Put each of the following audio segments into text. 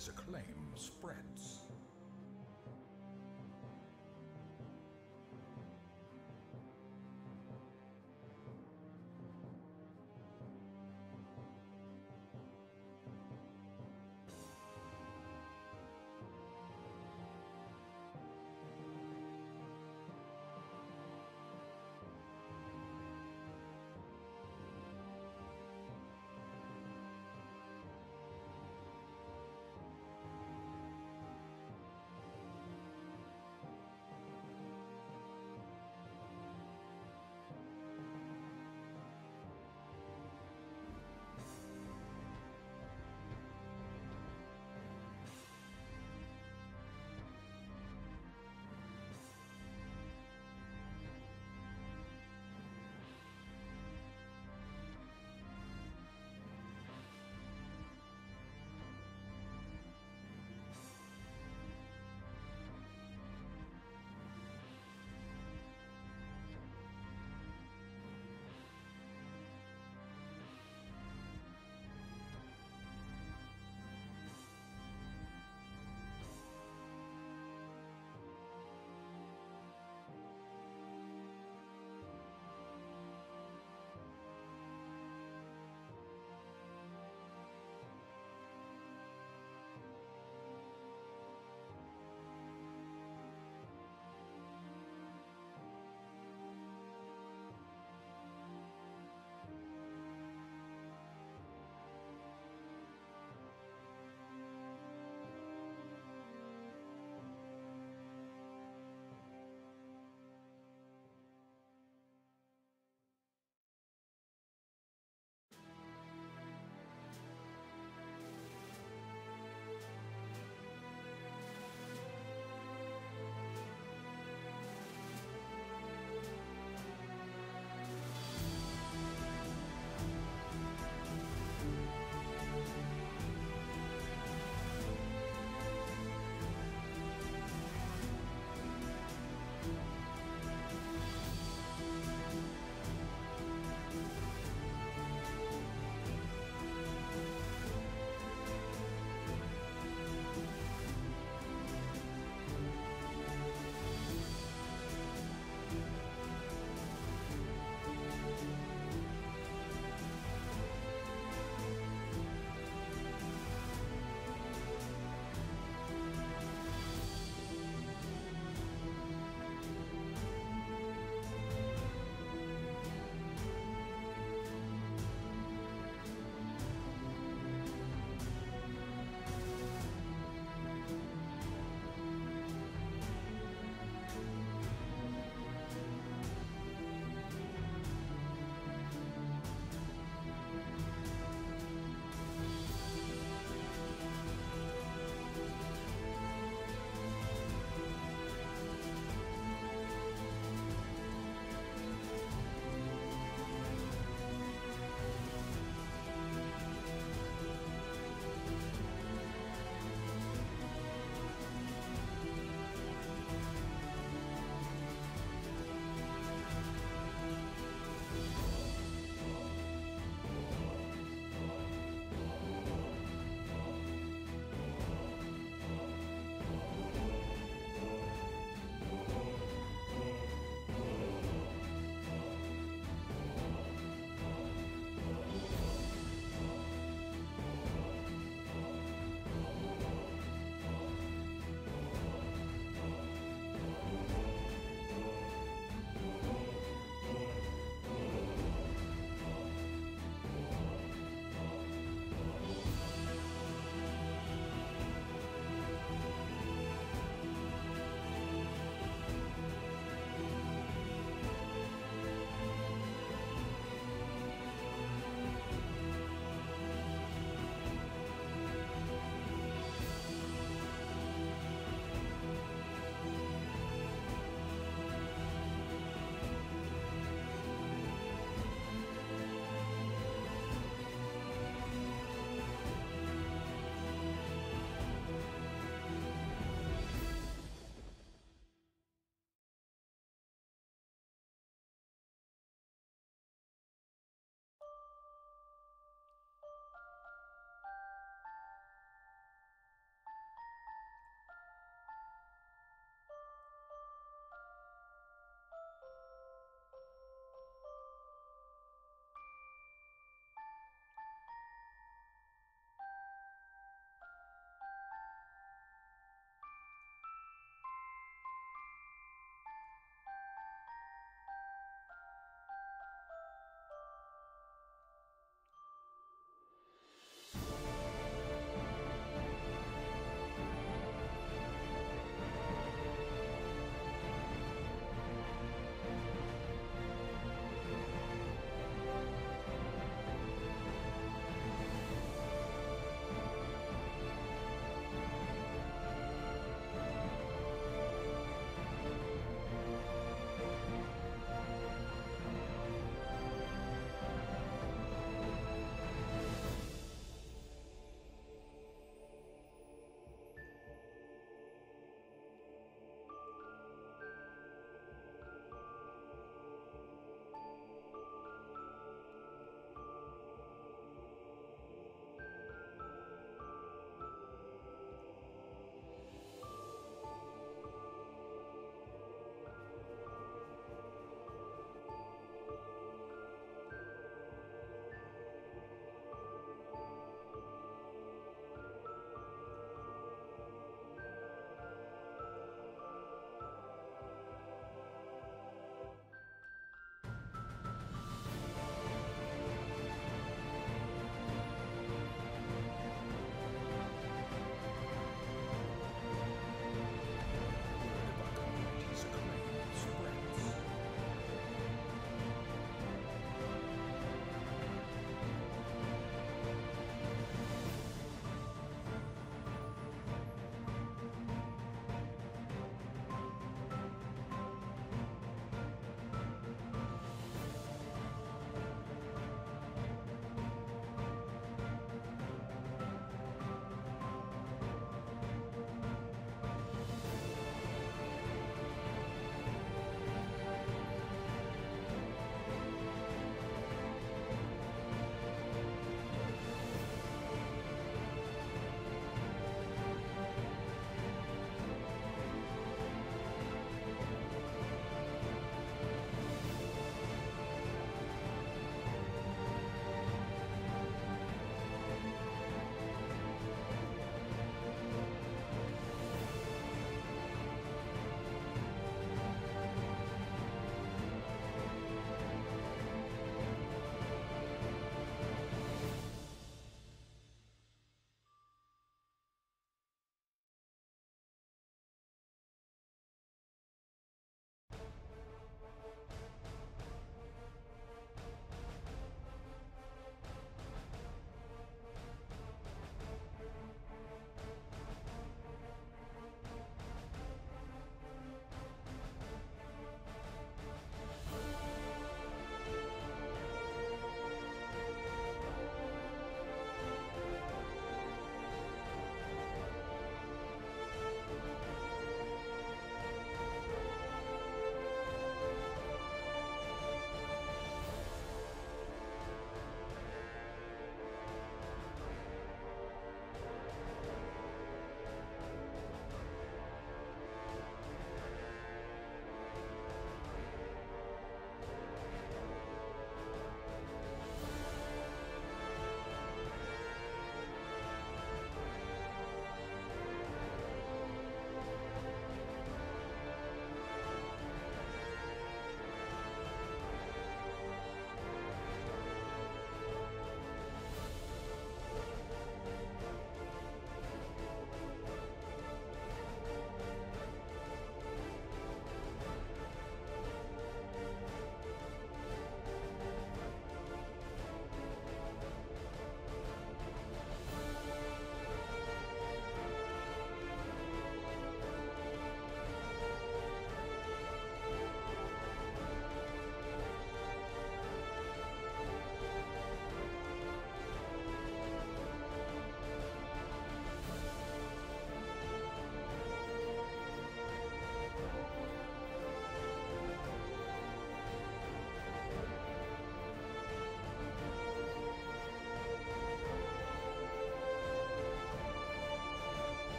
His acclaim spreads.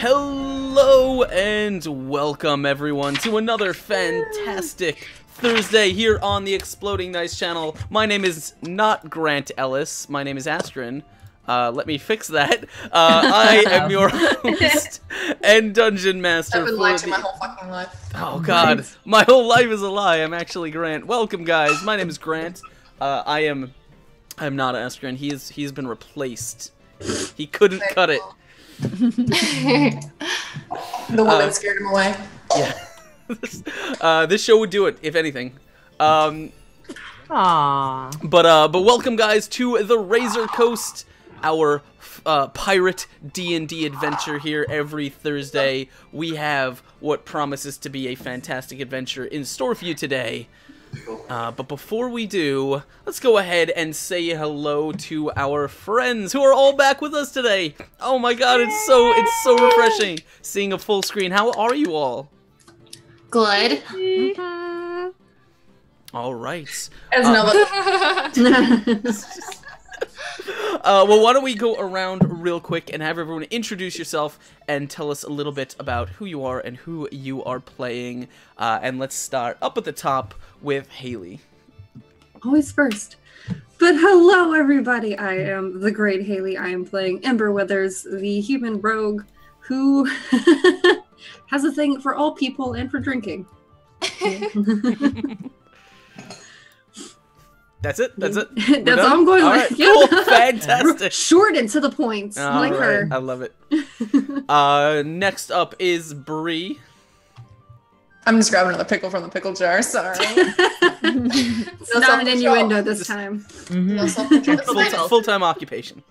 Hello and welcome everyone to another fantastic Thursday here on the Exploding Dice channel. My name is not Grant Ellis, my name is Astrin. Let me fix that. I am your host and dungeon master. I've been lying to my whole fucking life. Oh god, my whole life is a lie. I'm actually Grant. Welcome guys, my name is Grant. I'm not Astrin. He's been replaced. He couldn't cut it. The woman scared him away. Yeah. This show would do it, if anything. Aww. But welcome guys to the Razor Coast, our pirate D&D adventure here every Thursday. We have what promises to be a fantastic adventure in store for you today. But before we do, let's go ahead and say hello to our friends who are all back with us today. Oh my god, it's so refreshing seeing a full screen. How are you all? Good. All right. As Nova. Well, why don't we go around real quick and have everyone introduce yourself and tell us a little bit about who you are and who you are playing. And let's start up at the top with Haley. Always first. But hello, everybody. I am the great Haley. I am playing Ember Withers, the human rogue who has a thing for all people and for drinking. That's it? That's it? That's all I'm going with. Right, cool. Fantastic. Short and to the point. Like her. I love it. Next up is Bree. I'm just grabbing another pickle from the pickle jar. Sorry. It's not an innuendo this time. No self-control. It's fine. Full-time occupation.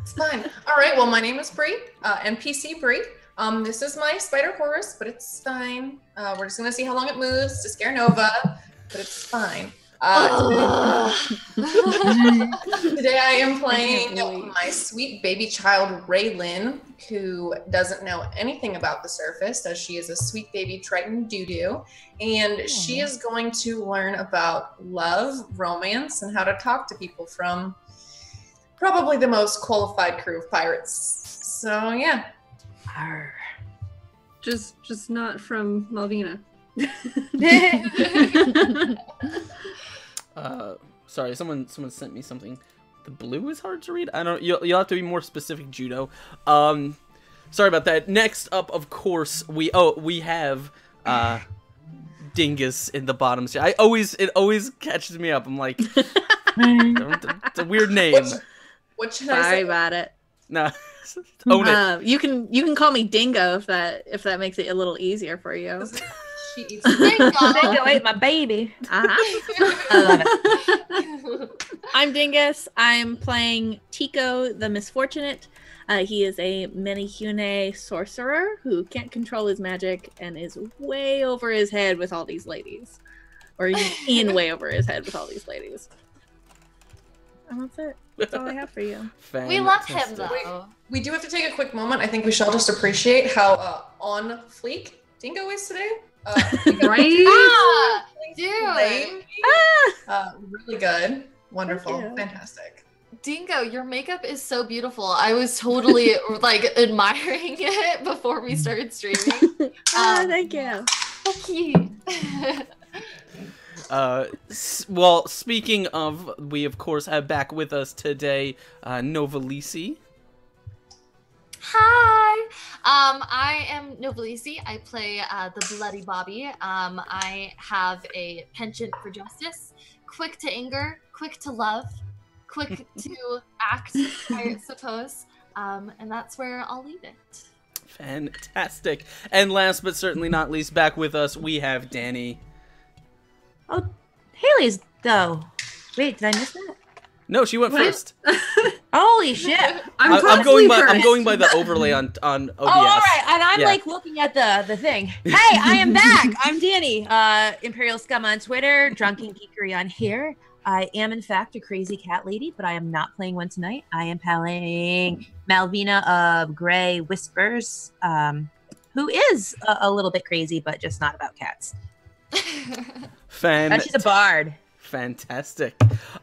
It's fine. All right. Well, my name is Bree. NPC Bree. This is my spider horse, but it's fine. We're just gonna see how long it moves to scare Nova, but it's fine. Today I am playing my sweet baby child Raylyn, who doesn't know anything about the surface, as she is a sweet baby Triton doo-doo, and she is going to learn about love, romance, and how to talk to people from probably the most qualified crew of pirates. So yeah. Arr. Just not from Malvina. Sorry, someone sent me something. The blue is hard to read. I don't. You'll have to be more specific, Judo. Sorry about that. Next up, of course, we have Dingus in the bottom. It always catches me up. I'm like, it's a weird name. What should I say? Sorry about it. No, own it. You can call me Dingo if that makes it a little easier for you. She eats Dingo ate my baby. I love it. I'm Dingus. I'm playing Tico the Misfortunate. He is a Menehune sorcerer who can't control his magic and is way over his head with all these ladies. Or he's in way over his head with all these ladies. And that's it. That's all I have for you. Fantastic. We love him, though. We do have to take a quick moment. I think we should all just appreciate how on fleek Dingo is today. Right? Dude. Really good. Wonderful. Fantastic. Dingo, your makeup is so beautiful. I was totally like admiring it before we started streaming. Thank you. So cute. Well, speaking of, we of course have back with us today Novalisi. Hi, I am Novalisi. I play the Bloody Bobby. I have a penchant for justice, quick to anger, quick to love, quick to act, I suppose. And that's where I'll leave it. Fantastic. And last but certainly not least, back with us, we have Danny. Oh, Haley's though. Wait, did I miss that? No, she went first. Holy shit! I'm going by the overlay on OBS. Oh, all right. And I'm like looking at the thing. Hey, I am back. I'm Danny, Imperial Scum on Twitter, Drunken Geekery on here. I am in fact a crazy cat lady, but I am not playing one tonight. I am playing Malvina of Grey Whispers, who is a little bit crazy, but just not about cats. Fan. She's a bard. Fantastic.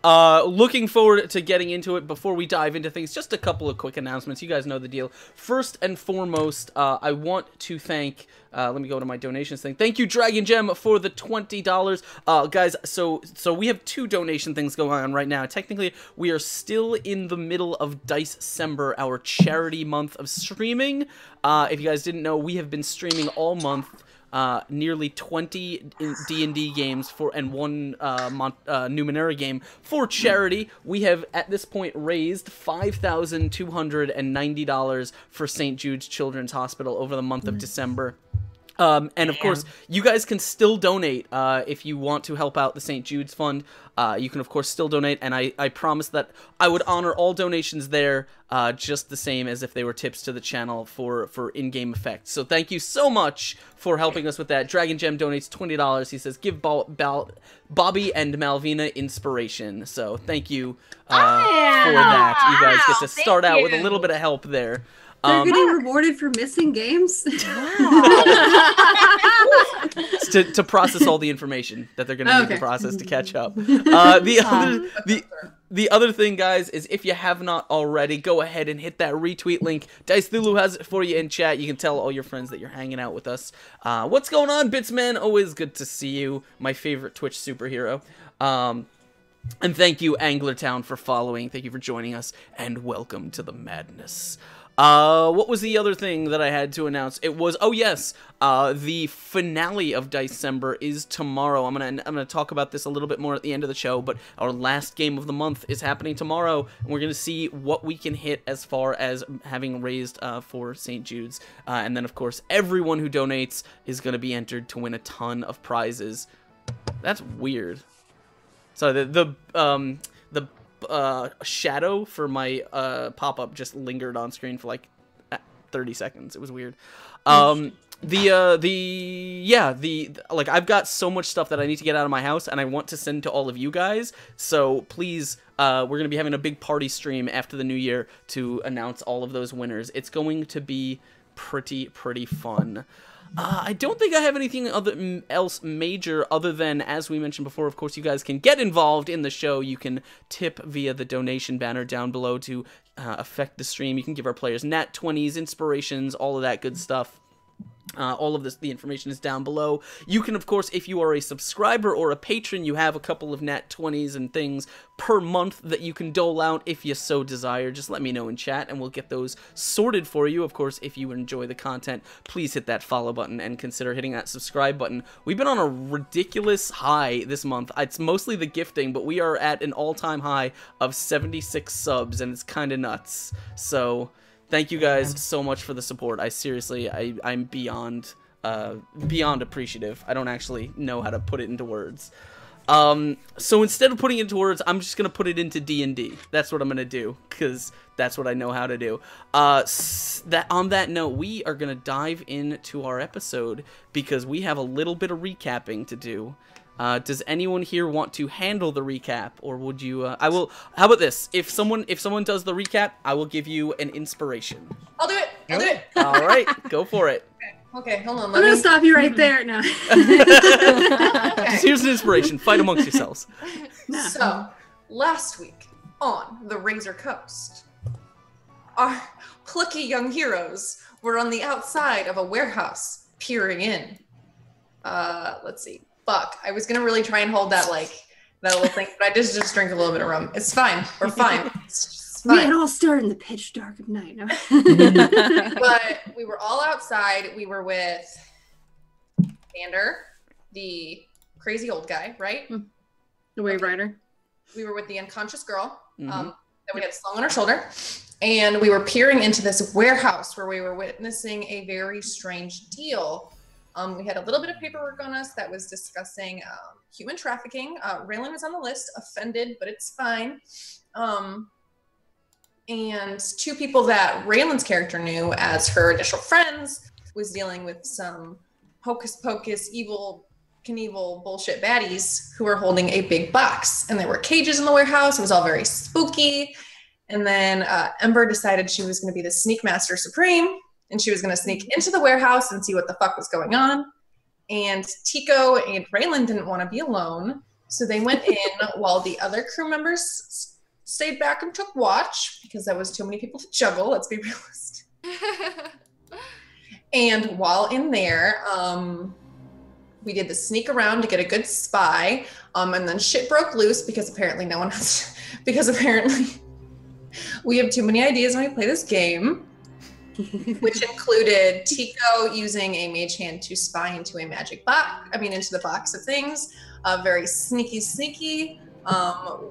Looking forward to getting into it. Before we dive into things, just a couple of quick announcements. You guys know the deal. First and foremost, I want to thank... let me go to my donations thing. Thank you, Dragon Gem, for the $20. Guys, so we have 2 donation things going on right now. Technically, we are still in the middle of Dicember, our charity month of streaming. If you guys didn't know, we have been streaming all month. Nearly 20 D&D games and one Numenera game for charity. We have at this point raised $5,290 for St. Jude's Children's Hospital over the month of December. And of course, you guys can still donate if you want to help out the St. Jude's Fund. You can, of course, still donate, and I promise that I would honor all donations there just the same as if they were tips to the channel for in-game effects. So thank you so much for helping us with that. Dragon Gem donates $20. He says, give Bobby and Malvina inspiration. So thank you for that. You guys get to start out with a little bit of help there. They're getting rewarded for missing games? to process all the information that they're going to need to process to catch up. The other thing, guys, is if you have not already, go ahead and hit that retweet link. Dice Lulu has it for you in chat. You can tell all your friends that you're hanging out with us. What's going on, Bitsman? Always good to see you, my favorite Twitch superhero. And thank you, Anglertown, for following. Thank you for joining us, and welcome to the madness. What was the other thing that I had to announce? It was, oh yes, the finale of Dicember is tomorrow. I'm gonna talk about this a little bit more at the end of the show, but our last game of the month is happening tomorrow, and we're gonna see what we can hit as far as having raised for St. Jude's, and then of course everyone who donates is gonna be entered to win a ton of prizes. That's weird. So the shadow for my pop-up just lingered on screen for like 30 seconds. It was weird. Like I've got so much stuff that I need to get out of my house and I want to send to all of you guys. So please, we're going to be having a big party stream after the new year to announce all of those winners. It's going to be pretty fun. I don't think I have anything else major other than, as we mentioned before, of course, you guys can get involved in the show. You can tip via the donation banner down below to affect the stream. You can give our players nat 20s, inspirations, all of that good stuff. All of the information is down below. You can, of course, if you are a subscriber or a patron, you have a couple of nat 20s and things per month that you can dole out if you so desire. Just let me know in chat and we'll get those sorted for you. Of course, if you enjoy the content, please hit that follow button and consider hitting that subscribe button. We've been on a ridiculous high this month. It's mostly the gifting, but we are at an all-time high of 76 subs, and it's kind of nuts. So thank you guys so much for the support. I seriously, I'm beyond appreciative. I don't actually know how to put it into words. So instead of putting it into words, I'm just gonna put it into D&D. That's what I'm gonna do, because that's what I know how to do. On that note, we are gonna dive into our episode because we have a little bit of recapping to do. Does anyone here want to handle the recap, or would you? I will. How about this? If someone does the recap, I will give you an inspiration. I'll do it. I'll do it. All right, go for it. Okay, hold on. I'm gonna stop you right there. No. Just here's an inspiration. Fight amongst yourselves. So, last week on the Razor Coast, our plucky young heroes were on the outside of a warehouse, peering in. Let's see. Fuck. I was gonna really try and hold that that little thing, but I just drink a little bit of rum. It's fine. We're fine. It's fine. We had all started in the pitch dark of night. No? But we were all outside. We were with Xander, the crazy old guy, right? The Wave Rider. We were with the unconscious girl that we had slung on her shoulder. And we were peering into this warehouse where we were witnessing a very strange deal. We had a little bit of paperwork on us that was discussing human trafficking. Raylan was on the list, offended, but it's fine. And 2 people that Raylan's character knew as her initial friends was dealing with some hocus pocus, evil Knievel bullshit baddies who were holding a big box. And there were cages in the warehouse. It was all very spooky. And then Ember decided she was going to be the Sneak Master Supreme. And she was going to sneak into the warehouse and see what the fuck was going on. And Tico and Raylan didn't want to be alone. So they went in while the other crew members stayed back and took watch because that was too many people to juggle. Let's be realistic. And while in there, we did the sneak around to get a good spy, and then shit broke loose because apparently no one has, because apparently we have too many ideas when we play this game, which included Tico using a mage hand to spy into a magic box, into the box of things, very sneaky.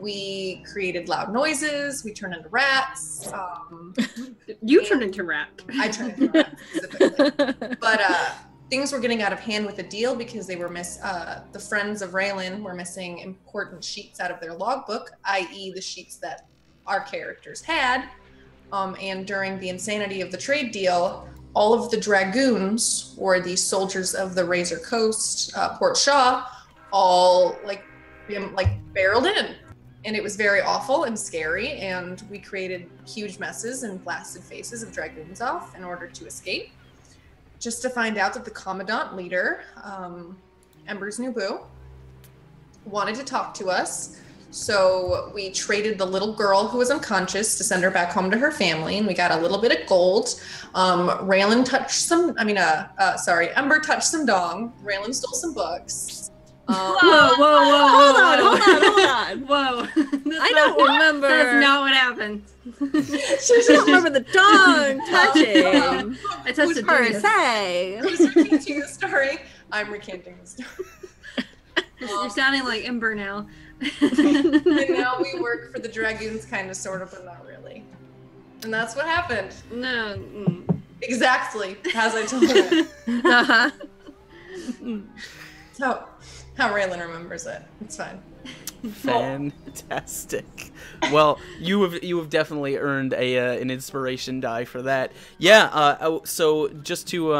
We created loud noises, we turned into rats. You turned into rat. I turned into rats specifically. But things were getting out of hand with the deal because they were the friends of Raylan were missing important sheets out of their logbook, i.e. the sheets that our characters had. And during the insanity of the trade deal, all of the dragoons, or the soldiers of the Razor Coast, Port Shaw, all barreled in. And it was very awful and scary, and we created huge messes and blasted faces of dragoons off in order to escape. Just to find out that the commandant leader, Ember's new boo, wanted to talk to us. So we traded the little girl who was unconscious to send her back home to her family, and we got a little bit of gold. Raylan touched some, Ember touched some dong. Raylan stole some books. Whoa. Hold on. Whoa. I don't remember. That's not what happened. I don't remember the dong touching. I touched it per se. Who's recanting the story? I'm recanting the story. You're sounding like Ember now. And now we work for the dragoons, kind of, sort of, but not really. And that's what happened. No. Exactly, as I told her. Uh-huh. How Raylan remembers it. It's fine. Fantastic. Well, you have definitely earned an inspiration die for that. Yeah. So just to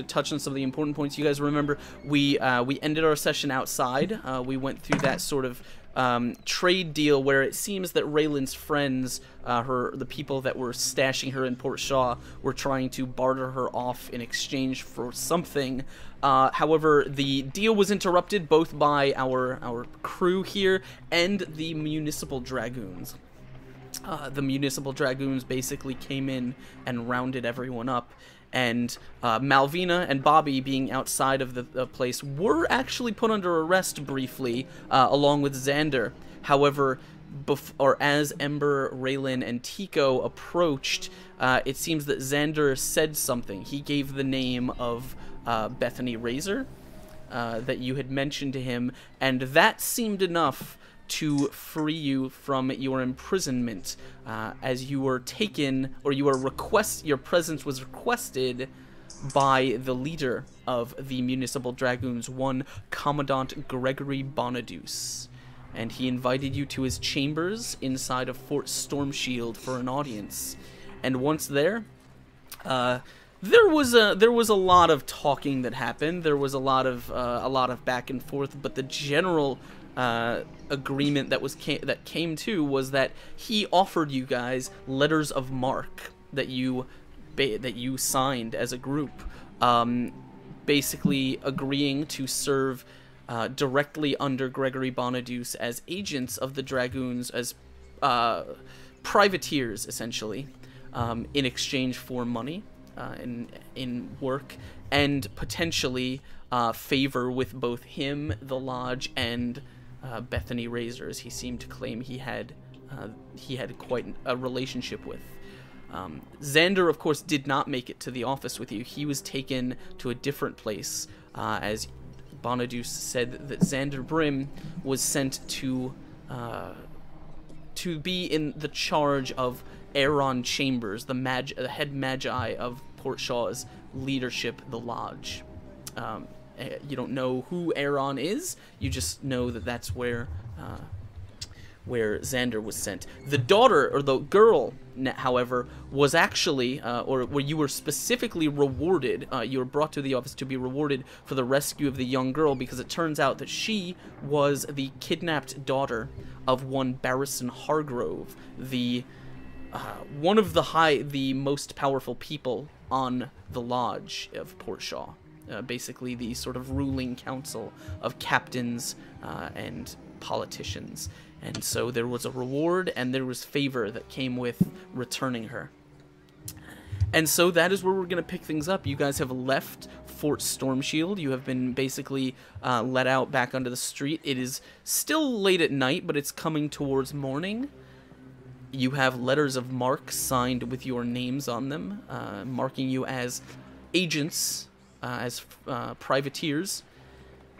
touch on some of the important points, you guys remember we ended our session outside. We went through that sort of trade deal where it seems that Raylan's friends, the people that were stashing her in Port Shaw, were trying to barter her off in exchange for something. However, the deal was interrupted both by our crew here and the municipal dragoons. The municipal dragoons basically came in and rounded everyone up, and Malvina and Bobby, being outside of the place, were actually put under arrest briefly, along with Xander. However, as Ember, Raylan, and Tico approached, it seems that Xander said something. He gave the name of Bethany Razor that you had mentioned to him, and that seemed enough to free you from your imprisonment, as you were taken, or your presence was requested by the leader of the municipal dragoons, one Commandant Gregory Bonaduce, and he invited you to his chambers inside of Fort Stormshield for an audience. And once there, there was a lot of talking that happened. There was a lot of back and forth, but the general agreement that came to was that he offered you guys letters of marque that you signed as a group, basically agreeing to serve directly under Gregory Bonaduce as agents of the dragoons, as privateers essentially, in exchange for money. In work, and potentially favor with both him, the lodge, and Bethany Razor, as he seemed to claim he had quite a relationship with. Xander, of course, did not make it to the office with you. He was taken to a different place, as Bonaduce said that Xander Brim was sent to be in the charge of Aaron Chambers, the head magi of Port Shaw's leadership, the lodge. You don't know who Aaron is, you just know that that's where Xander was sent. The daughter, or the girl, however, was actually, or where you were specifically rewarded, you were brought to the office to be rewarded for the rescue of the young girl, because it turns out that she was the kidnapped daughter of one Barrison Hargrove, one of the most powerful people on the lodge of Port Shaw. basically the sort of ruling council of captains and politicians. And so there was a reward and there was favor that came with returning her. And so that is where we're going to pick things up. You guys have left Fort Stormshield. You have been basically let out back onto the street. It is still late at night, but it's coming towards morning. You have letters of marque signed with your names on them, marking you as agents, as privateers.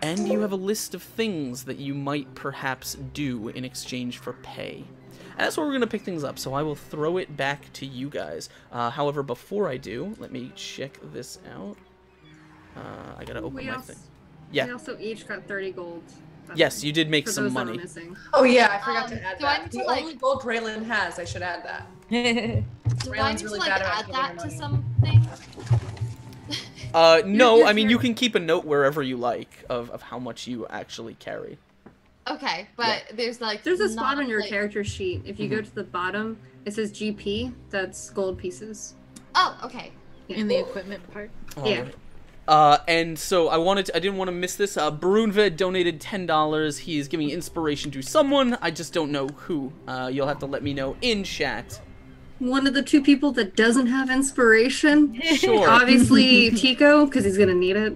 And you have a list of things that you might perhaps do in exchange for pay. And that's where we're going to pick things up, so I will throw it back to you guys. However, before I do, let me check this out. I gotta open my thing. Yeah. We also each got 30 gold. Yes, you did make some money. Oh yeah, I forgot to add do I that. need The to, like- only gold Raylan has, I should add that. Do I Raylan's need really to like bad about add giving that her to money. something? No, I mean, you can keep a note wherever you like of how much you actually carry. Okay, but there's like There's a spot not, on your like- character sheet. If you go to the bottom, it says GP. That's gold pieces. Oh, okay. In the equipment part. Yeah. And so I didn't want to miss this. Barunva donated $10. He is giving inspiration to someone. I just don't know who. You'll have to let me know in chat. One of the two people that doesn't have inspiration. Sure. Obviously, Tico, because he's gonna need it.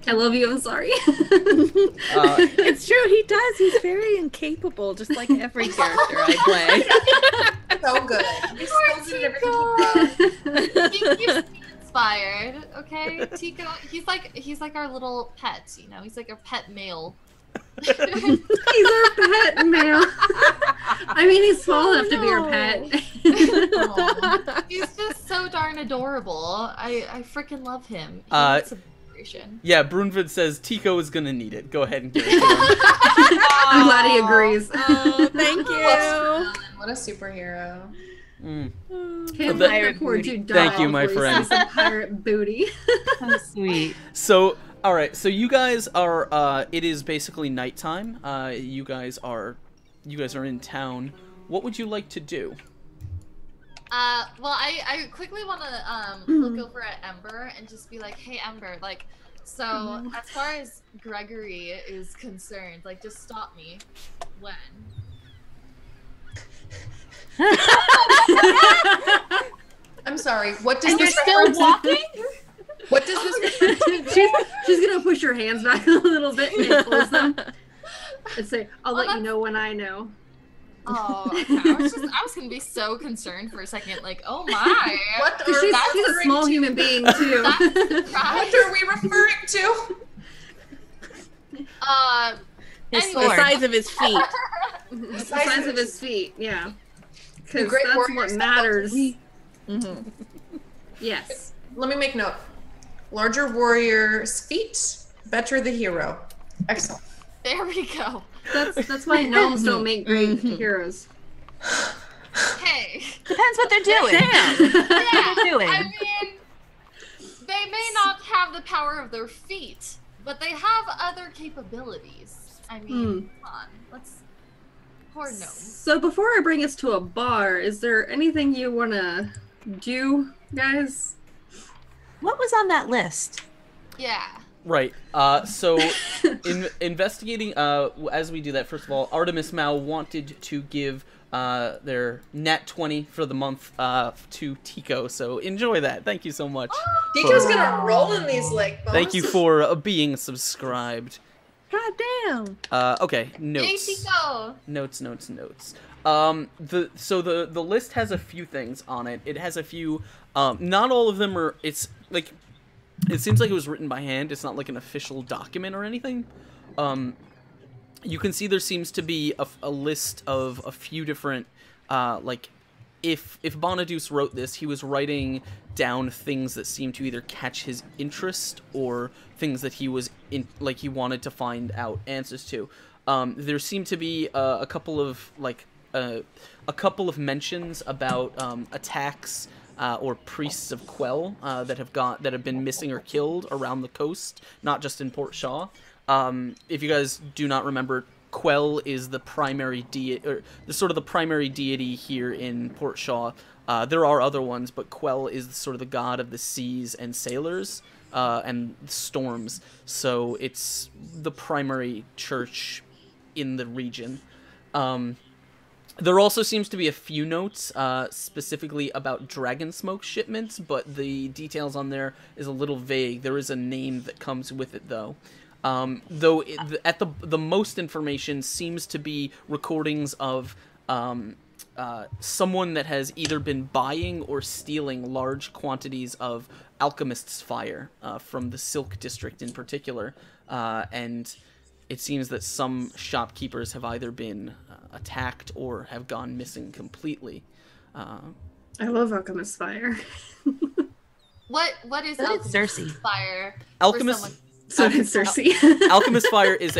I love you. I'm sorry. It's true, he does. He's very incapable, just like every character I play. So good. You're so good at everything you do. He keeps me inspired, okay? Tico, he's like our little pet, you know? He's like our pet male. He's our pet male. I mean, he's small enough to be our pet. Aw. He's just so darn adorable. I freaking love him. He needs some inspiration. Yeah, Brunvid says Tico is gonna need it. Go ahead and give it to him. I'm glad he agrees. Oh, thank you. What a superhero. Can't That- let the poor dude die. Thank you, my before he friend. sees some pirate booty. So sweet. So, all right. So you guys are. It is basically nighttime. You guys are in town. What would you like to do? Well, I quickly want to look over at Ember and just be like, hey, Ember, like, so as far as Gregory is concerned, like, just stop me when. I'm sorry. What does And you're this still refer to? walking? What does this refer to? she's gonna push her hands back a little bit and close them and say, "I'll let you that's- know when I know." Oh, okay. I was gonna be so concerned for a second, like, oh my. What Because are, she's that's a referring small to? human being too. What are we referring to? His Anyway, The sword. size of his feet. The size of his feet, yeah. Because great that's warrior what step matters. Mhm. Yes. Let me make note. Larger warrior's feet, better the hero. Excellent. there we go. That's why gnomes don't make great heroes. Hey. Depends what they're doing. Yeah, What they're doing. I mean, they may not have the power of their feet, but they have other capabilities. I mean, come on, let's. Poor gnomes. So before I bring us to a bar, is there anything you want to do, guys? What was on that list? Yeah. Right. So, investigating. As we do that, first of all, Artemis Mao wanted to give their nat 20 for the month to Tico. So enjoy that. Thank you so much. Tico's gonna roll in these like bonuses. Thank you for being subscribed. God damn. Okay. Hey, Notes. Tico. Notes. The list has a few things on it. It has a few. Not all of them are. It's like. It seems like it was written by hand. It's not like an official document or anything. You can see there seems to be a list of a few different, like, if Bonaduce wrote this, he was writing down things that seemed to either catch his interest or things that he was in, like he wanted to find out answers to. There seemed to be a couple of mentions about attacks. Or priests of Quell that have been missing or killed around the coast, not just in Port Shaw. If you guys do not remember, Quell is the primary deity, or the primary deity here in Port Shaw. There are other ones, but Quell is sort of the god of the seas and sailors. and storms. So it's the primary church in the region. There also seems to be a few notes specifically about dragon smoke shipments, but the details on there is a little vague. There is a name that comes with it, though. At the most information seems to be recordings of someone that has either been buying or stealing large quantities of alchemist's fire from the Silk District in particular, and it seems that some shopkeepers have either been attacked or have gone missing completely. I love Alchemist's Fire. What is Alchemist's Fire? Alchemist. So did Cersei. Alchemist fire is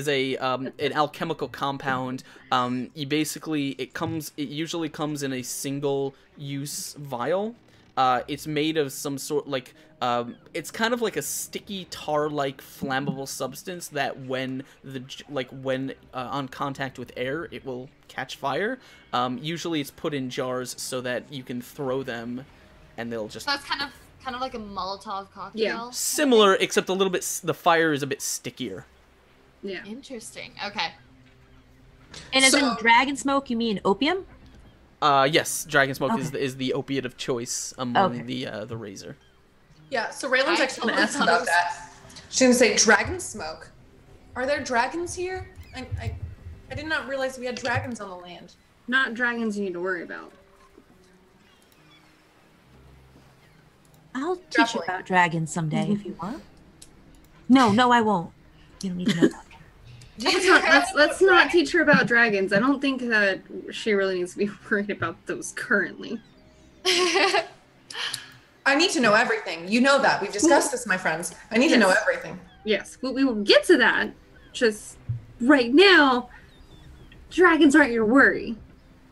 an alchemical compound. It usually comes in a single use vial. It's made of some sort it's kind of like a sticky tar-like flammable substance that when on contact with air it will catch fire. Usually it's put in jars so that you can throw them and they'll just. So it's kind of like a Molotov cocktail. Yeah, similar, except a little bit. The fire is a bit stickier. Yeah. Interesting. Okay. And as in dragon smoke, you mean opium? Yes, dragon smoke is the opiate of choice among the Razor. Yeah, so Raylan's actually going to ask about that. She's going to say, dragon smoke. Are there dragons here? I did not realize we had dragons on the land. Not dragons you need to worry about. I'll teach you about dragons someday if you want. No, I won't. You don't need to know that. Let's not teach her about dragons. I don't think that she really needs to be worried about those currently. I need to know everything. You know that. We've discussed this, my friends. I need to know everything. Yes, we will get to that. Just right now, dragons aren't your worry.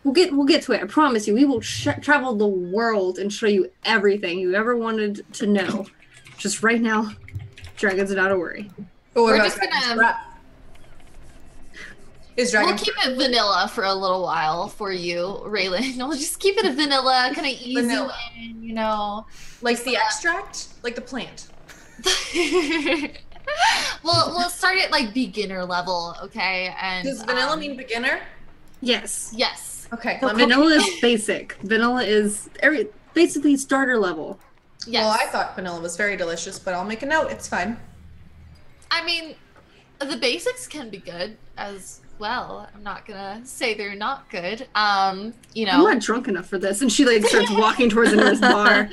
We'll get to it. I promise you. We will travel the world and show you everything you ever wanted to know. Just right now, dragons are not a worry. We're just gonna. We'll keep it vanilla for a little while for you, Raylan. We'll just keep it a vanilla, kind of easy win, you know. Like the extract? Like the plant? We'll start at like beginner level, okay? And does vanilla mean beginner? Yes. Yes. Okay. So vanilla is basic. Vanilla is basically starter level. Yes. Well, I thought vanilla was very delicious, but I'll make a note. It's fine. I mean, the basics can be good as well. I'm not gonna say they're not good. You know, I'm not drunk enough for this. And she like starts walking towards the nearest bar,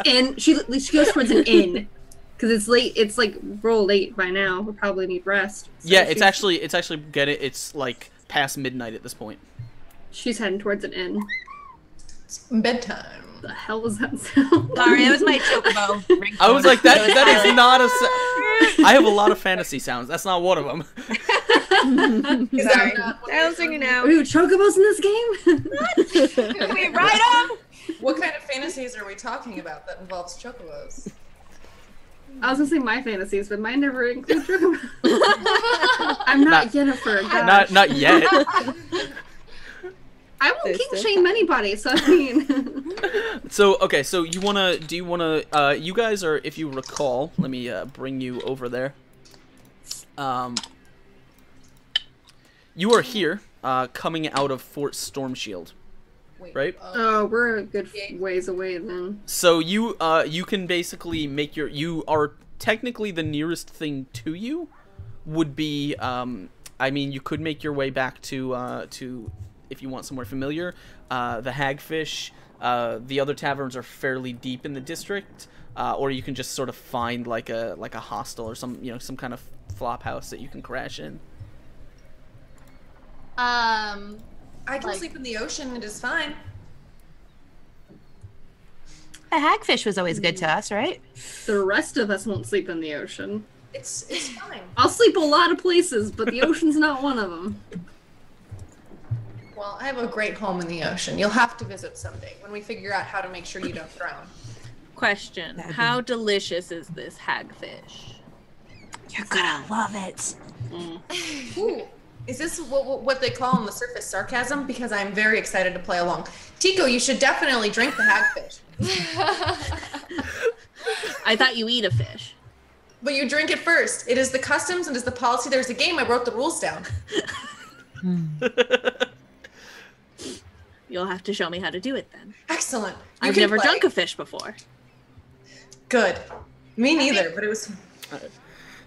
and she goes towards an inn because it's late. It's like real late by now. We'll probably need rest. So yeah, it's like past midnight at this point. She's heading towards an inn. It's bedtime. The hell was that sound? Sorry, it was my chocobo. I was like, that is not a. I have a lot of fantasy sounds. That's not one of them. Sorry. I'm singing now. Ooh, chocobos in this game? Can we ride them? What kind of fantasies are we talking about that involves chocobos? I was gonna say my fantasies, but mine never include chocobos. I'm not Yennefer. Gosh. Not yet. I won't king shame anybody, so I mean. So you guys are, if you recall, let me bring you over there. You are here, coming out of Fort Stormshield, right? Oh, we're a good ways away then. So you can basically make you are technically the nearest thing to you would be, I mean, you could make your way back to if you want somewhere familiar, the Hagfish. The other taverns are fairly deep in the district, or you can just sort of find like a hostel or some kind of flop house that you can crash in. I can sleep in the ocean. It is fine. A hagfish was always good to us, right? The rest of us won't sleep in the ocean. It's fine. I'll sleep a lot of places, but the ocean's not one of them. Well, I have a great home in the ocean. You'll have to visit someday when we figure out how to make sure you don't drown. Question: how delicious is this hagfish? You're gonna love it. Ooh. Is this what they call on the surface sarcasm? Because I'm very excited to play along. Tico, you should definitely drink the hagfish. I thought you eat a fish. But you drink it first. It is the customs and it is the policy. There's a game. I wrote the rules down. You'll have to show me how to do it then. Excellent. I've never drunk a fish before. Good. Me neither, but it was...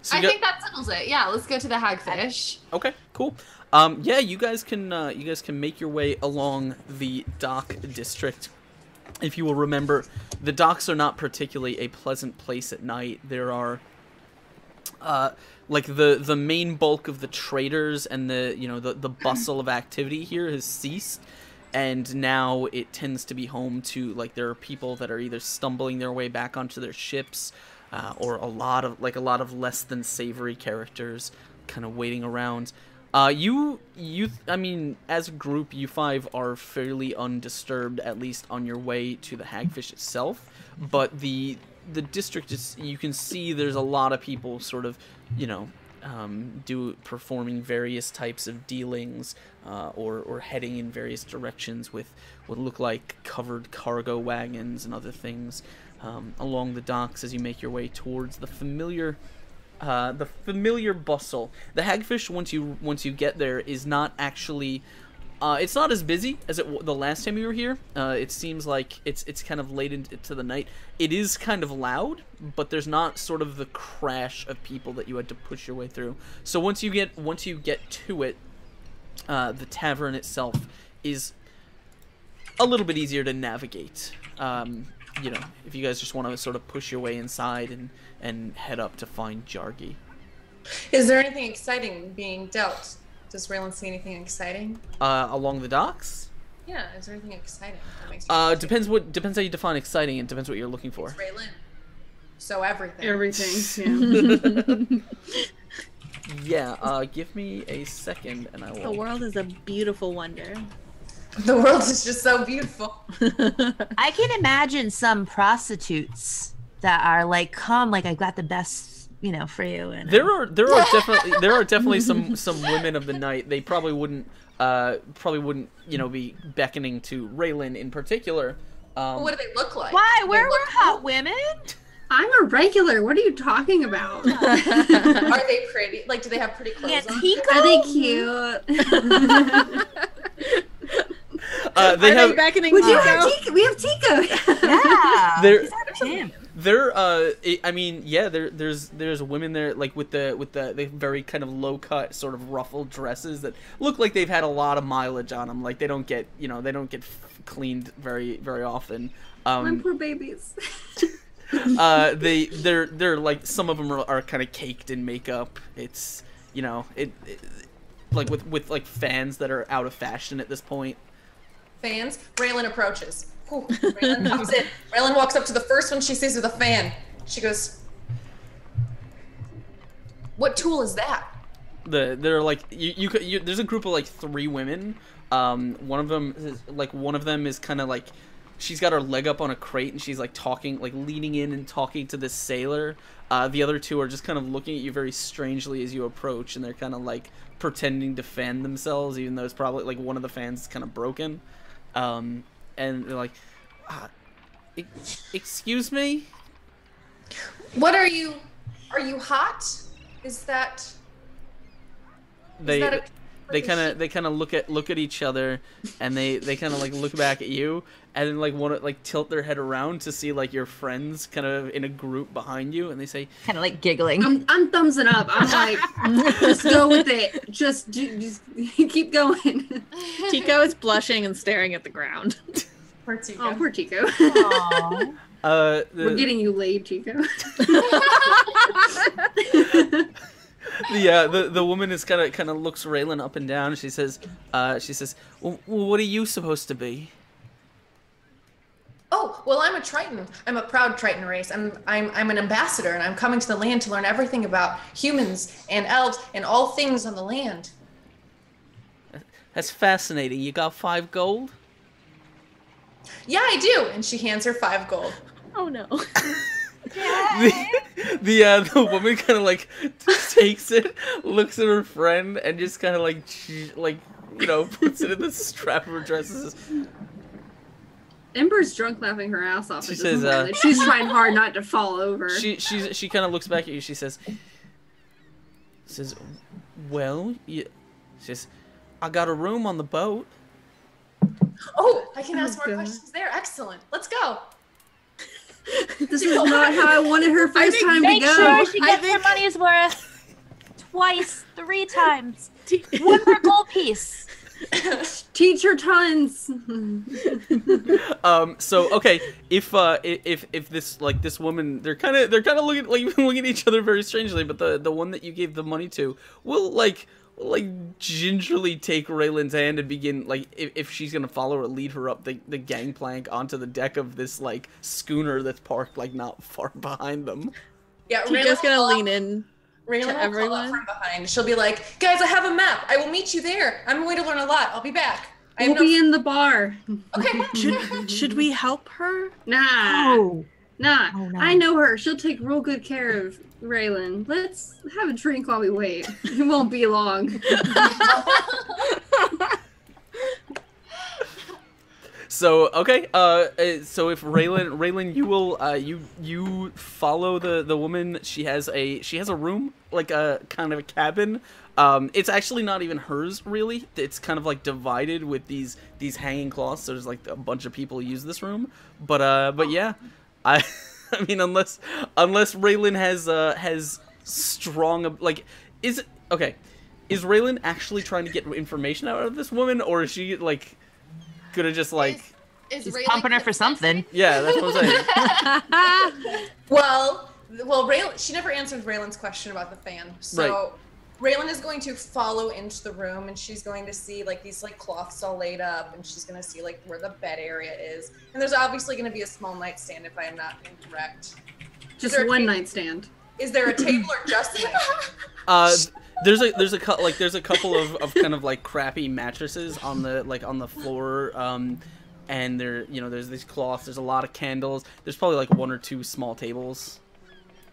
So I think that settles it. Yeah, let's go to the hagfish. Okay, cool. Yeah, you guys can make your way along the dock district. If you will remember, the docks are not particularly a pleasant place at night. There are like the main bulk of the traders and the bustle of activity here has ceased, and now it tends to be home to, like, there are people that are either stumbling their way back onto their ships, or a lot of less than savory characters kind of waiting around. I mean, as a group, you five are fairly undisturbed, at least on your way to the hagfish itself. But the district is, you can see there's a lot of people sort of, performing various types of dealings, or heading in various directions with what look like covered cargo wagons and other things along the docks as you make your way towards the familiar bustle. The hagfish, once you get there, is not actually it's not as busy as the last time you were here. It seems like it's kind of late into the night. It is kind of loud, but there's not sort of the crash of people that you had to push your way through. So once you get to it, the tavern itself is a little bit easier to navigate. If you guys just want to sort of push your way inside and head up to find Jargi. Is there anything exciting being dealt? Does Raylan see anything exciting? Along the docks? Yeah, is there anything exciting that makes you Depends how you define exciting, and depends what you're looking for. It's Raylan. So everything. Everything, yeah. Yeah, give me a second and I will... The world is a beautiful wonder. The world is just so beautiful. I can imagine some prostitutes that are like, come, like, I got the best, for you. And there are definitely some women of the night. They probably wouldn't be beckoning to Raylan in particular. What do they look like? Why? Where were hot women? I'm a regular. What are you talking about? Are they pretty? Like, do they have pretty clothes on? Are they cute? They beckoning We Tico? have Tico. Yeah. There's women there, like, with the very kind of low cut sort of ruffled dresses that look like they've had a lot of mileage on them. Like, they don't get cleaned very very often. My poor babies. They're like, some of them are kind of caked in makeup. It's like with like fans that are out of fashion at this point. Fans. Raylan approaches. Ooh, Raylan comes in. Raylan walks up to the first one she sees with a fan. She goes, "What tool is that?" They're like you there's a group of like 3 women. One of them is kind of like, she's got her leg up on a crate and she's like talking, like leaning in and talking to this sailor. The other 2 are just kind of looking at you very strangely as you approach, and they're kind of like pretending to fan themselves, even though it's probably like one of the fans is kind of broken. And they're like, excuse me? What are you? Are you hot? Is that? They kind of look at each other, and they kind of like look back at you, and then like want to like tilt their head around to see like your friends kind of in a group behind you, and they say, Kind of like giggling. I'm thumbsing up. I'm like, just go with it. Just keep going. Tico is blushing and staring at the ground. Poor Tico. Oh, poor Tico. Aww. We're getting you laid, Tico. The woman is kind of looks Raylan up and down. She says, well, what are you supposed to be? Oh, well, I'm a Triton. I'm a proud Triton race. I'm an ambassador, and I'm coming to the land to learn everything about humans and elves and all things on the land. That's fascinating. You got 5 gold? Yeah, I do. And she hands her 5 gold. Oh no. The woman kind of like takes it, looks at her friend, and just kind of like puts it in the strap of her dress and says, Ember's drunk laughing her ass off. She says, she's trying hard not to fall over. She kind of looks back at you. She says, well, she says, I got a room on the boat. Oh, I can ask more questions there. Excellent. Let's go. This is not how I wanted her first time to Make go. sure she gets her money's worth. Twice, 3 times. 1 more gold piece. Teach her tons. So okay, if this woman, they're kind of looking at each other very strangely, but the one that you gave the money to will like gingerly take Raylan's hand and begin, like, if she's gonna follow her, lead her up the gangplank onto the deck of this like schooner that's parked like not far behind them. Yeah, Tika's gonna lean in. Raylan will everyone. call up from behind. She'll be like, "Guys, I have a map. I will meet you there. I'm going to learn a lot. I'll be back. We'll be in the bar. Okay. Should we help her? Nah. Oh. Nah. Oh, no. I know her. She'll take real good care of Raylan. Let's have a drink while we wait. It won't be long. So okay, so if Raylan, you will you follow the woman. She has a room, like a kind of a cabin. It's actually not even hers really. It's kind of like divided with these hanging cloths. So there's like a bunch of people who use this room. But yeah, I mean unless Raylan has strong, like, is Raylan actually trying to get information out of this woman, or is she like gonna just like Is He's Raylan pumping her for something. yeah, that's what I'm saying. Well, Raylan, she never answered Raylan's question about the fan. So Raylan is going to follow into the room, and she's going to see like these like cloths all laid up, and she's going to see like where the bed area is. And there's obviously going to be a small nightstand, if I am not incorrect. Just one nightstand. Is there a table or just a nightstand? There's a couple of kind of like crappy mattresses on the floor, and there's these cloths. There's a lot of candles. There's probably like 1 or 2 small tables,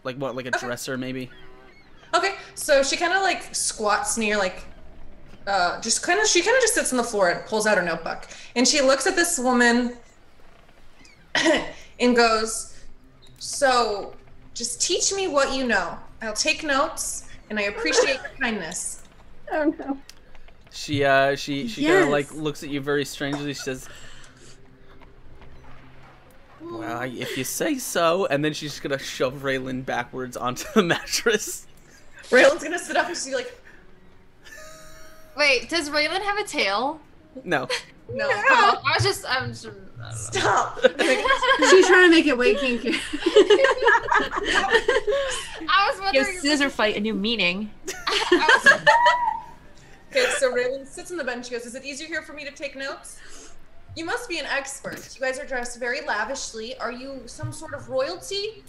like a dresser maybe. Okay, so she kind of like squats near like, she kind of just sits on the floor and pulls out her notebook, and she looks at this woman and goes, "So, just teach me what you know. I'll take notes, and I appreciate your kindness." Oh no. She kind of like looks at you very strangely. She says, "Well, if you say so," and then she's gonna shove Raylan backwards onto the mattress. Raylan's gonna sit up and she's like, Wait, does Raylan have a tail? No. "No, Oh, I'm just I don't know. stop." She's trying to make it way kinky. I was Give wondering. scissor fight a new meaning. Okay, so Raylan sits on the bench. She goes, "Is it easier here for me to take notes? You must be an expert. You guys are dressed very lavishly. Are you some sort of royalty?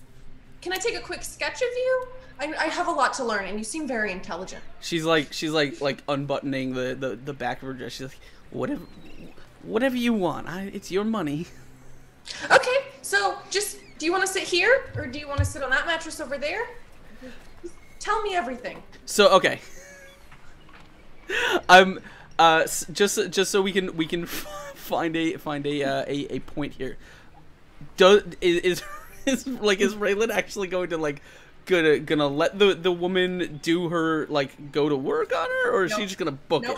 Can I take a quick sketch of you? I have a lot to learn, and you seem very intelligent." She's like unbuttoning the back of her dress. She's like, whatever you want. It's your money. Okay, so just, do you want to sit here, or do you want to sit on that mattress over there? Tell me everything. So okay. Just so we can find a point here. Is Raylan actually going to like gonna let the woman do her, like, go to work on her, or is she just gonna book it?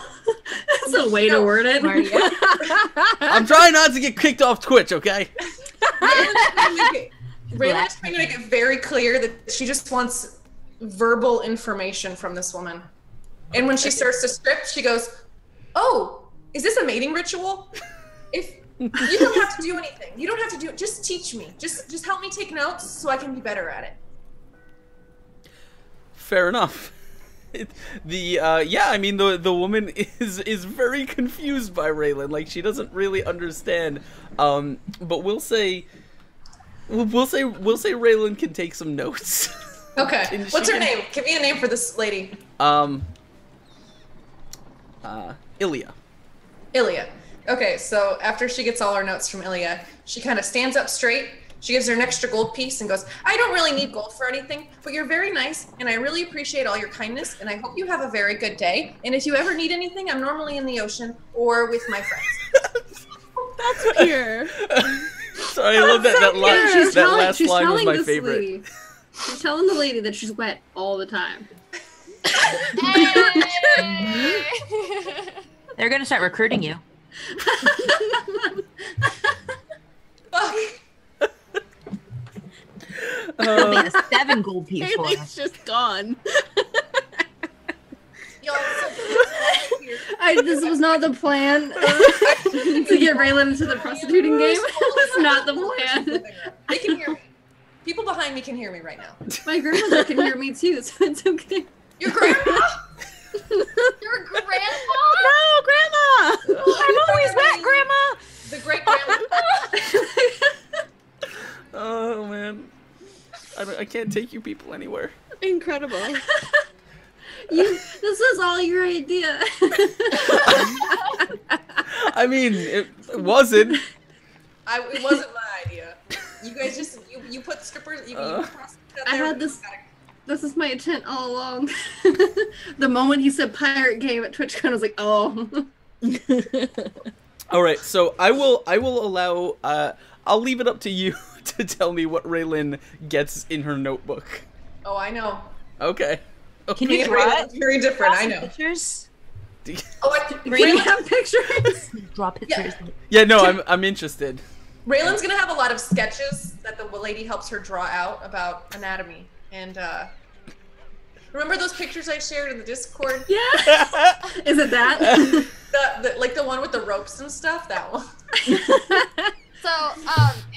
That's a way to word it. I'm trying not to get kicked off Twitch, okay? Raylan's trying to make it very clear that she just wants verbal information from this woman. And when she starts to script, she goes, "Oh, is this a mating ritual? If you don't have to do anything. You don't have to do it. Just teach me. Just help me take notes so I can be better at it." Fair enough. I mean the woman is very confused by Raylan. Like, she doesn't really understand. But we'll say Raylan can take some notes. Okay. What's her name? Give me a name for this lady. Ilya. Ilya. Okay, so after she gets all her notes from Ilya, she kind of stands up straight. She gives her an extra gold piece and goes, "I don't really need gold for anything, but you're very nice, and I really appreciate all your kindness, and I hope you have a very good day. And if you ever need anything, I'm normally in the ocean or with my friends." That's pure. Sorry, I love that. That, last line was my favorite. Lady, she's telling the lady that she's wet all the time. Hey! They're gonna start recruiting you. It'll be a 7 gold piece for Haley's us. just gone. This was not the plan to get Raylan into the prostituting game. It was not the plan. They can hear me. People behind me can hear me right now. My grandmother can hear me too, so it's okay. Your grandma? Your grandma? No, Grandma! I'm always wet, Grandma! The great grandma. Oh man, I can't take you people anywhere. Incredible. This was all your idea. I mean, it wasn't. It wasn't my idea. You guys just you put strippers. You put prostitutes out I there. had this. This is my intent all along. The moment he said pirate game at TwitchCon, I was like, oh. All right, so I will allow. I'll leave it up to you to tell me what Raylin gets in her notebook. Oh, I know. Okay. Can you draw it? It's very different. I know. Pictures? We have pictures. Draw pictures. Yeah, no, I'm interested. Raylan's gonna have a lot of sketches that the lady helps her draw out about anatomy. And remember those pictures I shared in the Discord? Yeah. Is it that? the one with the ropes and stuff. That one. So,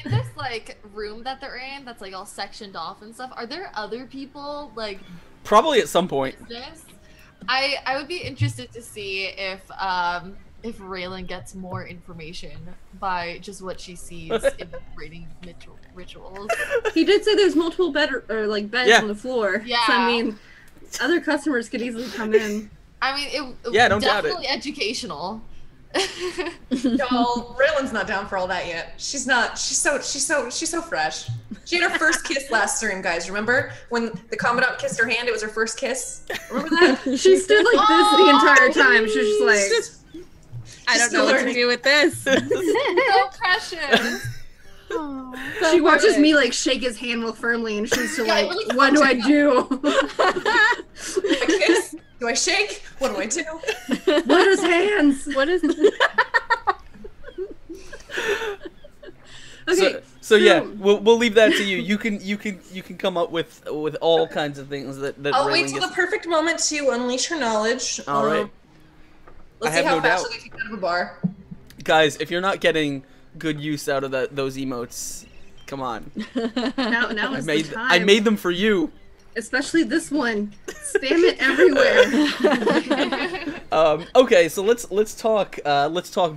in this like room that they're in, that's like all sectioned off and stuff. Are there other people like? Probably at some point. This? I would be interested to see if Raylan gets more information by just what she sees in the raiding rituals. He did say there's multiple beds Yeah. on the floor. Yeah. So, I mean, other customers could easily come in. I mean, it Yeah, don't doubt it. definitely educational. Y'all, Raylan's not down for all that yet. She's not. She's so fresh. She had her first kiss last stream, guys. Remember when the commandant kissed her hand? It was her first kiss. Remember that? She stood like this the entire time. She was just like, I don't know what to do with this. So precious. she watches me like shake his hand real firmly, and she's still like, what do I do? Do I kiss? Do I shake? What do I do? What is hands? What is? Okay. So yeah, we'll leave that to you. You can come up with all kinds of things that I'll Raylin wait till gets. the perfect moment to unleash her knowledge. All right. Let's I see have how no fast doubt. she gets out of a bar. Guys, if you're not getting good use out of those emotes, come on. Now is the time. I made them for you. Especially this one. Spam it everywhere. Okay, so let's talk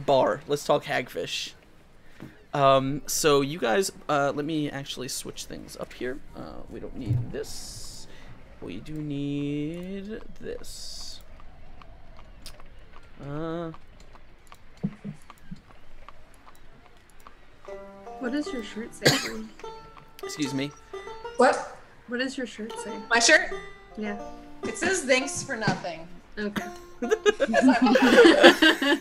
bar. Let's talk hagfish. So you guys, let me actually switch things up here. We don't need this. We do need this. What does your shirt say? Excuse me. What? What does your shirt say? My shirt? Yeah. It says thanks for nothing. Okay. As I'm-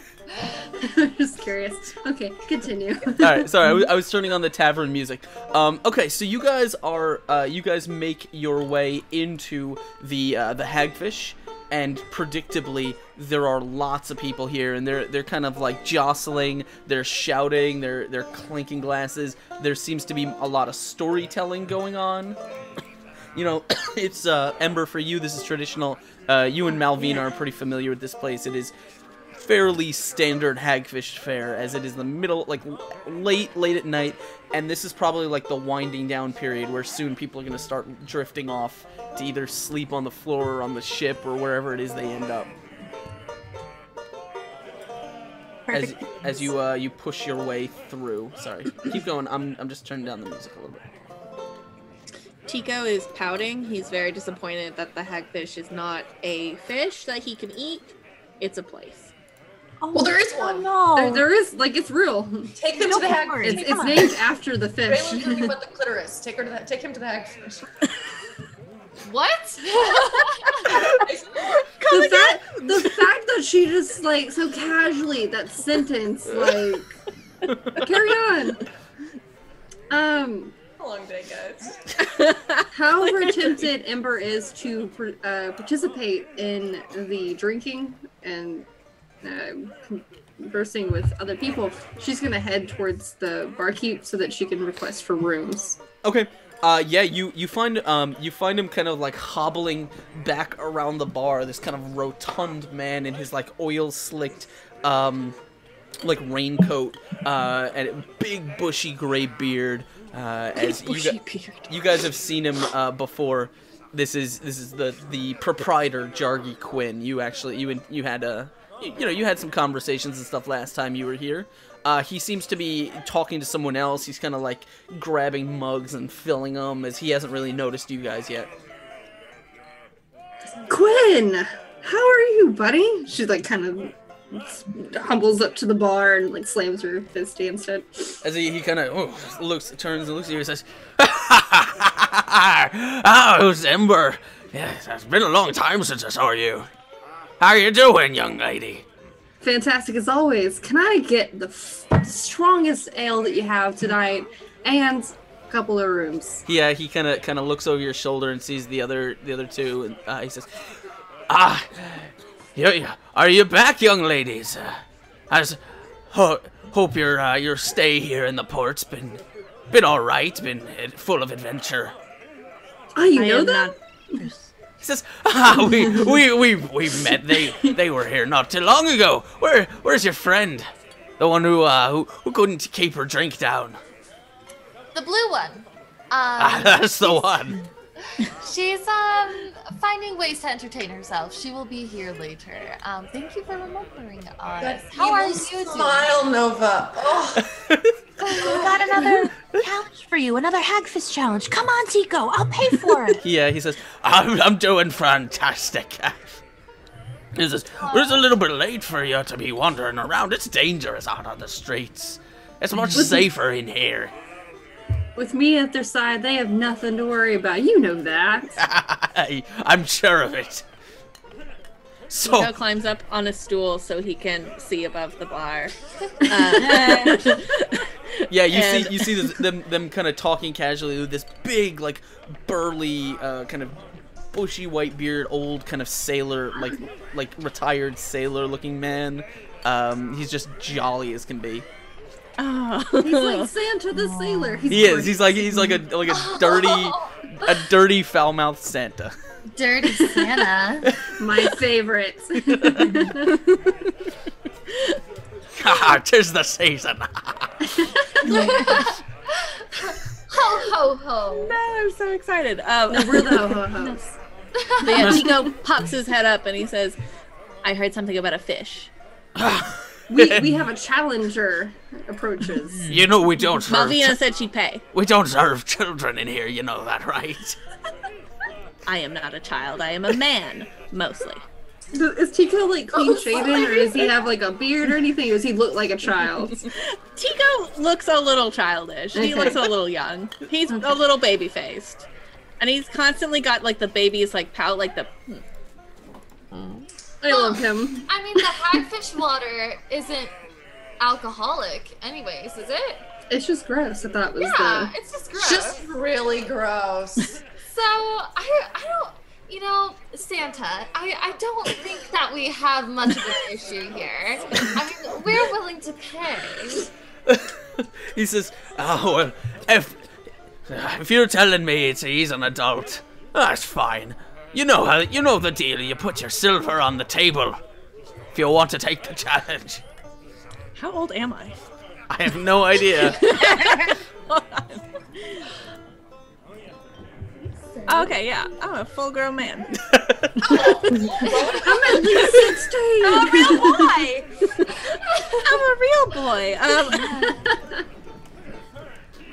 I'm just curious. Okay, continue. All right, sorry, I was turning on the tavern music. Okay, so you guys make your way into the hagfish, and predictably there are lots of people here, and they're kind of like jostling, they're shouting, they're clinking glasses. There seems to be a lot of storytelling going on. You know, it's Ember, for you this is traditional. You and Malvina are pretty familiar with this place. It is fairly standard hagfish fare, as it is the middle, like late at night, and this is probably like the winding down period where soon people are going to start drifting off to either sleep on the floor or on the ship or wherever it is they end up. As you push your way through. Sorry, keep going. I'm just turning down the music a little bit. Tico is pouting. He's very disappointed that the hagfish is not a fish that he can eat. It's a place. Oh, Well, there is one. No. There is, like, it's real. Take them to the Don't hag. worry. It's named after the fish. Raylan's nothing but the clitoris. Take him to the hagfish. What? The fact that she just, like, so casually, that sentence, like, Carry on. Long day, guys. However tempted Ember is to participate in the drinking and conversing with other people, she's gonna head towards the barkeep so that she can request for rooms. Okay. Yeah, you find him kind of like hobbling back around the bar. This kind of rotund man in his like oil slicked like raincoat and a big bushy gray beard. As you guys have seen him before. This is the proprietor, Jargy Quinn. You had you had some conversations and stuff last time you were here. He seems to be talking to someone else. He's kind of like grabbing mugs and filling them, as he hasn't really noticed you guys yet. Quinn, how are you, buddy? She like kind of humbles up to the bar and like slams her fist against it. As he kind of turns and looks at you and says, "Oh, Ember. Yes, it's been a long time since I saw you. How you doing, young lady?" Fantastic as always. Can I get the strongest ale that you have tonight and a couple of rooms? Yeah, he kind of looks over your shoulder and sees the other two, and he says, are you back, young ladies? I hope your stay here in the port's been all right, been full of adventure." Oh, you know that? He says, we met. They were here not too long ago. Where's your friend? The one who couldn't keep her drink down. The blue one. That's the one. She's finding ways to entertain herself. She will be here later. Thank you for remembering us. How are you doing? Smile, Nova. Oh. We got another challenge for you, another Hagfist challenge. Come on, Tico, I'll pay for it. Yeah, he says, I'm doing fantastic. He says, it's a little bit late for you to be wandering around. It's dangerous out on the streets. It's much safer in here. With me at their side, they have nothing to worry about. You know that. I'm sure of it. So Tico climbs up on a stool so he can see above the bar. Yeah, you see them kind of talking casually with this big, like, burly, kind of bushy white beard, old kind of sailor, like retired sailor looking man. He's just jolly as can be. Oh. He's like Santa the sailor. He's like a dirty foul-mouthed Santa. Dirty Santa. My favorite. Haha, 'tis the season. Ho ho ho. No, I'm so excited. No, we're the ho-ho-hos. But yeah, Tico pops his head up and he says, I heard something about a fish. We have a challenger approaches. You know we don't serve. Malvina said she'd pay. We don't serve children in here. You know that, right? I am not a child. I am a man, mostly. Is Tico like clean shaven, or does he have like a beard or anything? Or does he look like a child? Tico looks a little childish. He looks a little young. He's a little baby faced, and he's constantly got like the baby's like pout, like the. I love him. I mean, the hagfish water isn't alcoholic, anyways, is it? It's just gross. I thought it was it's just gross. Just really gross. So I don't, Santa, I don't think that we have much of an issue here. I mean, we're willing to pay. He says, "Oh, well, if you're telling me he's an adult, that's fine. You know the deal. You put your silver on the table if you want to take the challenge." How old am I? I have no idea. Okay, yeah, I'm a full-grown man. I'm at least 16. I'm a real boy. I'm a real boy.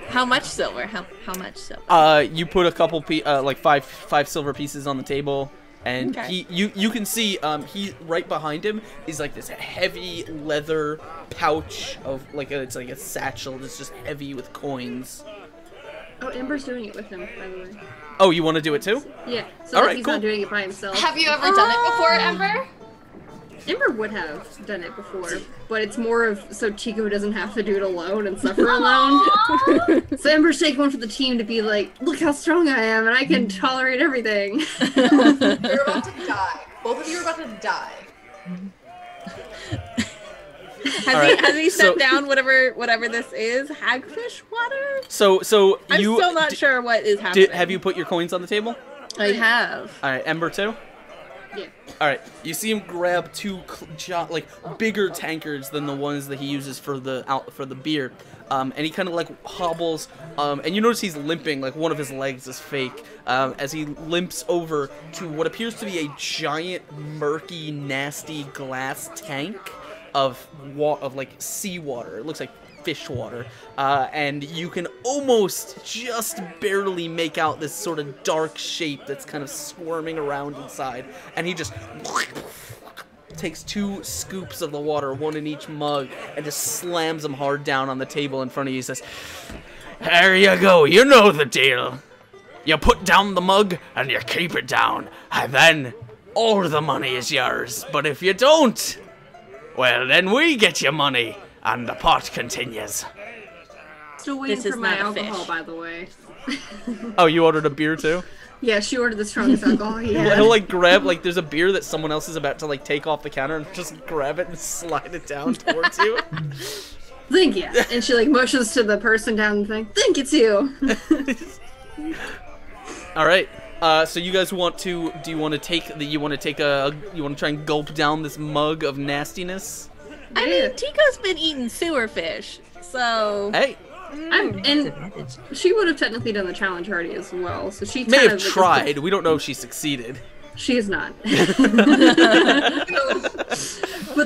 How much silver? How much silver? You put a couple like five silver pieces on the table, and Okay. you can see he right behind him is like this heavy leather pouch of it's like a satchel that's just heavy with coins. Oh, Ember's doing it with him, by the way. Oh, you want to do it too? Yeah, so All that right, he's cool. not doing it by himself. Have you ever done it before, Ember? Ember would have done it before, but it's more of so Chico doesn't have to do it alone and suffer alone. So Ember's taking one for the team to be like, look how strong I am and I can tolerate everything. You're about to die. Both of you are about to die. Has he set down whatever this is? Hagfish water? So I'm you still not sure what is happening. have you put your coins on the table? I have. All right, Ember too. Yeah. All right, you see him grab two bigger tankards than the ones that he uses for the beer, and he kind of like hobbles, and you notice he's limping, like one of his legs is fake, as he limps over to what appears to be a giant, murky, nasty glass tank of like seawater. It looks like fish water, and you can almost just barely make out this sort of dark shape that's kind of squirming around inside, and he just takes 2 scoops of the water, one in each mug, and just slams them hard down on the table in front of you. He says, "There you go, you know the deal. You put down the mug and you keep it down, and then all the money is yours. But if you don't, well, then we get your money. And the pot continues." Still waiting This for is my not a alcohol, fish. by the way. Oh, you ordered a beer too? Yeah, she ordered the strongest alcohol he had. He'll like grab, like there's a beer that someone else is about to like take off the counter and just grab it and slide it down towards you. Thank you. And she like motions to the person down the thing. Thank you too. All right. So you guys want to? Do you want to take the? You want to try and gulp down this mug of nastiness? I mean, Tico's been eating sewer fish, so... Hey, And she would have technically done the challenge already as well, so she may kind have of, like, tried. We don't know if she succeeded. She is not. But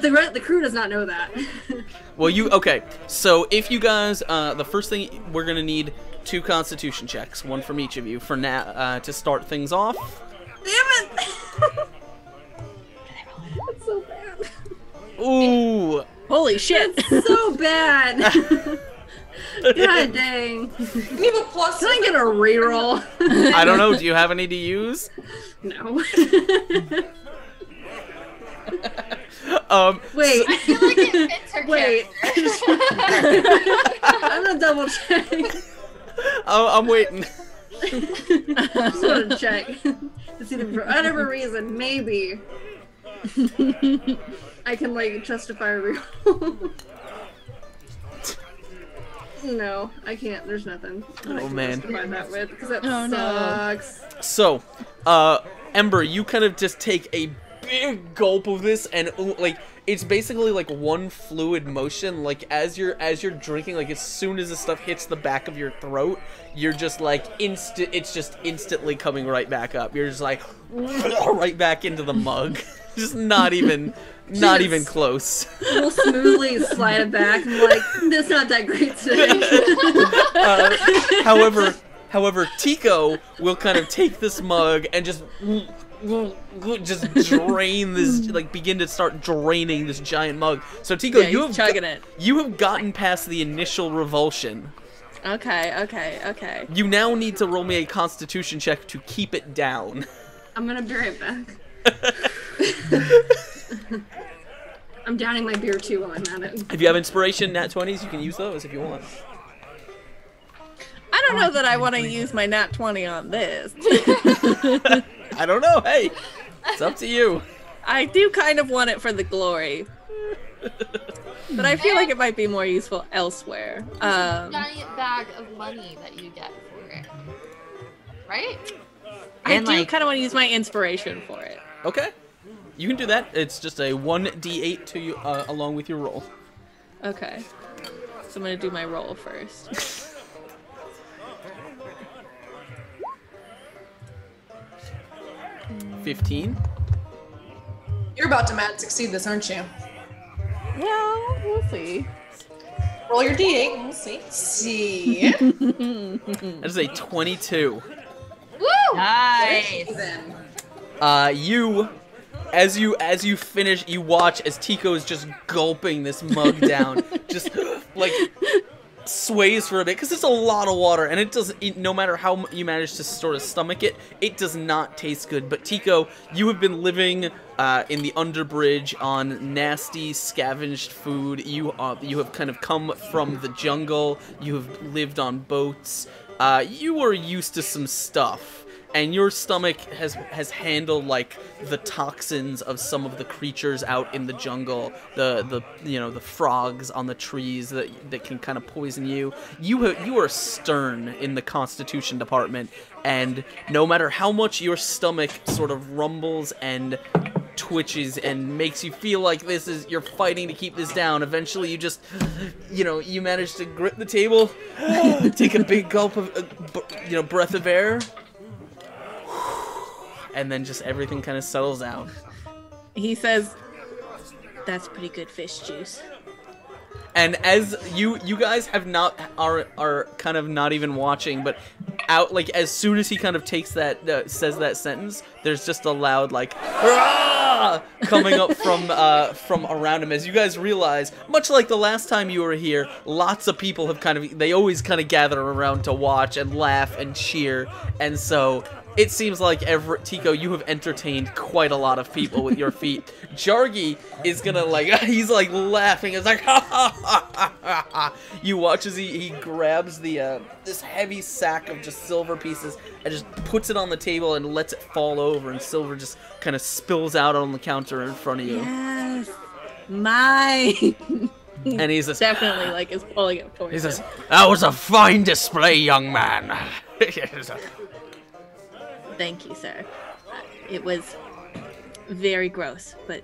the crew does not know that. Well, okay. So if you guys, the first thing we're gonna need 2 Constitution checks, one from each of you for now to start things off. Damn it! That's so bad. Ooh. Holy shit! So bad. God dang. Can you have a plus? Can I get a reroll? I don't know. Do you have any to use? No. Wait. I feel like it fits her Wait. character. I'm gonna double check. Oh, I'm waiting. Just want to check. To see for whatever reason, maybe I can like justify a reroll. No, I can't. There's nothing. That I can justify that with because that sucks. So, Ember, you kind of just take a big gulp of this, and like it's basically like one fluid motion. Like as you're drinking, like as soon as the stuff hits the back of your throat, you're just like it's just instantly coming right back up. You're just like right back into the mug. Just not even close. We'll smoothly slide it back and like, that's not that great today. However, Tico will kind of take this mug and just drain this, like begin to start draining this giant mug. So Tico, you have gotten past the initial revulsion. Okay. You now need to roll me a Constitution check to keep it down. I'm gonna be right back. I'm downing my beer too while I'm at it. If you have inspiration nat 20s, you can use those if you want. I don't know that I want to use my nat 20 on this. I don't know. Hey, it's up to you. I do kind of want it for the glory. But I feel like it might be more useful elsewhere. Giant bag of money that you get for it. Right? I do kind of want to use my inspiration for it. Okay. You can do that. It's just a 1d8 to you, along with your roll. Okay. So I'm going to do my roll first. 15. You're about to mad succeed this, aren't you? Well, we'll see. Roll your d8 and we'll see. See? That is a 22. Woo! Nice. Then. As you finish, you watch as Tico is just gulping this mug down, just like sways for a bit because it's a lot of water, and it doesn't. No matter how you manage to sort of stomach it, it does not taste good. But Tico, you have been living in the underbridge on nasty scavenged food. You have kind of come from the jungle. You have lived on boats. You are used to some stuff. And your stomach has handled like the toxins of some of the creatures out in the jungle, the frogs on the trees that can kind of poison you. You are stern in the Constitution Department, and no matter how much your stomach sort of rumbles and twitches and makes you feel like you're fighting to keep this down, eventually you just, you manage to grip the table, take a big gulp of, breath of air. And then just everything kind of settles out. He says, "That's pretty good fish juice." And as you guys are kind of not even watching, but out like as soon as he kind of takes that says that sentence, there's just a loud like "Hurrah!" coming up from around him. As you guys realize, much like the last time you were here, lots of people have they always kind of gather around to watch and laugh and cheer, and so. It seems like Tico, you have entertained quite a lot of people with your feet. Jargi is gonna he's like laughing. It's like ha ha ha ha ha ha. You watch as he grabs this heavy sack of just silver pieces and just puts it on the table and lets it fall over, and silver just kind of spills out on the counter in front of you. Yes, mine. And he's just, definitely is pulling it towards him. He says, "That was a fine display, young man." Thank you, sir. It was very gross, but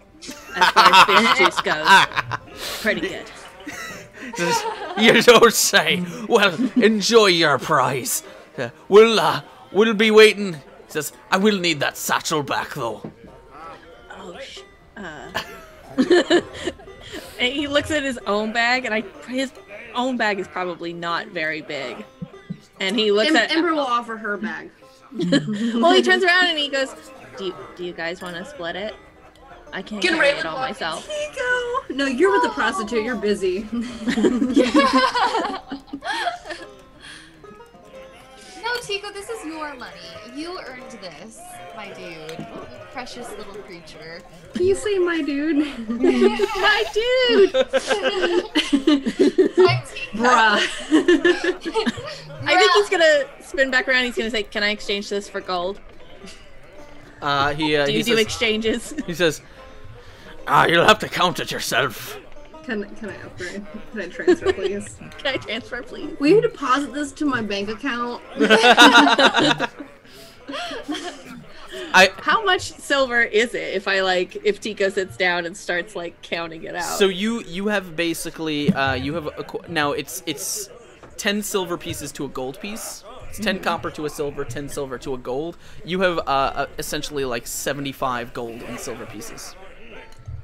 as far as fish juice goes, pretty good. You don't say. Well, enjoy your prize. We'll be waiting. He says, "I will need that satchel back, though." Oh, and he looks at his own bag, and his own bag is probably not very big. And he looks at Ember will offer her bag. Well, he turns around and he goes, do you guys want to split it? I can't carry it all myself. Tico! No, you're with the prostitute. You're busy. No, Tico, this is your money. You earned this, my dude. You precious little creature. Can you say my dude? My dude! My Tico. Bruh. I think he's gonna spin back around. He's gonna say, "Can I exchange this for gold?" Do you do exchanges? He says, You'll have to count it yourself. Can I upgrade? Can I transfer, please? Can I transfer, please? Will you deposit this to my bank account? How much silver is it if Tico sits down and starts counting it out? So you have basically now it's 10 silver pieces to a gold piece. It's 10 copper to a silver, 10 silver to a gold. You have essentially 75 gold and silver pieces.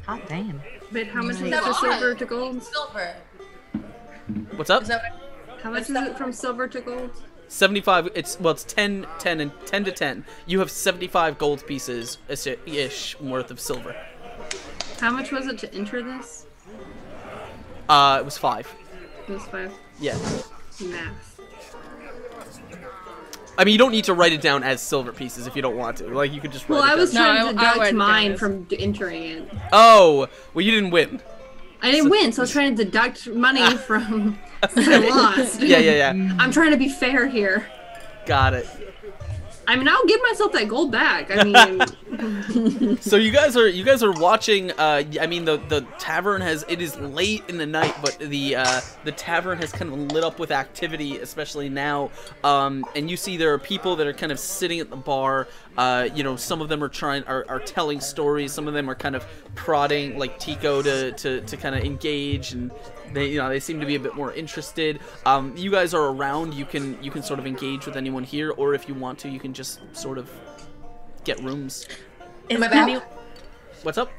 Oh, damn. But how much is it for silver to gold? Silver. What's up? Is that How much is it from silver to gold? 75. It's 10 and 10 to 10. You have 75 gold pieces ish worth of silver. How much was it to enter this? It was 5. It was 5. Yeah. Math. I mean, you don't need to write it down as silver pieces if you don't want to. You could just write it down. Well, I was trying to No, I deduct mine from entering it. Oh, well, you didn't win. I didn't win, so I was trying to deduct money from I lost. Yeah. I'm trying to be fair here. Got it. I mean, I'll give myself that gold back. I mean, So you guys are watching. I mean, the tavern it is late in the night, but the tavern has kind of lit up with activity, especially now. And you see there are people that are kind of sitting at the bar. Some of them are telling stories. Some of them are kind of prodding Tico to kind of engage, and they seem to be a bit more interested. You guys are around. You can sort of engage with anyone here, or if you want to, you can just sort of get rooms. Am I back? What's up?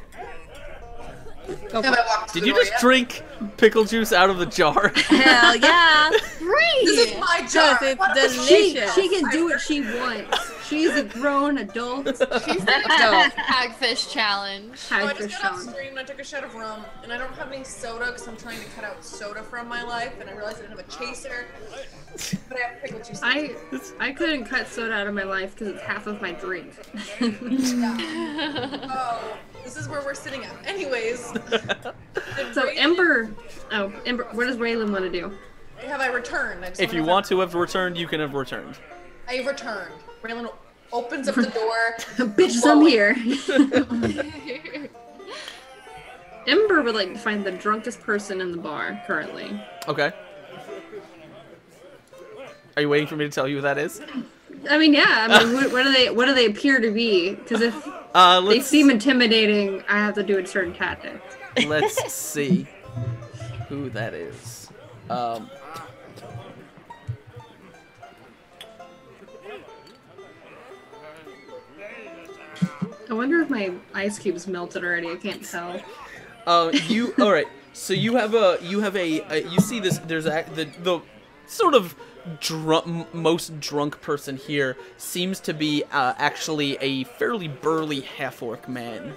Have I walked to Did the you door just yet? drink pickle juice out of the jar? Hell yeah! Great! This is my jar. It's What a- delicious. she can do what she wants. She's a grown adult. She's an adult. Hagfish challenge. No, I Hagfish just got off challenge. stream and I took a shot of rum, and I don't have any soda because I'm trying to cut out soda from my life, and I realized I didn't have a chaser. But I have pickle juice. I couldn't cut soda out of my life because it's half of my drink. Oh, this is where we're sitting at. Anyways. So Ember, what does Raylan want to do? Have I returned? If you want to have returned, you can have returned. I returned. Raylan opens up the door. Bitches, I'm here. Ember would like to find the drunkest person in the bar currently. Okay. Are you waiting for me to tell you who that is? I mean, yeah. I mean, what do they appear to be? Because if they seem intimidating, I have to do a certain tactic. Let's see who that is. I wonder if my ice cubes melted already. I can't tell. All right. So you see this. There's the sort of most drunk person here seems to be actually a fairly burly half-orc man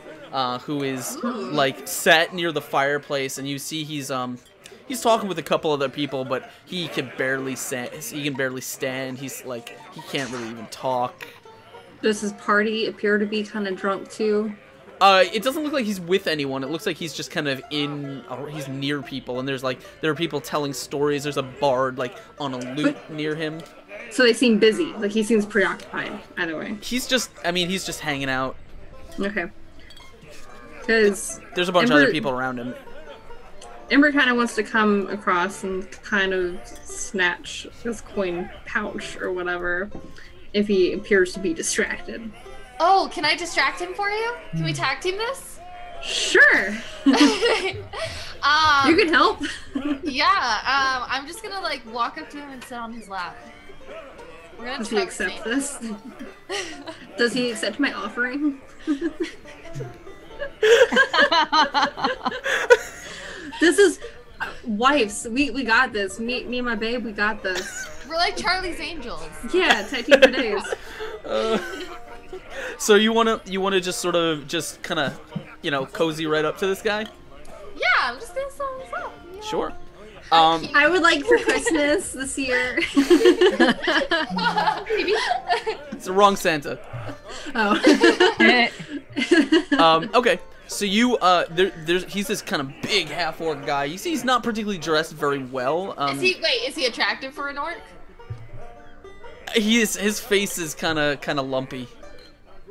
who is like sat near the fireplace, and you see he's talking with a couple other people, but he can barely stand. He's like, he can't really even talk. Does his party appear to be kind of drunk too? It doesn't look like he's with anyone. It looks like he's just kind of he's near people, and there are people telling stories. There's a bard like on a lute near him. So they seem busy. Like he seems preoccupied. Either way. He's just hanging out. Okay. Because there's a bunch of other people around him. Ember kind of wants to come across and kind of snatch his coin pouch or whatever if he appears to be distracted. Oh, can I distract him for you? Can we tag team this? Sure. You can help. Yeah. I'm just gonna like walk up to him and sit on his lap. We're gonna Does he accept this? Does he accept my offering? This is wives. We got this. Me and my babe. We got this. We're like Charlie's Angels. Yeah, tag team for days. So you wanna just sort of just kind of, cozy right up to this guy? Yeah, I'm just gonna sum this up. Yeah. Sure. I would like for Christmas this year. It's the wrong Santa. Oh. Okay. So he's this kind of big half-orc guy. You see, he's not particularly dressed very well. Is he attractive for an orc? His face is kind of lumpy.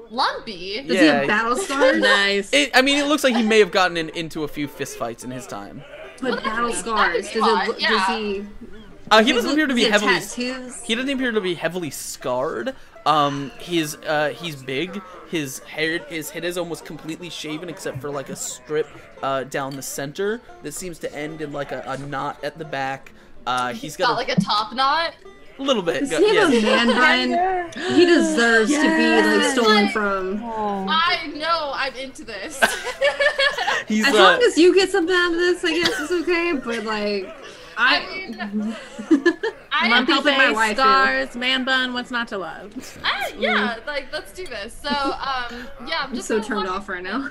Lumpy? Does he have battle scars? Nice. It looks like he may have gotten into a few fistfights in his time. But battle scars. He? He doesn't appear to be heavily. Tattoos? He doesn't appear to be heavily scarred. He's big. His head is almost completely shaven except for like a strip down the center that seems to end in like a knot at the back. He's got like a top knot. A little bit. Does he have a man bun? He deserves to be like stolen from. I know. I'm into this. As long as you get something out of this, I guess it's okay. But like, I'm helping my wife. Scars, man bun. What's not to love? Yeah, like let's do this. So, yeah, I'm just so turned off right now.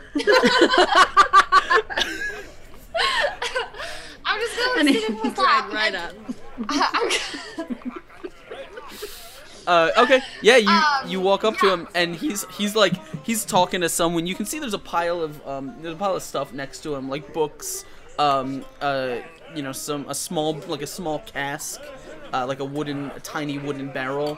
I'm just gonna sit in his lap. Right up. Okay, yeah, you walk up to him, and he's talking to someone. You can see there's a pile of stuff next to him, like books, a small cask, like a tiny wooden barrel,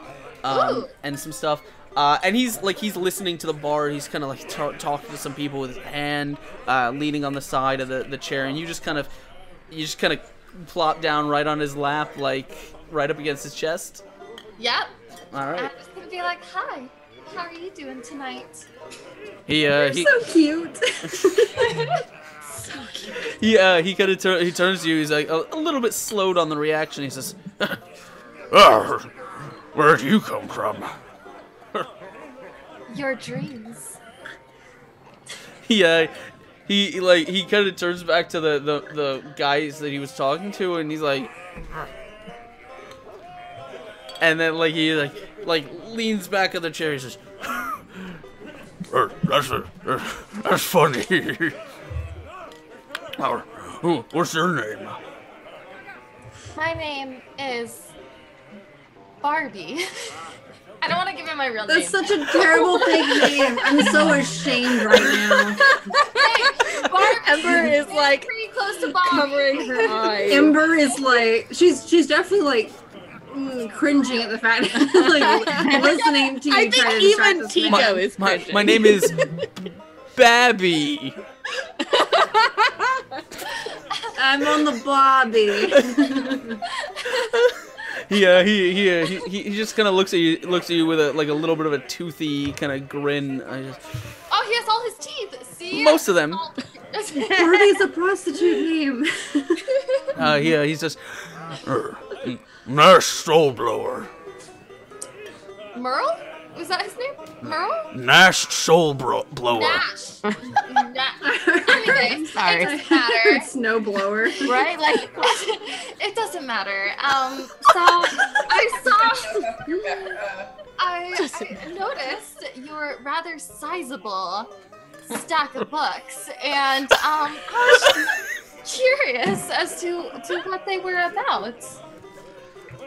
and some stuff. And he's listening to the bar. He's kind of like talking to some people with his hand leaning on the side of the chair, and you just kind of plop down right on his lap, like right up against his chest. Yep. All right. I'm just gonna be like, "Hi, how are you doing tonight?" You're so cute. He kind of he turns to you. He's like a little bit slowed on the reaction. He says, "Where do you come from?" Your dreams. He kind of turns back to the guys that he was talking to, and he's like, And then like he like leans back in the chair. He says, "That's funny." What's your name? My name is Barbie. I don't want to give him my real name. That's such a terrible fake name. I'm so ashamed right now. Hey, Barbie Ember is like pretty close to Bobby. covering her eyes. Ember is like, she's definitely like cringing at the fact like listening to you. I think even Tico is cringing. My name is Babby. I'm on the Bobby. He just kind of looks at you with a little bit of a toothy kind of grin. Oh, he has all his teeth. See? Most of them. Barbie's a prostitute name. He's just Nash Soulblower. Merle? Was that his name? Merle? Nash Soulblower. Nash. Anyway, Sorry. it doesn't matter. Snowblower. Right? Like, It doesn't matter. So I noticed your rather sizable stack of books, and I was curious as to what they were about. Just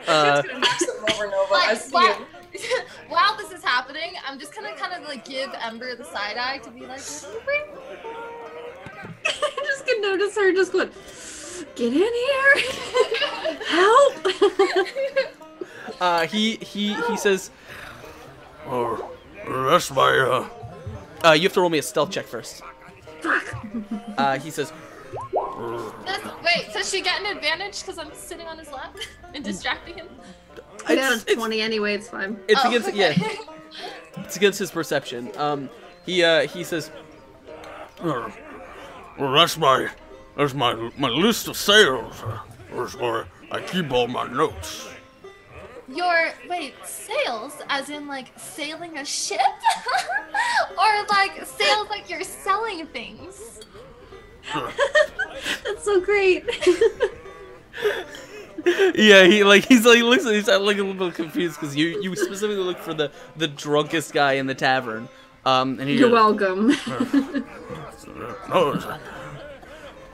gonna knock some over Nova. I see him. While this is happening, I'm just gonna kind of like give Ember the side eye to be like, what do you bring? I just can notice her just going, get in here, help. He says, "Oh, that's my you have to roll me a stealth check first." He says, Wait, does she get an advantage because I'm sitting on his lap and distracting him? I got a 20 anyway, it's fine. It's against okay. it's against his perception. He says, well, that's my list of sales. That's where I keep all my notes. Wait, sales? As in like sailing a ship? Or like sales like you're selling things? That's so great. yeah, he looks at he's like a little bit confused because you specifically look for the drunkest guy in the tavern. And he You're welcome.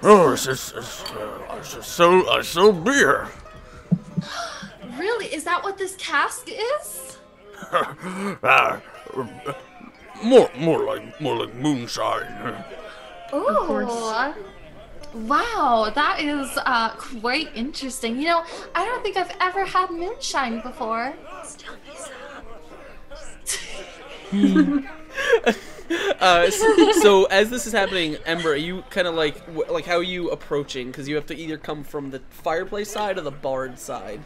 I sell beer. Really? Is that what this cask is? More like moonshine. Oh, wow, that is quite interesting. You know, I don't think I've ever had moonshine before. So as this is happening, Ember, are you kind of like how are you approaching? Because you have to either come from the fireplace side or the bard side.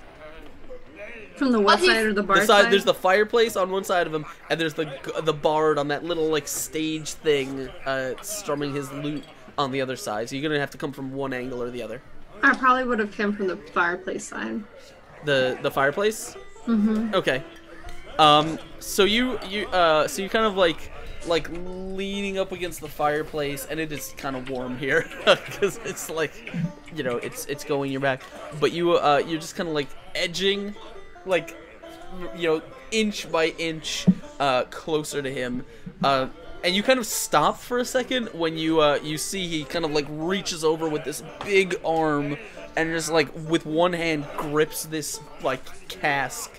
From the what side or the bar side? There's the fireplace on one side of him, and there's the bard on that little like stage thing, strumming his lute on the other side. So you're gonna have to come from one angle or the other. I probably would have come from the fireplace side. The fireplace? Mm-hmm. Okay. So you kind of like leaning up against the fireplace, and it is kind of warm here because it's like, you know, it's going your back, but you're just kind of like edging, like, you know, inch by inch closer to him, and you kind of stop for a second when you see he kind of like reaches over with this big arm and just like with one hand grips this like cask.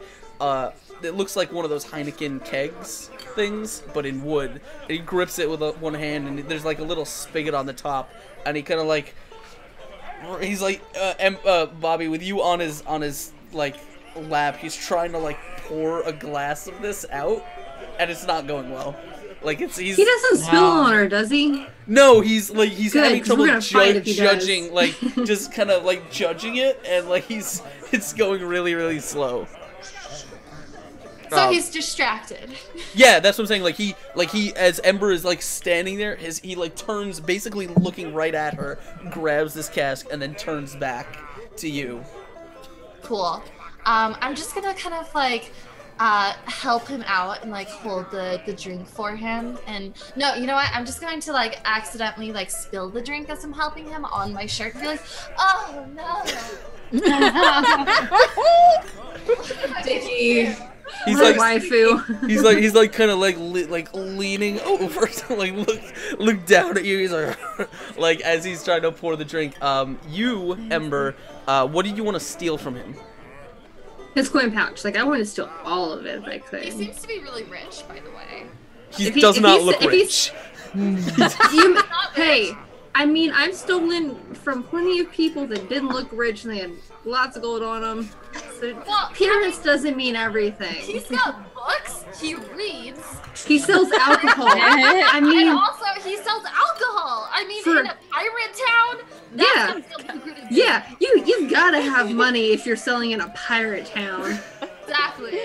It looks like one of those Heineken kegs things, but in wood. And he grips it with one hand, and there's like a little spigot on the top, and he kind of like, he's like, Bobby, with you on his like lap, he's trying to like pour a glass of this out, and it's not going well. Like he doesn't spill on her, does he? No, he's Good, having trouble judging, like just kind of like judging it, and like it's going really, really slow. So he's distracted. Yeah, that's what I'm saying. Like he, as Ember is like standing there, he like turns, basically looking right at her, grabs this cask, and then turns back to you. Cool. I'm just gonna kind of like help him out and like hold the drink for him. And no, you know what? I'm just going to like accidentally like spill the drink as I'm helping him on my shirt and be like, oh no. Dickie. He's My like, waifu. he's like kind of like leaning over to like look down at you. He's like as he's trying to pour the drink. You, Ember, what did you want to steal from him? His coin pouch. Like, I want to steal all of it if I could. He seems to be really rich, by the way. He does not look if rich. Hey, I mean, I've stolen from plenty of people that didn't look rich and they had lots of gold on them. So appearance doesn't mean everything. He's got books. He reads. He sells alcohol. I mean, and also he sells alcohol. I mean, in a pirate town. Yeah. You've got to have money if you're selling in a pirate town. Exactly.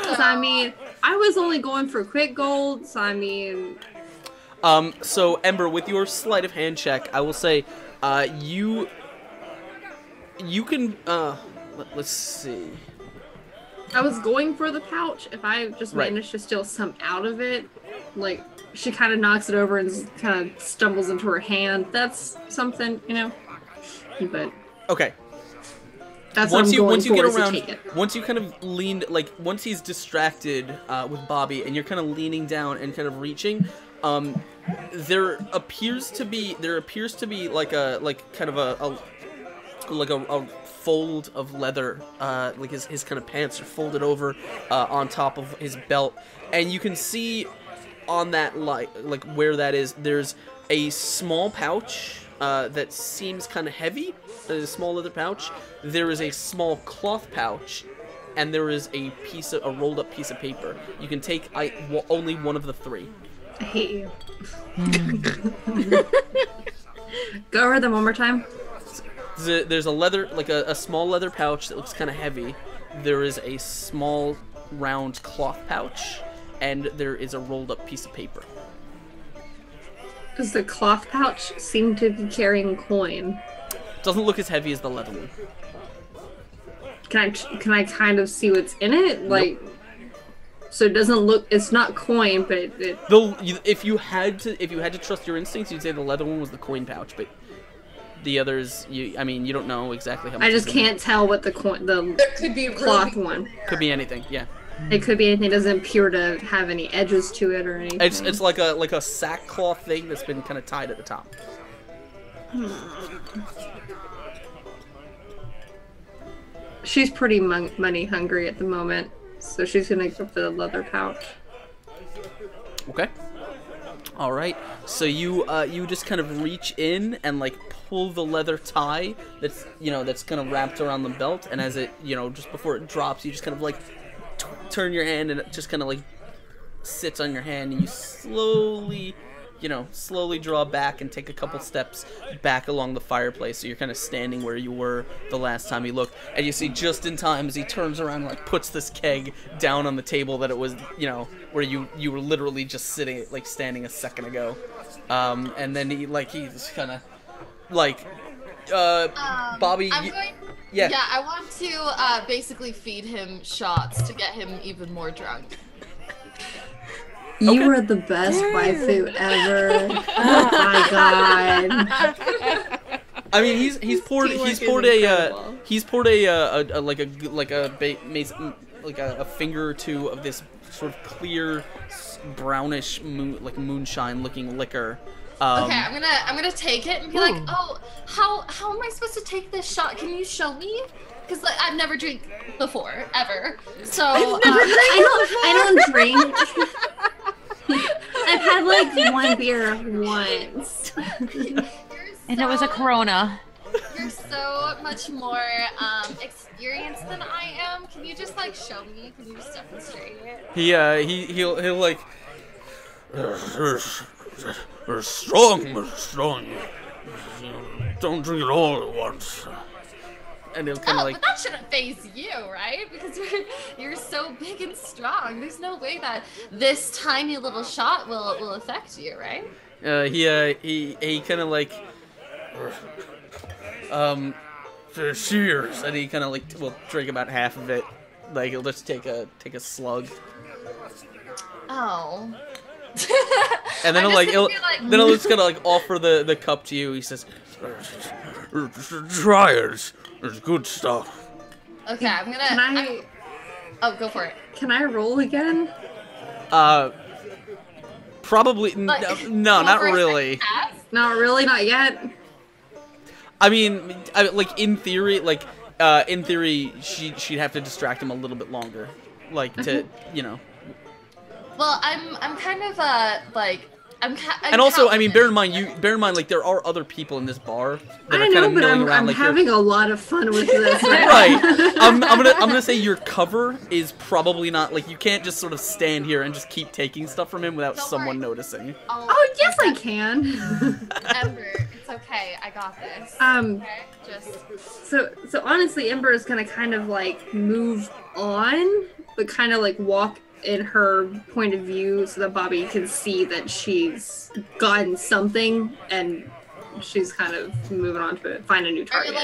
So I mean, I was only going for quick gold. So I mean. So Ember, with your sleight of hand check, I will say, you can, let's see. I was going for the pouch. If I just managed to steal some out of it, like, she kind of knocks it over and kind of stumbles into her hand. That's something, you know? But. Okay. That's once what I'm you get going for, around, is to take it. once you kind of leaned, like, once he's distracted, with Bobby, and you're kind of leaning down and kind of reaching, there appears to be like a fold of leather, like his kind of pants are folded over on top of his belt, and you can see on that like where that is, there's a small pouch that seems kind of heavy. There's a small leather pouch. There is a small cloth pouch, and there is a rolled up piece of paper. You can take only one of the three. I hate you. Go over them one more time. There's a small leather pouch that looks kind of heavy. There is a small round cloth pouch, and there is a rolled up piece of paper. Does the cloth pouch seem to be carrying coin? Doesn't look as heavy as the leather one. Can I kind of see what's in it? Like, nope. So it doesn't look. It's not coin, but it. If you had to trust your instincts, you'd say the leather one was the coin pouch, but the others, you don't know exactly how much. I just can't tell what the could be cloth one. Could be anything, yeah. It could be anything. It doesn't appear to have any edges to it or anything. It's like a sackcloth thing that's been kind of tied at the top. She's pretty money hungry at the moment, so she's gonna go for the leather pouch. Okay. All right. So you just kind of reach in and like pull the leather tie that's kind of wrapped around the belt, and as it just before it drops, you just kind of like turn your hand and it just kind of like sits on your hand, and you slowly draw back and take a couple steps back along the fireplace, so you're kind of standing where you were the last time you looked, and you see just in time as he turns around and like puts this keg down on the table that it was, where you were literally just sitting, like standing a second ago, and then he's kind of like, Bobby, yeah, I want to basically feed him shots to get him even more drunk. You were the best waifu ever. Oh my god. I mean, he's poured a finger or two of this sort of clear brownish moonshine looking liquor. Okay, I'm gonna take it and be like, oh, how am I supposed to take this shot? Can you show me? Because I've never drank before, ever. So I don't drink. I've had like one beer once. And it was a Corona. You're so much more experienced than I am. Can you just like show me? Can you just demonstrate it? He'll like. They're strong. Don't drink it all at once. And he'll kind of but that shouldn't faze you, right? Because you're so big and strong. There's no way that this tiny little shot will affect you, right? He kind of like, cheers, and he kind of like will drink about half of it. Like he'll just take a slug. Oh. And then he'll just kind of like offer the cup to you. He says, "Try it. It's good stuff." Okay, I'm gonna. Can I? Oh, go for it. Can I roll again? Probably Like, no, go not for a really. second pass? Not really, not yet. I mean, like in theory, she'd have to distract him a little bit longer, like to Well, I'm kind of like I'm And also, I mean, bear in counting mind, like there are other people in this bar that I are kind know, of but milling I'm around. Like having a lot of fun with this. right. I'm gonna say your cover is probably not like you can't just sort of stand here and just keep taking stuff from him without Don't someone worry. noticing. Oh yes, I can. Ember, it's okay. I got this. Okay, just So honestly, Ember is gonna kind of like move on, but kind of like walk in her point of view so that Bobby can see that she's gotten something and she's kind of moving on to find a new target.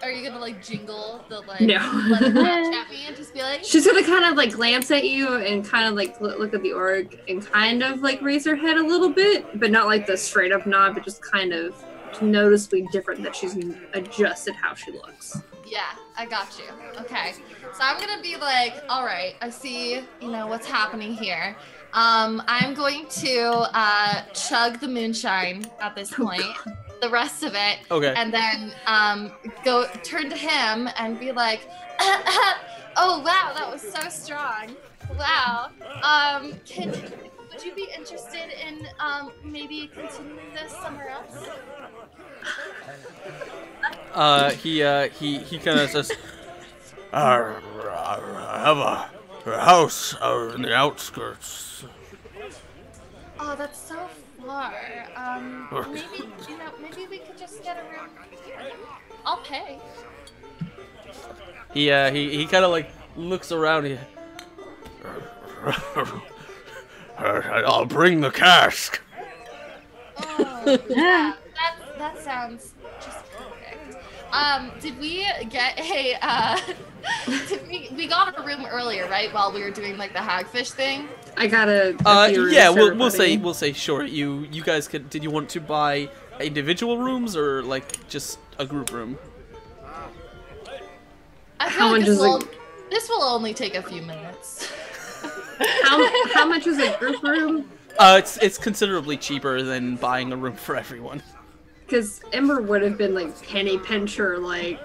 Are you gonna like jingle the like No. let it match at me and just be like She's gonna kind of like glance at you and kind of like look at the orc and kind of like raise her head a little bit, but not like the straight up nod, but just kind of noticeably different that she's adjusted how she looks. yeah, I got you. Okay. So I'm gonna be like, all right, I see, what's happening here. I'm going to chug the moonshine at this point, the rest of it. Okay. And then go turn to him and be like, oh wow, that was so strong. Wow. Would you be interested in maybe continuing this somewhere else? He kind of says, I have a house out in the outskirts. Oh, that's so far. Maybe we could just get a room here. I'll pay. he kind of like looks around here. I'll bring the cask. Oh, yeah, that sounds just perfect. Did we get a we got a room earlier, right? While we were doing like the hagfish thing. I got a few rooms Yeah, for we'll everybody. say sure. You guys could. Did you want to buy individual rooms or like just a group room? I feel How like much is this will only take a few minutes. How much is a group room? It's considerably cheaper than buying a room for everyone. Because Ember would have been like penny pincher, like,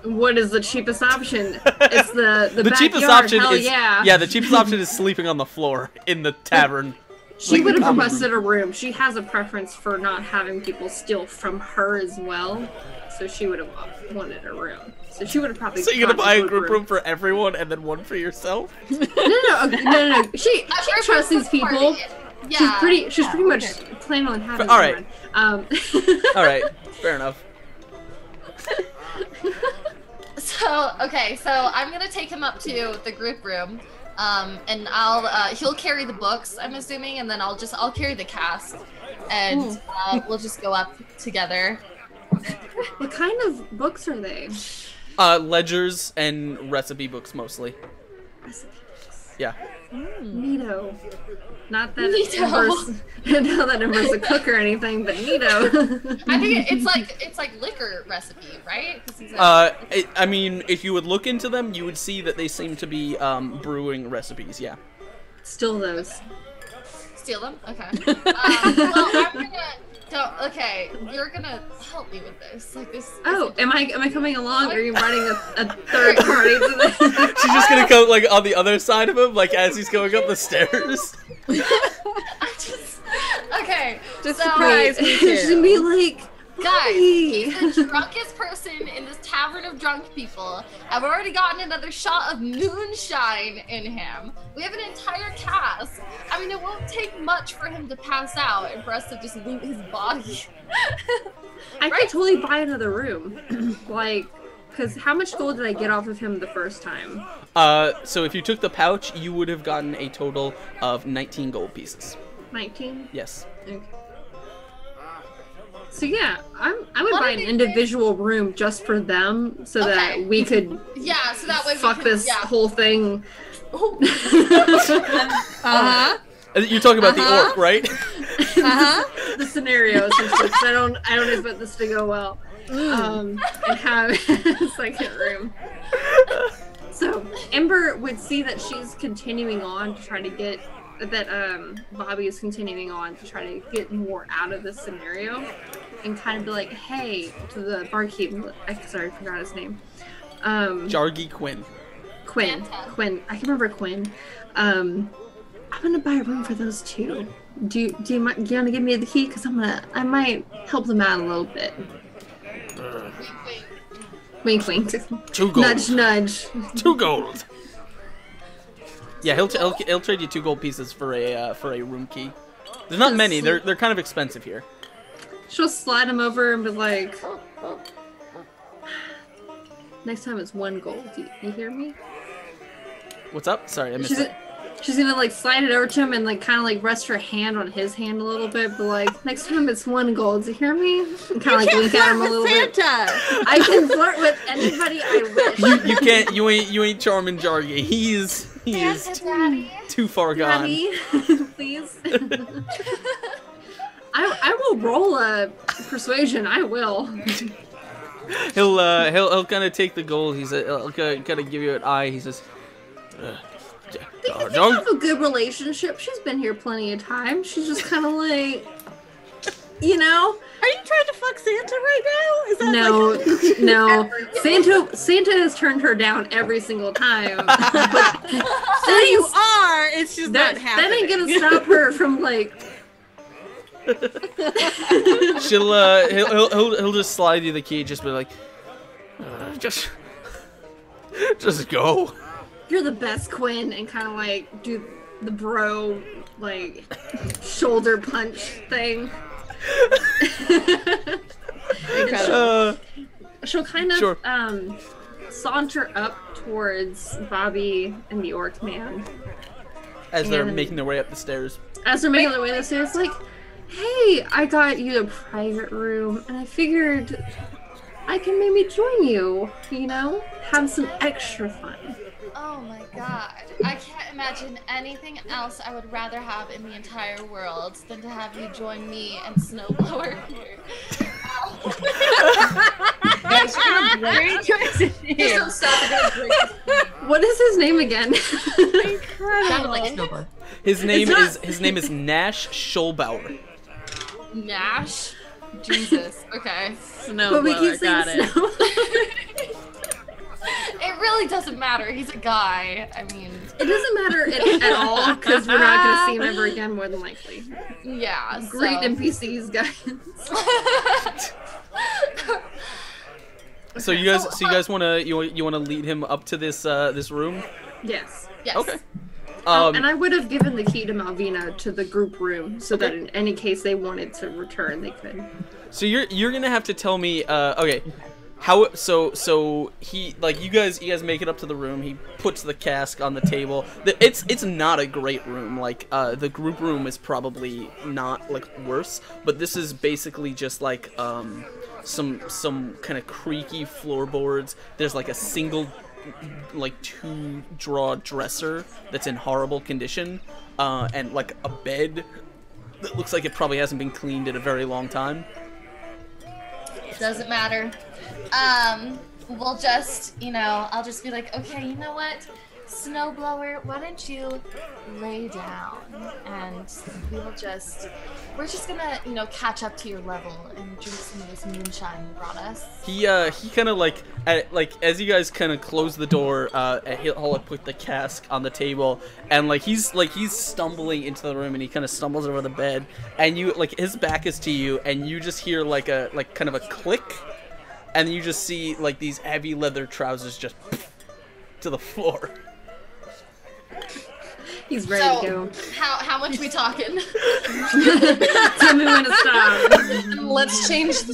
what is the cheapest option? It's the cheapest backyard, option hell is yeah. the cheapest option is sleeping on the floor in the tavern. She like would the have common requested a room. She has a preference for not having people steal from her as well, so she would have wanted a room. So she would have probably. So you're gonna gotten buy a group room for everyone and then one for yourself? No. She trusts these people. Yeah. She's pretty much planning on having. All right. All right, fair enough. So I'm gonna take him up to the group room, and he'll carry the books, I'm assuming, and then I'll carry the cask, and we'll just go up together. What kind of books are they? Ledgers and recipe books mostly. Yeah. Neato. Not that Neato. Ember's a cook or anything, but neato. I think it's like liquor recipe, right? 'Cause he's I mean, if you would look into them, you would see that they seem to be brewing recipes. Yeah. Still those. Steal them? Okay. Well, okay, you're gonna help me with this. Like this. Oh, am I coming along? Or are you running a third party to this? She's just gonna go like on the other side of him, like as he's going up the stairs. Okay. Just so, surprise me She's gonna too. be like, Guys, "Hey." he's the drunkest person in this tavern of drunk people. I've already gotten another shot of moonshine in him. We have an entire cask. I mean, it won't take much for him to pass out and for us to just loot his body. I could totally buy another room. Because how much gold did I get off of him the first time? So if you took the pouch, you would have gotten a total of 19 gold pieces. 19? Yes. Okay. So yeah, I would What buy are an they individual room just for them so that we could Yeah, so that way fuck we can, this yeah. whole thing. You're talking about the orc, right? The scenario essentially, 'cause I don't expect this to go well. And have a second room. So Ember would see that she's continuing on to try to get that Bobby is continuing on to try to get more out of this scenario, and kind of be like, hey, to the barkeep. Sorry, I forgot his name. Jargy Quinn. Quinn. I can remember Quinn. I'm gonna buy a room for those two. Do you want to give me the key? Because I might help them out a little bit. Wink, wink. 2 gold. Nudge, nudge. 2 gold. Yeah, he'll trade you 2 gold pieces for a room key. There's not many. They're kind of expensive here. She'll slide him over and be like, next time it's 1 gold. You hear me? What's up? Sorry, I missed it. She's gonna like slide it over to him and like kind of like rest her hand on his hand a little bit, but like next time it's 1 gold. Do you hear me? And kind of like wink at him a little bit. I can flirt with anybody I wish. You can't. You ain't charming Jargy. He is too far gone. Daddy, please. I will roll a persuasion. I will. He'll kind of take the gold. He'll kind of give you an eye. He says, They have a good relationship. She's been here plenty of times. She's just kind of like, you know. Are you trying to fuck Santa right now? Is that no. Santa has turned her down every single time. So you are. It's just not happening. That ain't gonna stop her from like. he'll just slide you the key. Just be like, Just go. You're the best, Quinn, and kind of like do the bro like shoulder punch thing. She'll kind of saunter up towards Bobby and the Orc Man as they're making their way up the stairs. As they're making their way up the stairs, like, hey, I got you a private room, and I figured I can maybe join you. You know, have some extra fun. Oh my god. I can't imagine anything else I would rather have in the entire world than to have you join me and Snowblower here. What is his name again? Incredible. His name is Nash Scholbauer. Nash? Jesus. Okay. But we keep saying Snow. It really doesn't matter. He's a guy. I mean, it doesn't matter at all because we're not going to see him ever again, more than likely. Yeah. Great NPCs, guys. So you guys want to lead him up to this room? Yes. Yes. Okay. And I would have given the key to Malvina to the group room so that in any case they wanted to return, they could. So you're gonna have to tell me. Okay. How so he you guys make it up to the room. He puts the cask on the table. It's not a great room. Like the group room is probably not like worse, but this is basically just like some kind of creaky floorboards. There's like a single 2-draw dresser that's in horrible condition, and like a bed that looks like it probably hasn't been cleaned in a very long time. Doesn't matter. We'll just, I'll just be like, okay, you know what? Snowblower, why don't you lay down and we're just gonna, catch up to your level and drink some of this moonshine you brought us. He kind of as you guys kind of close the door, he'll put the cask on the table, and he's stumbling into the room, and he kind of stumbles over the bed, and you his back is to you, and you just hear kind of a click, and you just see these heavy leather trousers just to the floor. He's ready to go. How much we talking? Tell me when to stop. Let's change the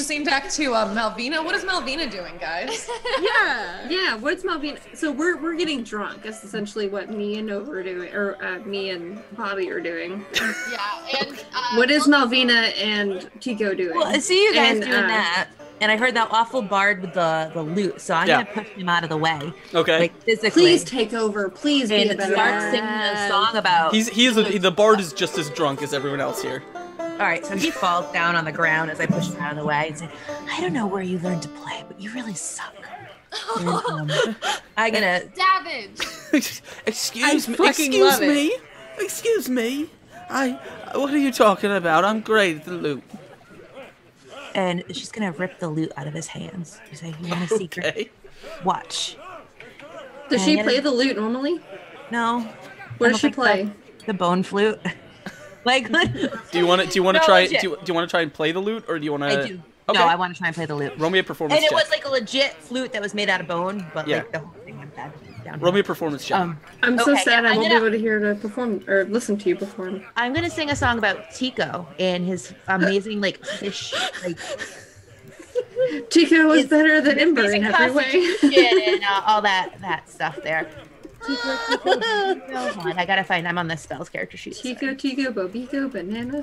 scene back to Malvina. What is Malvina doing, guys? Yeah. What's Malvina? So we're getting drunk. That's essentially what me and Nova are doing, or me and Bobby are doing. Yeah. And what is Malvina and Tico doing? Well, I see you guys doing that. And I heard that awful bard with the lute, so I'm gonna push him out of the way. Okay. Physically. Please take over. Please be a better start singing a song about. The bard is just as drunk as everyone else here. All right, so he falls down on the ground as I push him out of the way and says, "I don't know where you learned to play, but you really suck." I'm gonna. Savage. Excuse me. fucking Excuse love it. me. Excuse me. What are you talking about? I'm great at the loot. And she's gonna rip the loot out of his hands. She's like, "You want a secret? Okay. Watch." Does she play the lute normally? No. What I does don't she think play? The bone flute. Like. Do you want to No, try? legit. Do you want to try and play the lute, or do you want to? I do. Okay. No, I want to try and play the lute. Roll me a performance And it check. was like a legit flute that was made out of bone, but Yeah. like the whole thing went bad down. Roll me a performance check. I'm so Okay, sad yeah, I I'm won't be gonna- able to hear to perform or listen to you perform. I'm gonna sing a song about Tico and his amazing like fish like Chico is It's better than Ember in amazing every way. constitution and all that stuff there. Tico, hold on, I gotta find. I'm on the spells character sheet. Chico, Tico, Bobico, Banana,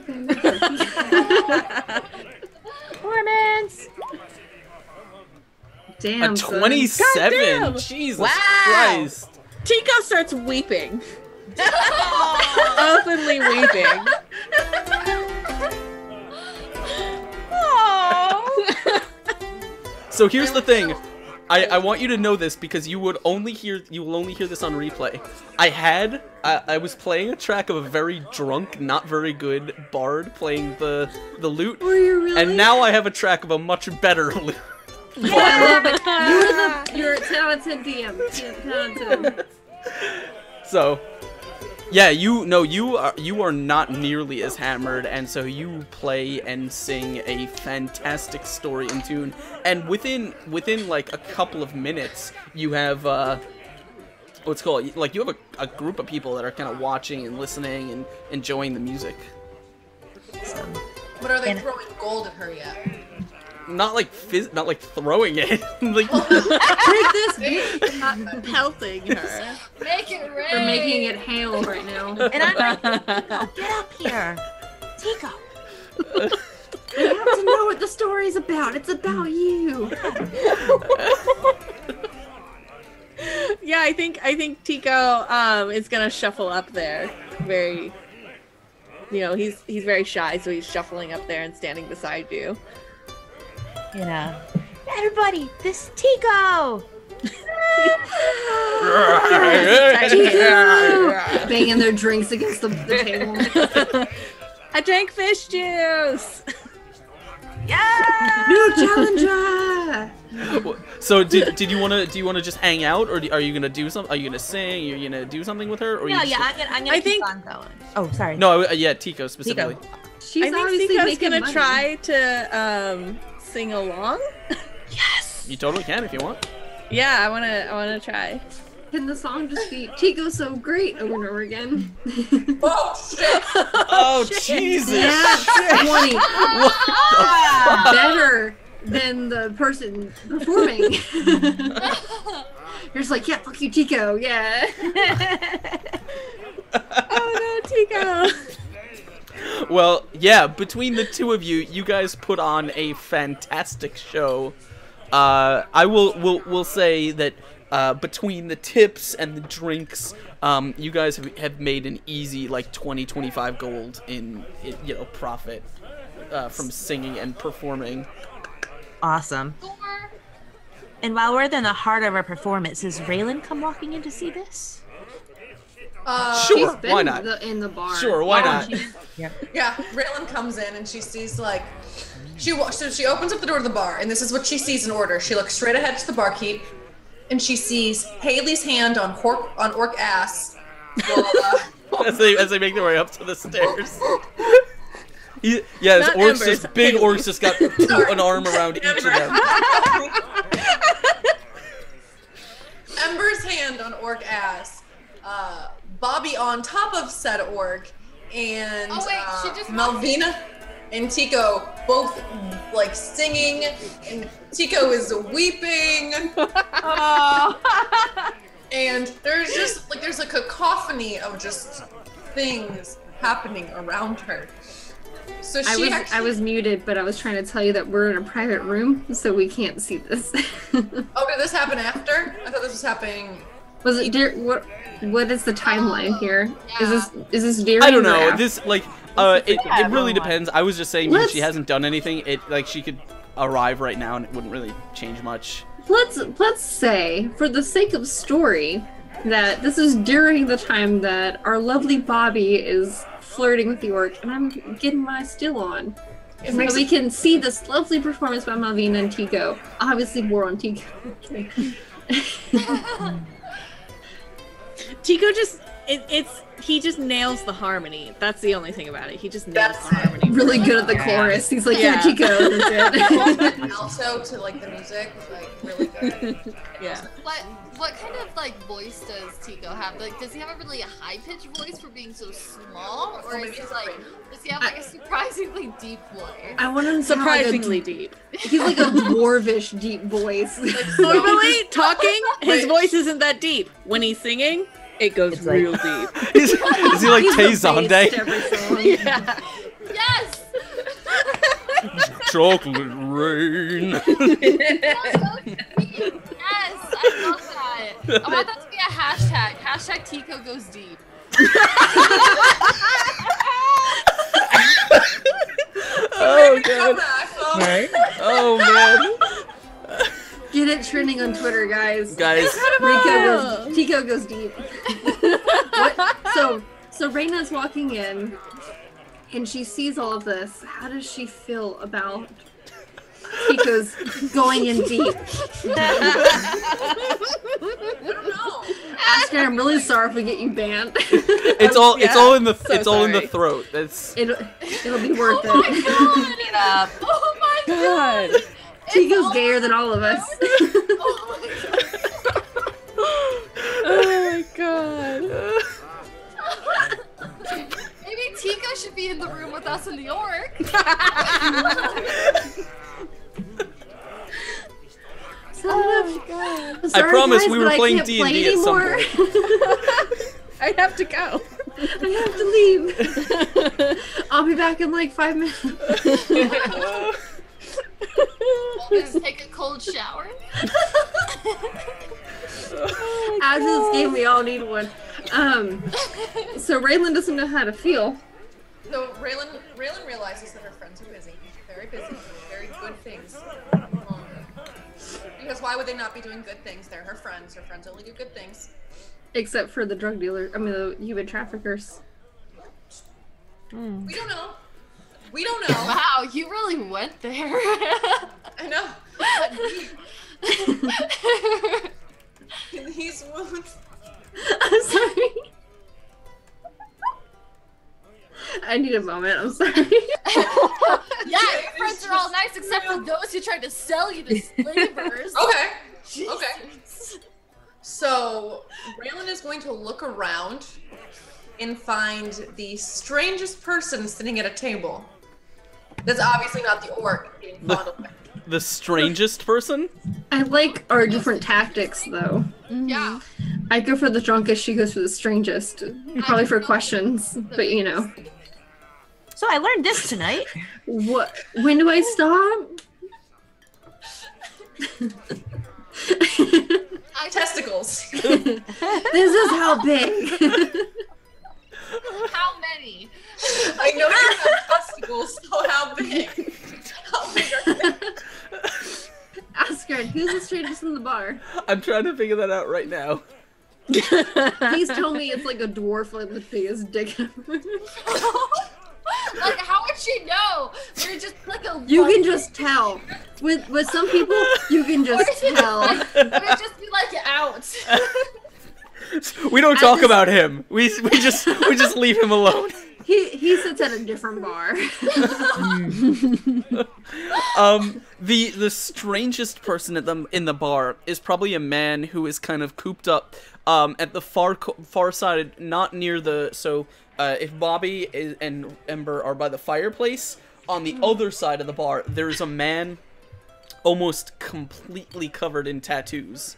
Performance. Damn, A son. 27. Goddamn. Jesus Wow. Christ. Tico starts weeping. Openly weeping. So here's the thing. I want you to know this because you will only hear this on replay. I was playing a track of a very drunk, not very good bard playing the lute, Were you really? and now I have a track of a much better lute. Oh, I love it. You're a 10 out of 10 DM. 10 out of 10. So, yeah, you are not nearly as hammered, and so you play and sing a fantastic story in tune. And within like a couple of minutes, you have what's called like you have a group of people that are kind of watching and listening and enjoying the music. But are they throwing gold at her yet? Not like throwing it. Like Take this, bitch. Not pelting her. Make it rain. We're making it hail right now. And I'm like, Tico, get up here, Tico. I have to know what the story's about. It's about you. Yeah, I think Tico is gonna shuffle up there. Very, he's very shy, so he's shuffling up there and standing beside you. You know, everybody, this is Tico. Banging their drinks against the table. I drank fish juice. Yeah. New challenger. So do you want to just hang out, or are you gonna do something? Are you gonna sing? Are you gonna do something with her? Or No, you just, I'm gonna I keep think- on going. Oh, sorry. No, yeah, Tico specifically. She's I think obviously Tico's making gonna money. try to sing along. You totally can if you want. Yeah, I wanna try. Can the song just be Tico's so great over and over again? Oh shit! Oh Jesus! That's 20. Ah! Better than the person performing. You're just like, yeah, fuck you, Tico. Yeah. Oh no, Tico. Well, yeah, between the two of you, you guys put on a fantastic show. I will say that between the tips and the drinks, you guys have made an easy like 20-25 gold in profit from singing and performing. Awesome. And while we're in the heart of our performance, does Raylan come walking in to see this? Sure, She's been why not? in the bar. Sure, why not? Yeah, Raylan comes in and she sees like she opens up the door to the bar and this is what she sees in order. She looks straight ahead to the barkeep and she sees Haley's hand on orc ass. While, As they make their way up to the stairs. Yes, Not orcs Embers, just big Haley. orcs just got an arm around each of them. Ember's hand on orc ass. Bobby on top of said orc, and Oh, wait, she just- Malvina and Tico both like singing, and Tico is weeping. And there's a cacophony of just things happening around her. So she I was muted, but I was trying to tell you that we're in a private room, so we can't see this. Oh, did this happen after? I thought this was happening. Was it dear? What is the timeline here? yeah. Is this during? I don't or know. after? This like it really depends. I was just saying because she hasn't done anything. It like she could arrive right now, and it wouldn't really change much. Let's say, for the sake of story, that this is during the time that our lovely Bobby is flirting with the orc, and I'm getting my still on. So we can see this lovely performance by Malvina and Tico. Obviously more on Tico. Tico just he just nails the harmony. That's the only thing about it. He just nails the harmony. Really good at the chorus. He's like, yeah, Tico, that's it. And also to like the music, like really good. Yeah. What kind of like voice does Tico have? Like, does he have a really high pitched voice for being so small, or is he like, does he have like a surprisingly deep voice? I want to Surprisingly deep. He's like a dwarvish deep voice. Normally, talking, his voice isn't that deep. When he's singing, it goes real deep. Is he like Tay Zonde? Yeah. Yes. Chocolate rain. Yes, I love that. I want that to be a hashtag. Hashtag Tico goes deep. Oh god. Right? Oh man. Get it trending on Twitter, guys. Tico goes deep. So Reyna's walking in, and she sees all of this. How does she feel about Tico's going in deep? I don't know. Ask her, I'm really sorry if we get you banned. It's all in the in the throat. It'll be worth it. Oh my god. Tico's gayer than all of us. Oh my god. Maybe Tico should be in the room with us in the orc. I promise we were playing D&D at some point. I have to go. I have to leave. I'll be back in like 5 minutes. Just take a cold shower. After this game, we all need one. So Raylan doesn't know how to feel. So Raylan realizes that her friends are busy, very very good things. Because why would they not be doing good things? They're her friends. Her friends only do good things. Except for the drug dealer. I mean, the human traffickers. We don't know. We don't know. Wow, you really went there. I know. These wounds. I'm sorry. I need a moment. I'm sorry. Yeah, your friends are all nice except for those who tried to sell you to slavers. Okay. Jesus. Okay. So Raylan is going to look around and find the strangest person sitting at a table. That's obviously not the orc getting fondled by. The strangest person? I like our different tactics, though. Yeah. I go for the drunkest, she goes for the strangest. Probably for questions, but you know. So I learned this tonight. What? When do I stop? Testicles. This is how big. How many? I know you have testicles, so how big? How big are they? Ask her, who's the strangest in the bar? I'm trying to figure that out right now. Please tell me it's like a dwarf, like the biggest dick. Like, how would she know? They're just like a. You can just tell. With some people, you can just tell. Would it just be like out? We don't talk about him. We just leave him alone. He sits at a different bar. The strangest person in the bar is probably a man who is kind of cooped up at the far side, not near the if Bobby and Ember are by the fireplace, on the other side of the bar, there's a man almost completely covered in tattoos.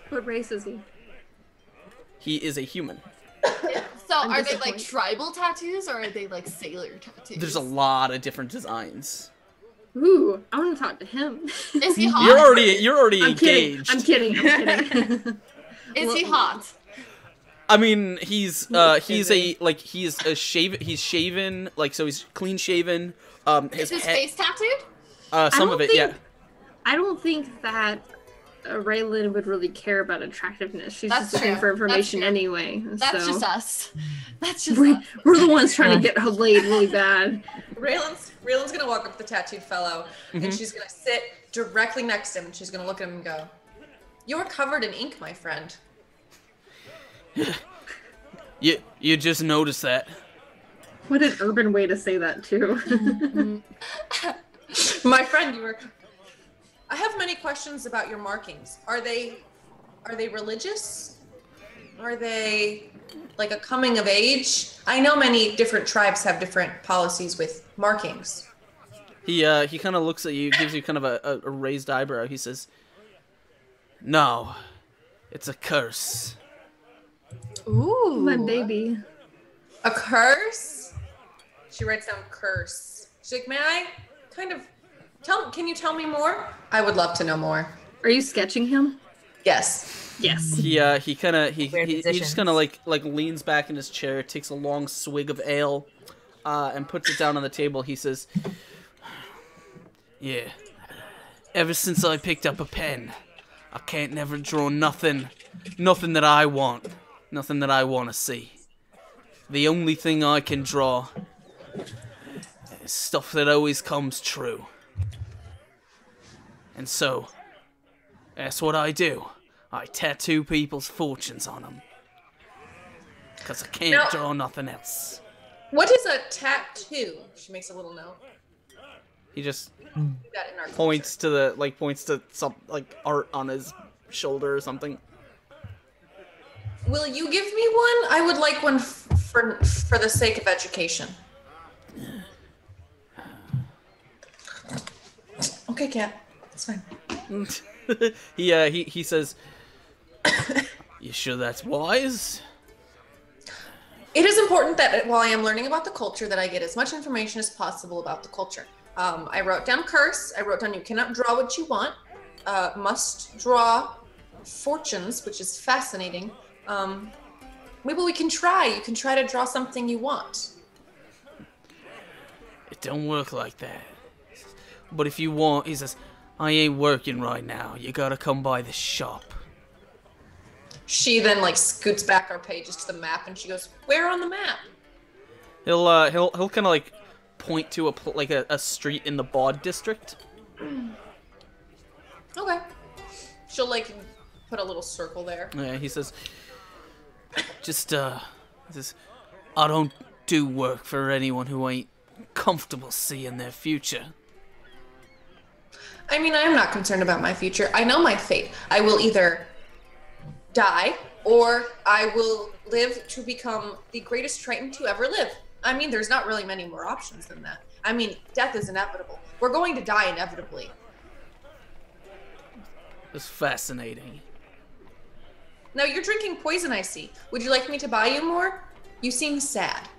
What race is he? He is a human. So are they like tribal tattoos or are they like sailor tattoos? There's a lot of different designs. Ooh, I want to talk to him. Is he hot? You're already engaged. I'm kidding. Is he hot? I mean, he's shaven, like, so he's clean shaven. Is his face tattooed? Some of it, yeah. I don't think that Raylan would really care about attractiveness. She's That's just looking true. for information That's true. anyway. That's so. just us. That's just We're, us. we're the ones trying to get her laid really bad. Raylan's gonna walk up to the tattooed fellow, and she's gonna sit directly next to him, and she's gonna look at him and go, "You're covered in ink, my friend." You just noticed that. What an urban way to say that too. My friend, I have many questions about your markings. Are they religious? Are they like a coming of age? I know many different tribes have different policies with markings. He kind of looks at you, gives you kind of a raised eyebrow. He says, "No, it's a curse." Ooh. My baby. A curse? She writes down curse. She's like, "May I kind of can you tell me more?" I would love to know more. Are you sketching him? Yes. Yes. He Weird just kind of like leans back in his chair, takes a long swig of ale, and puts it down on the table. He says, "Yeah, ever since I picked up a pen, I can't never draw nothing that I want, nothing that I want to see. The only thing I can draw is stuff that always comes true. And so, that's what I do. I tattoo people's fortunes on them. Because I can't draw nothing else." What is a tattoo? She makes a little note. He just Do that in our points to some like art on his shoulder or something. Will you give me one? I would like one for the sake of education. Okay, Cat. It's fine. He says, "You sure that's wise?" It is important that while I am learning about the culture, that I get as much information as possible about the culture. I wrote down curse. I wrote down you cannot draw what you want. Must draw fortunes, which is fascinating. Maybe we can try. You can try to draw something you want. It don't work like that. But if you want, he says, "I ain't working right now. You gotta come by the shop." She then scoots back our pages to the map, and she goes, "Where on the map?" He'll kind of point to a street in the Bod district. Okay. She'll put a little circle there. Yeah, he says, "Just I don't do work for anyone who ain't comfortable seeing their future." I mean, I am not concerned about my future. I know my fate. I will either die or I will live to become the greatest Triton to ever live. I mean, there's not really many more options than that. I mean, death is inevitable. We're going to die inevitably. It's fascinating. Now, you're drinking poison, I see. Would you like me to buy you more? You seem sad.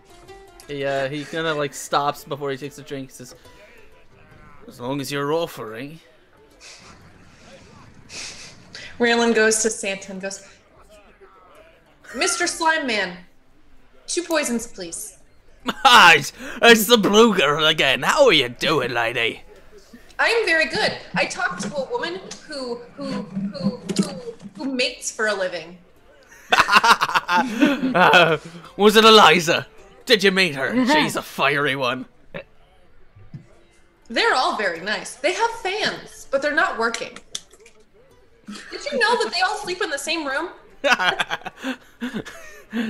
Yeah, he kind of stops before he takes a drink. He says, "As long as you're offering." Raylan goes to Santa and goes, "Mr. Slime Man, 2 poisons, please." Hi, it's the Blue Girl again. How are you doing, lady? I am very good. I talked to a woman who mates for a living. Was it Eliza? Did you meet her? She's a fiery one. They're all very nice. They have fans, but they're not working. Did you know that they all sleep in the same room?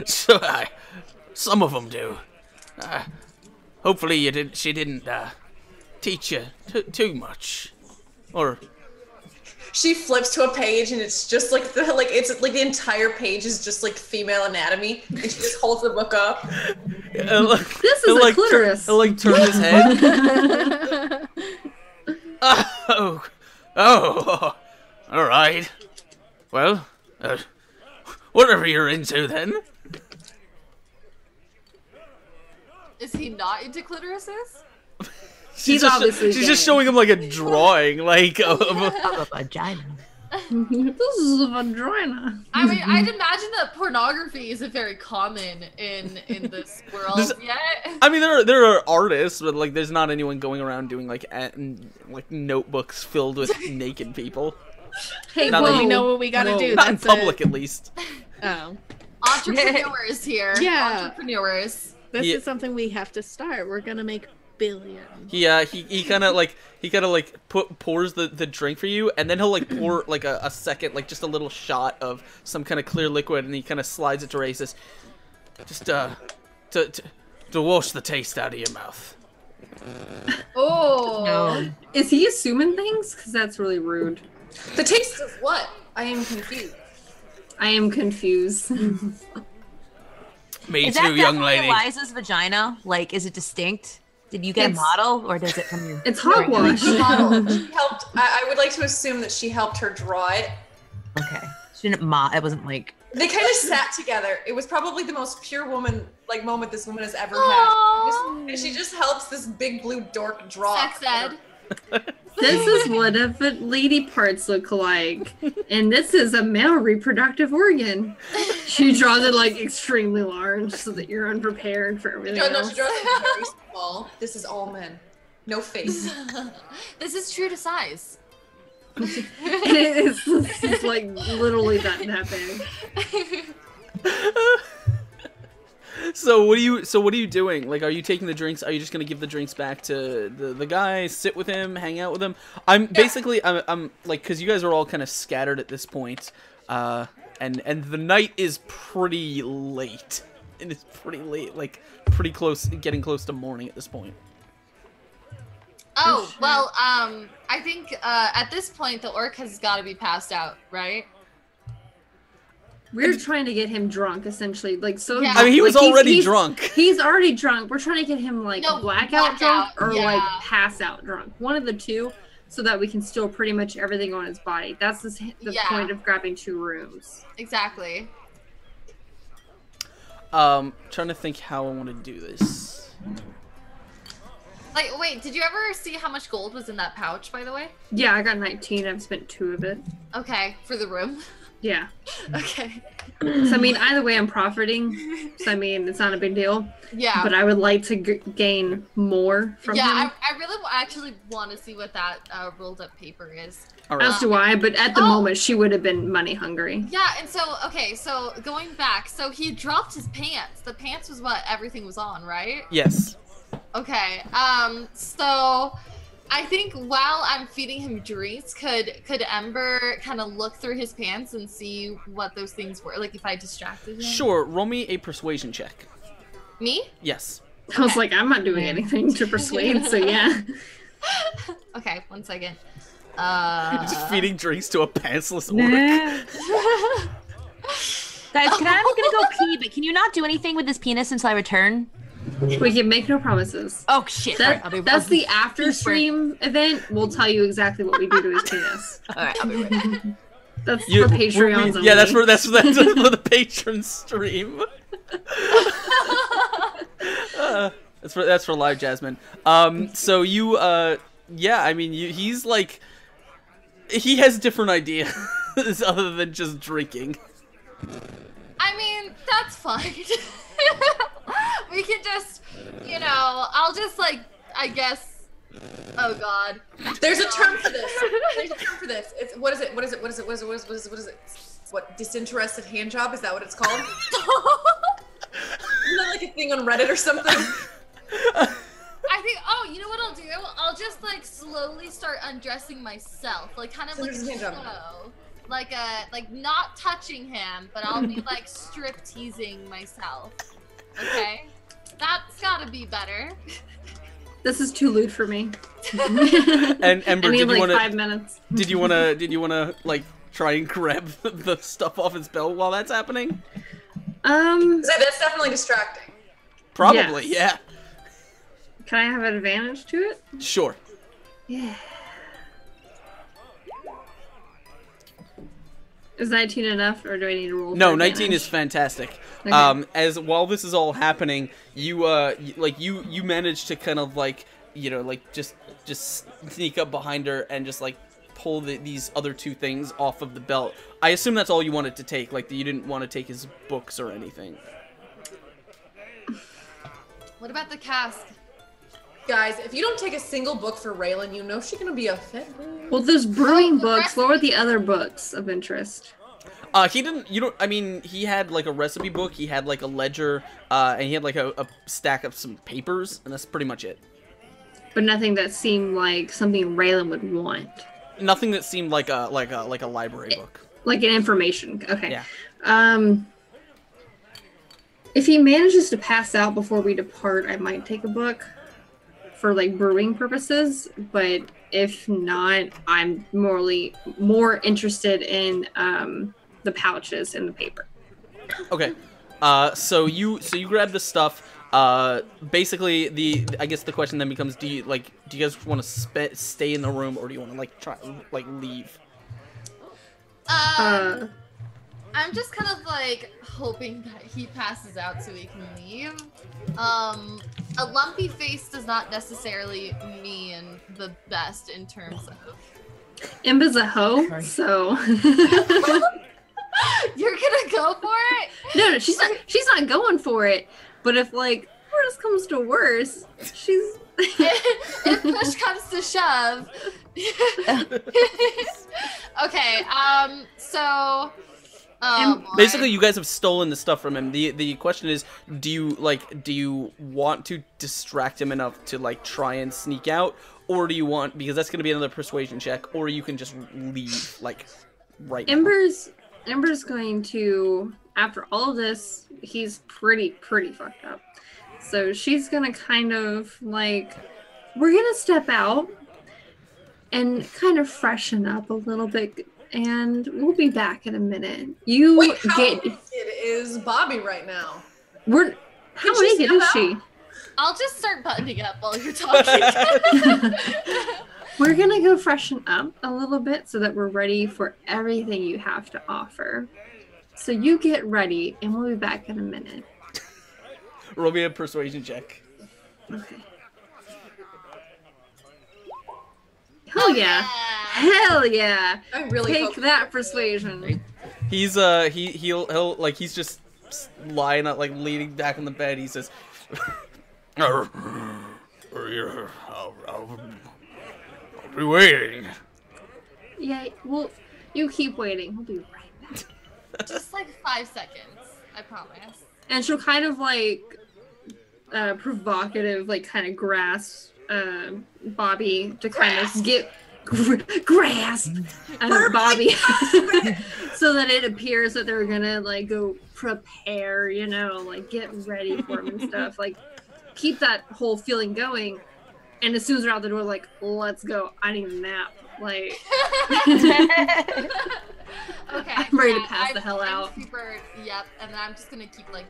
So, some of them do. Hopefully she didn't teach you too much. Or She flips to a page and it's just the entire page is just female anatomy, and she just holds the book up. This is a clitoris. He'll turn his head. oh, all right. Well, whatever you're into then. Is he not into clitorises? He's obviously she's just showing him a drawing, Of a vagina. This is a vagina. I mean, I'd imagine that pornography isn't very common in this world yet. I mean, there are artists, but like, there's not anyone going around doing like notebooks filled with naked people. Hey, Not well, that we you- know what we gotta do. Not in That's public, at least. Oh. Entrepreneurs here. Yeah. Entrepreneurs. This Yeah. is something we have to start. We're gonna make billions. He kind of like pours the drink for you, and then he'll like pour like a second, like just a little shot of some kind of clear liquid, and he kind of slides it to Ray. Says, just to wash the taste out of your mouth. Oh. No. Is he assuming things? Because that's really rude. The taste of what? I am confused. I am confused. Me Is that too, young definitely lady. Eliza's vagina? Like, is it distinct? Did you get a model, or does it from your? It's hogwash. Model. She helped. I would like to assume that she helped her draw it. Okay. She didn't It wasn't like. They kind of sat together. It was probably the most pure woman moment this woman has ever Aw. had. And she just helps this big blue dork draw. Sex ed. This is what a lady parts look like, and this is a male reproductive organ. She draws it like extremely large so that you're unprepared for everything No, else. she draws it very small. This is all men. No face. This is true to size. It's like literally that big. So what are you doing? Like, are you taking the drinks? Are you just gonna give the drinks back to the guy, sit with him, hang out with him? I'm like, because you guys are all kind of scattered at this point, and the night is pretty late. It is pretty late, like pretty close, getting close to morning at this point. Oh, well, I think at this point the orc has got to be passed out, right? We're trying to get him drunk, essentially. Like, so. Yeah. I mean, he was like, already drunk. He's already drunk. We're trying to get him like No, blackout drunk or yeah. like pass out drunk. One of the two, so that we can steal pretty much everything on his body. That's the Yeah. point of grabbing 2 rooms. Exactly. Trying to think how I want to do this. Like, wait, did you ever see how much gold was in that pouch, by the way? Yeah, I got 19. I've spent 2 of it. Okay, for the room. Yeah. Okay. So, I mean, either way, I'm profiting. So, I mean, it's not a big deal. Yeah. But I would like to gain more from him. I really actually want to see what that rolled up paper is. All right. As do I, but at the moment, she would have been money hungry. Yeah, and so, okay, so going back, so he dropped his pants. The pants was what everything was on, right? Yes. Okay, so I think while I'm feeding him drinks, could Ember kind of look through his pants and see what those things were, like if I distracted him? Sure. Roll me a persuasion check. Me? Yes. I was like, I'm not doing anything to persuade, so yeah. Okay, 1 second. Just feeding drinks to a pantsless orc. Guys, I'm gonna go pee, but can you not do anything with this penis until I return? We can make no promises. Oh shit! Sorry, That's the after stream event. We'll tell you exactly what we do to his penis. All right, I'll be right back. That's for Patreons only. Yeah, that's for the patron stream. That's for live Jasmine. So you yeah, I mean he's like he has different ideas other than just drinking. I mean, that's fine. We can just, you know, I'll just like, I guess. Oh God. There's a term for this. There's a term for this. It's what is it? What is it? What is it? What is it? What is it? What is it? What, disinterested hand job? Is that what it's called? Isn't that like a thing on Reddit or something? I think. Oh, you know what I'll do? I'll just like slowly start undressing myself, like kind of like slow, like not touching him, but I'll be like strip teasing myself. Okay, that's gotta be better. This is too lewd for me. And Ember, I need did you like want to? 5 minutes. Did you want to like try and grab the stuff off his belt while that's happening? So that's definitely distracting. Probably, Yes. yeah. Can I have an advantage to it? Sure. Yeah. Is 19 enough, or do I need to roll? No, for 19 advantage? is fantastic. Okay. As while this is all happening, you you manage to kind of like, you know, like just sneak up behind her and just like pull these other two things off of the belt. I assume that's all you wanted to take. Like, you didn't want to take his books or anything. What about the cask? Guys, if you don't take a single book for Raylan, you know she's gonna be a fit. Well, there's brewing books. What were the other books of interest? He didn't, I mean, he had, like, a recipe book, he had, like, a ledger, and he had, like, a stack of some papers, and that's pretty much it. But nothing that seemed like something Raylan would want. Nothing that seemed like a library book. Like an information. Okay. Yeah. If he manages to pass out before we depart, I might take a book for like brewing purposes. But if not, I'm more interested in the pouches and the paper. Okay. So you grab the stuff. Basically, I guess the question then becomes: do you guys want to stay in the room, or do you want to like try like leave? I'm just kind of like hoping that he passes out so we can leave. A lumpy face does not necessarily mean the best in terms of. Imba's a hoe, so. You're gonna go for it? No, she's not going for it. But if like worse comes to worse, she's. If push comes to shove. Okay. So. Basically, you guys have stolen the stuff from him. The question is, do you want to distract him enough to like try and sneak out, or do you want, because that's going to be another persuasion check, or you can just leave like right now. Ember's going to, after all of this, he's pretty fucked up. So she's gonna kind of like, we're gonna step out and kind of freshen up a little bit, and we'll be back in a minute. Wait, how naked is Bobby right now? How naked is she? I'll just start buttoning up while you're talking. We're gonna go freshen up a little bit so that we're ready for everything you have to offer. So you get ready, and we'll be back in a minute. Roll me a persuasion check. Okay. Hell yeah! Hell yeah! I really take hope that persuasion. He's he'll like he's just lying up, like leaning back on the bed. He says, I'll be waiting. Yeah, well, you keep waiting. We'll be right back. Just like 5 seconds, I promise. And she'll kind of like provocative, like kind of grasp Bobby to kind of get grasp Bobby so that it appears that they're gonna like go prepare, you know, like get ready for him and stuff. Like keep that whole feeling going. And as soon as they're out the door, like, let's go. I need a nap. Like, Okay. I'm ready to pass the hell out. Yep. And then I'm just gonna keep like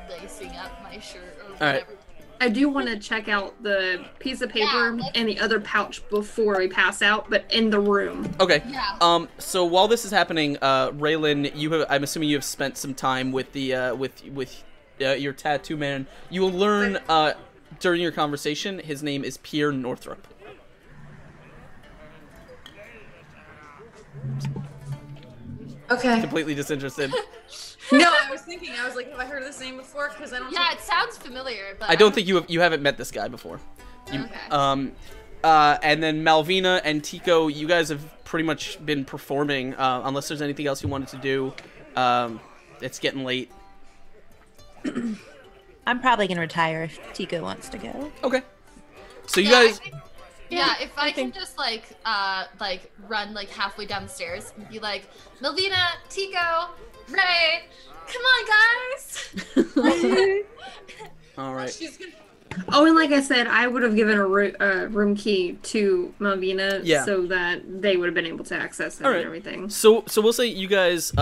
lacing up my shirt or all right. whatever. I do want to check out the piece of paper and the other pouch before we pass out, but in the room. Okay. Yeah. So while this is happening, Raylan, I'm assuming you have spent some time with the with your tattoo man. You will learn during your conversation, his name is Pierre Northrop. Okay. Completely disinterested. No, I was like, have I heard this name before? Because I don't. Yeah, it sounds familiar, but I don't think you haven't met this guy before. Okay. And then Malvina and Tico, you guys have pretty much been performing, unless there's anything else you wanted to do. It's getting late. I'm probably gonna retire if Tico wants to go. Okay. So you guys. If I can just like run like halfway down the stairs and be like, Melvina, Tico, Ray, come on, guys. All right. Oh, and like I said, I would have given a room key to Malvina so that they would have been able to access it and everything. So we'll say you guys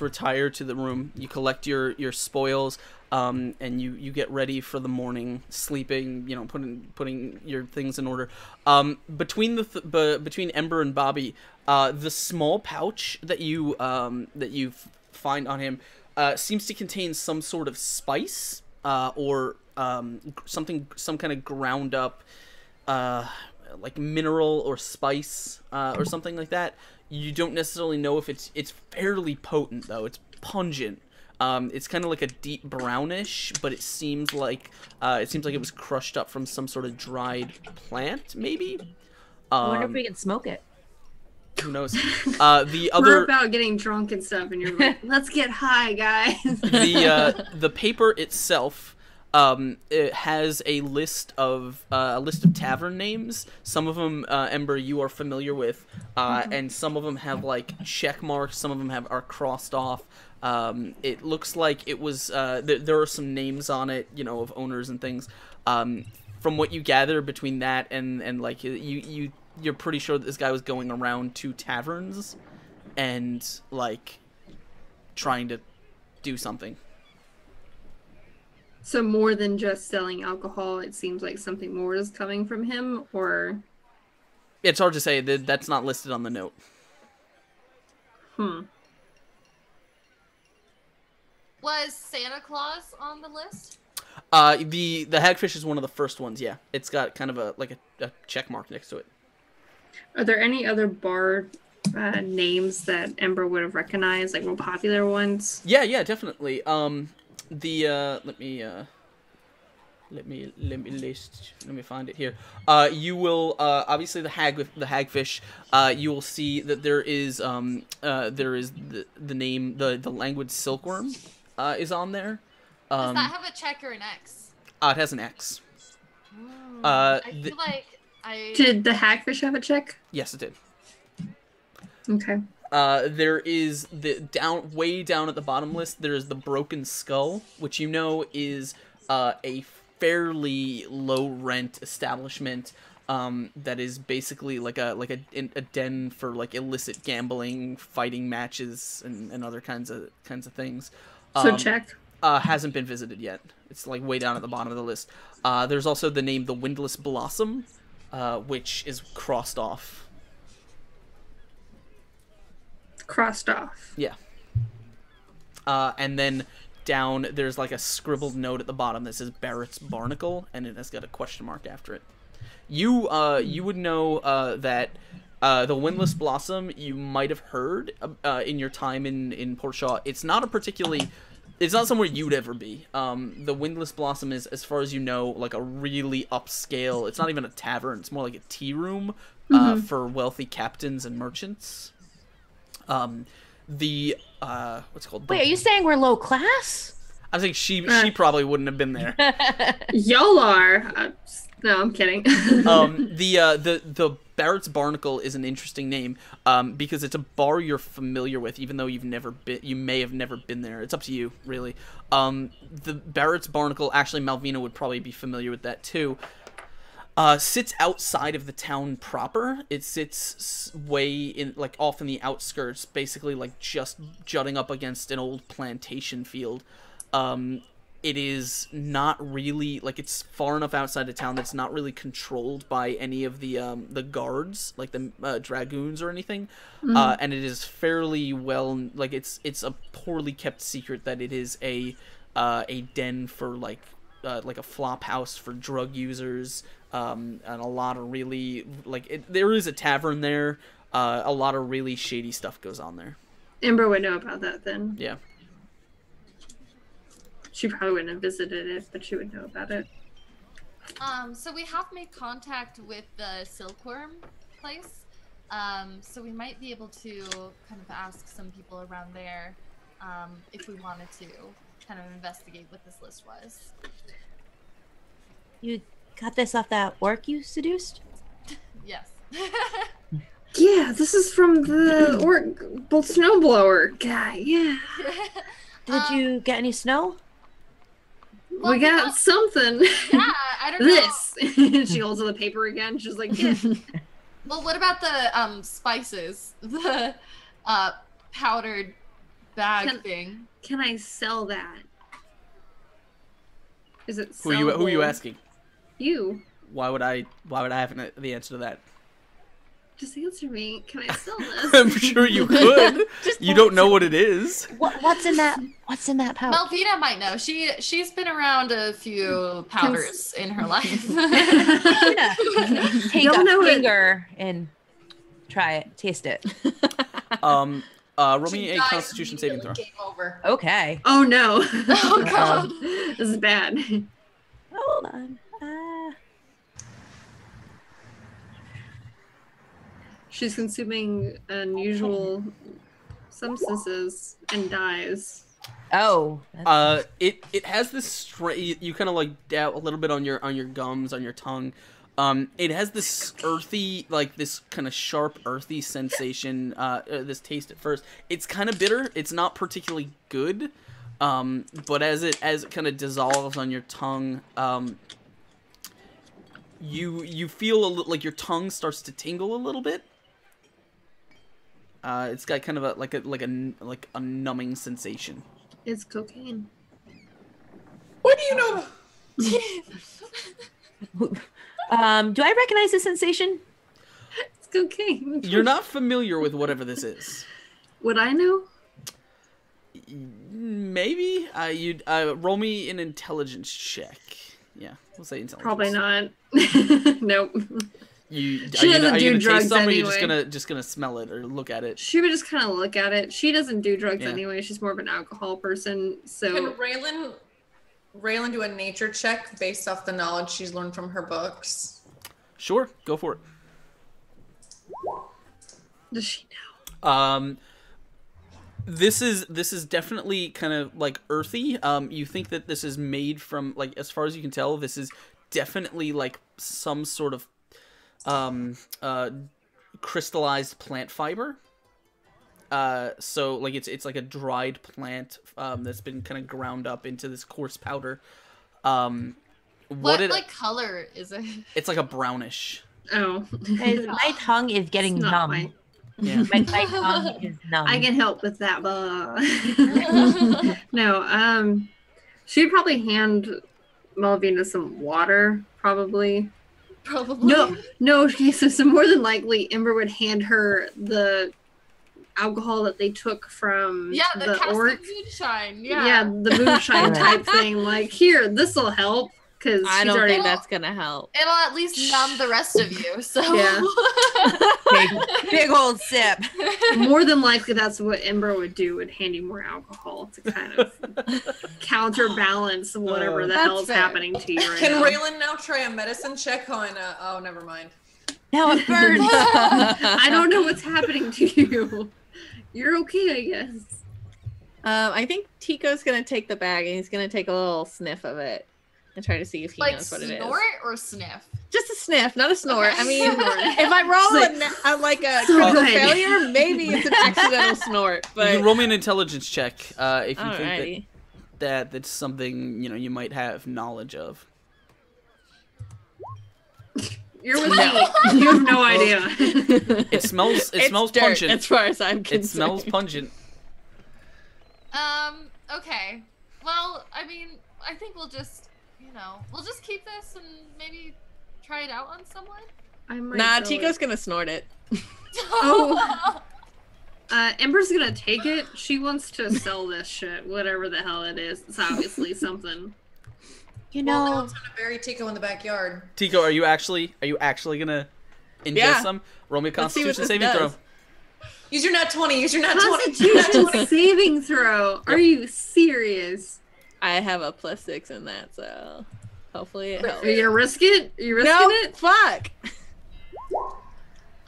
retire to the room. You collect your spoils. And you get ready for the morning, sleeping, you know, putting your things in order. Between between Ember and Bobby, the small pouch that you find on him seems to contain some sort of spice or some kind of ground up. like mineral or spice or something like that. You don't necessarily know if it's fairly potent though. It's pungent. It's kind of like a deep brownish, but it seems like it was crushed up from some sort of dried plant, maybe. I wonder if we can smoke it. Who knows? We're about getting drunk and stuff, and you're like, "Let's get high, guys." The paper itself, it has a list of tavern names. Some of them, Ember, you are familiar with, and some of them have like check marks. Some of them are crossed off. It looks like it was. There are some names on it, of owners and things. From what you gather between that and like you're pretty sure that this guy was going around to taverns and like trying to do something. So more than just selling alcohol, it seems like something more is coming from him, or... It's hard to say. That's not listed on the note. Was Santa Claus on the list? The hagfish is one of the first ones, yeah. It's got kind of a check mark next to it. Are there any other bar names that Ember would have recognized, like more popular ones? Yeah, definitely. Let me find it here. You will obviously the hagfish. You will see that there is the name, the language silkworm is on there. Does that have a check or an X? It has an X. I feel like Did the hagfish have a check? Yes, it did. Okay. There is way down at the bottom list. There is the broken skull, which is a fairly low rent establishment. That is basically like a den for like illicit gambling, fighting matches, and other kinds of things. So check. Hasn't been visited yet. It's like way down at the bottom of the list. There's also the name the Windless Blossom, which is crossed off. Crossed off. Yeah. And then down there's like a scribbled note at the bottom that says Barrett's Barnacle, and it has got a question mark after it. You would know that the Windless Blossom you might have heard in your time in Port Shaw. It's not somewhere you'd ever be. The Windless Blossom is, as far as you know, like a really upscale. It's not even a tavern. It's more like a tea room for wealthy captains and merchants. What's it called? Wait, are you saying we're low class? I think she probably wouldn't have been there. Y'all are. No, I'm kidding. The Barrett's Barnacle is an interesting name because it's a bar you're familiar with, even though you may have never been there. It's up to you, really. The Barrett's Barnacle, actually, Malvina would probably be familiar with that too. Sits outside of the town proper. It sits way in, like, off in the outskirts, basically like just jutting up against an old plantation field. It is not really, like, it's far enough outside of town that's not really controlled by any of the guards, like the dragoons or anything. And it is fairly well, like, it's a poorly kept secret that it is a den for like a flop house for drug users, and a lot of really, like, there is a tavern there. A lot of really shady stuff goes on there. Ember would know about that then. Yeah. She probably wouldn't have visited it, but she would know about it. So we have made contact with the Silkworm place. So we might be able to kind of ask some people around there if we wanted to kind of investigate what this list was. You got this off that orc you seduced? Yes. Yeah, this is from the orc snowblower guy. Yeah. Did you get any snow? Well, we got something. Yeah, I don't know. This. She holds up the paper again. She's like, yeah. Well, what about the spices? The powdered bag thing. Can I sell that? Is it Who are you asking? You. Why would I have the answer to that? Just answer me. Can I sell this? I'm sure you could. You don't know what it is. What's in that? What's in that pouch? Melvina might know. She's been around a few powders in her life. Take You'll know a it. finger and try it. Taste it. Roll me She a dies Constitution saving throw. immediately, Game over. Okay. Oh no. Oh god. This is bad. Hold on. She's consuming unusual substances and dies. Oh. that's- It has this you kind of like dab a little bit on your gums, on your tongue. It has this earthy, like this kind of sharp, earthy sensation. This taste at first, it's kind of bitter. It's not particularly good. But as it kind of dissolves on your tongue, you feel like your tongue starts to tingle a little bit. It's got kind of a numbing sensation. It's cocaine. What do you know? Do I recognize the sensation? It's cocaine. You're not familiar with whatever this is. Would I know? Maybe. You'd roll me an intelligence check. Yeah, we'll say intelligence. Probably not. Nope. She doesn't are you do gonna taste drugs some, or are you anyway. just gonna smell it or look at it? She would just kind of look at it. She doesn't do drugs Yeah. anyway. She's more of an alcohol person. Can So Raylan do a nature check based off the knowledge she's learned from her books? Sure, go for it. does she know? This is definitely kind of like earthy. You think that this is made from, like, as far as you can tell, this is definitely like some sort of crystallized plant fiber. So like it's like a dried plant that's been kind of ground up into this coarse powder. What like color is it? It's like a brownish. Oh. My tongue is getting It's not numb. white. Yeah. My tongue is numb. I can help with that. No, she'd probably hand Malvina some water, probably. Probably. No, okay, so more than likely, Ember would hand her the alcohol that they took from Yeah, the cast orc. of moonshine. Yeah, Yeah. the moonshine type thing. Like, here, this'll help. Because I she's don't already think that's gonna help. It'll at least numb the rest of you. So Yeah. big old sip. more than likely that's what Ember would do, would hand you more alcohol to kind of counterbalance whatever the That's hell's fair. happening to you right Can now. Raylan now try a medicine check on oh, never mind. Now it burns. I don't know what's happening to you. You're okay, I guess. I think Tico's gonna take the bag and he's gonna take a little sniff of it and try to see if he like knows what it is. snort or sniff? Just a sniff, not a snort. Okay. I mean, if I roll like a So critical good. failure, maybe it's an accidental snort. You But can roll me an intelligence check if you think alrighty. that's something you might have knowledge of. You're with me. You have no idea. It smells. It It's smells dirt, pungent. as far as I'm concerned. It smells pungent. Okay. Well, I mean, I think we'll just keep this and maybe try it out on someone. I might Nah, sell Tico's it. gonna snort it. Oh. Ember's gonna take it. She wants to sell this shit, whatever the hell it is. It's obviously something. You Well, no know, one's gonna bury Tico in the backyard. Tico, are you actually gonna ingest Yeah. some? Roll me a Let's see what Constitution this saving does. throw. Use your nat 20. Use your nat 20. Constitution saving throw. Are you serious? I have a +6 in that, so hopefully it helps. Are you gonna risk it? Are you risking No, it? fuck.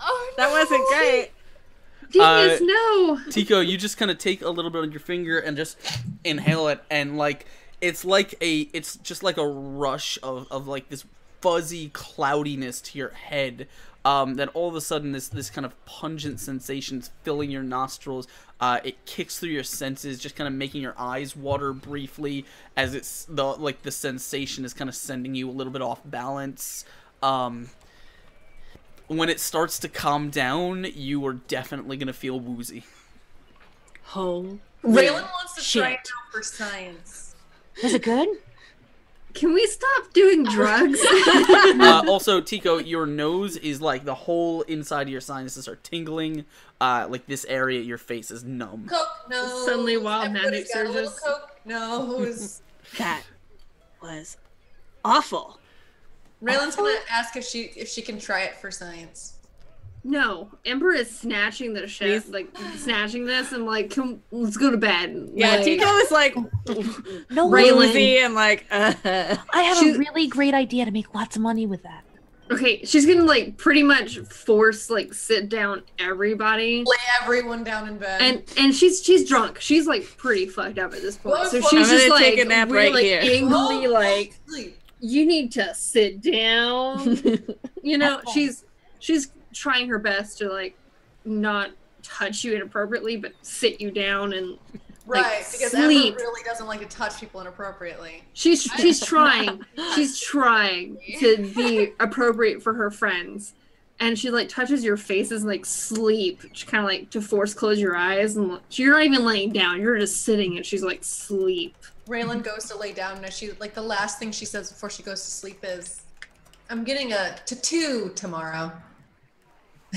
Oh, That wasn't great. Dingus, no. Tico, you just kind of take a little bit on your finger and just inhale it, and like it's just like a rush of like this fuzzy cloudiness to your head. Then all of a sudden this kind of pungent sensation's filling your nostrils. It kicks through your senses, just kind of making your eyes water briefly as the sensation is kind of sending you a little bit off balance. When it starts to calm down, you are definitely gonna feel woozy. Oh. Raylan wants to try it Shit. out for science. was it good? Can we stop doing drugs? Also, Tico, your nose is like the whole inside of your sinuses are tingling. Like this area of your face is numb. Coke nose. Suddenly wild magic Everybody's got a little surges. Coke nose. That was awful. Raylan's gonna ask if she can try it for science. No, Ember is snatching the shit, like snatching this, and like, let's go to bed. Yeah, like, Tico is like No, woozy and like. I have a really great idea to make lots of money with that. Okay, she's gonna like pretty much force like sit down everybody, Lay everyone down in bed. and she's drunk. She's like pretty fucked up at this point. Well, So I'm she's just gonna like take a nap really, right like, here. angrily like, Sleep. you need to sit down. You know, she's trying her best to like not touch you inappropriately, but sit you down and Right, like, because sleep. Ember really doesn't like to touch people inappropriately. She's trying. She's trying to be appropriate for her friends. And she like touches your faces and like sleep. She kind of like to force close your eyes, and you're not even laying down. You're just sitting, and she's like sleep. Raylan goes to lay down, and she like the last thing she says before she goes to sleep is, "I'm getting a tattoo tomorrow."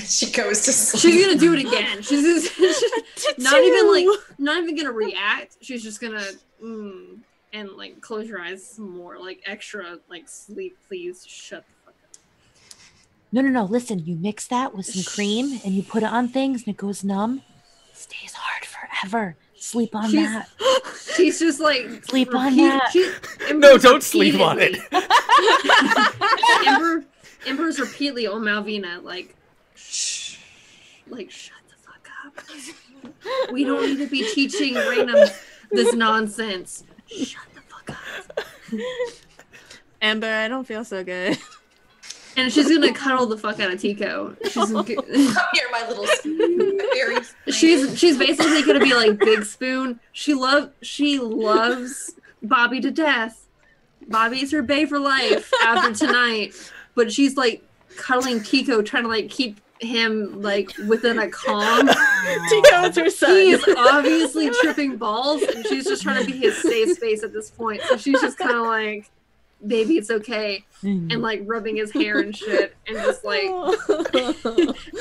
She goes to sleep. She's gonna do it again. She's not even gonna react. She's just gonna and like close your eyes some more, like extra like sleep. Please shut the fuck up. No. Listen, you mix that with some cream and you put it on things and it goes numb. It stays hard forever. Sleep on that. She's just like Sleep on that. No, don't sleep on it. Ember's repeatedly on Malvina, like, shh, like, shut the fuck up. We don't need to be teaching Raynham this nonsense. Shut the fuck up. Amber, I don't feel so good. And she's gonna cuddle the fuck out of Tico. Come here, my little very. She's basically gonna be like Big Spoon. She loves Bobby to death. Bobby's her bae for life after tonight. But she's like cuddling Tico, trying to like keep him like within a calm. Tico is her son. He is obviously tripping balls, and she's just trying to be his safe space at this point. So she's just kind of like, "Baby, it's okay," and like rubbing his hair and shit, and just like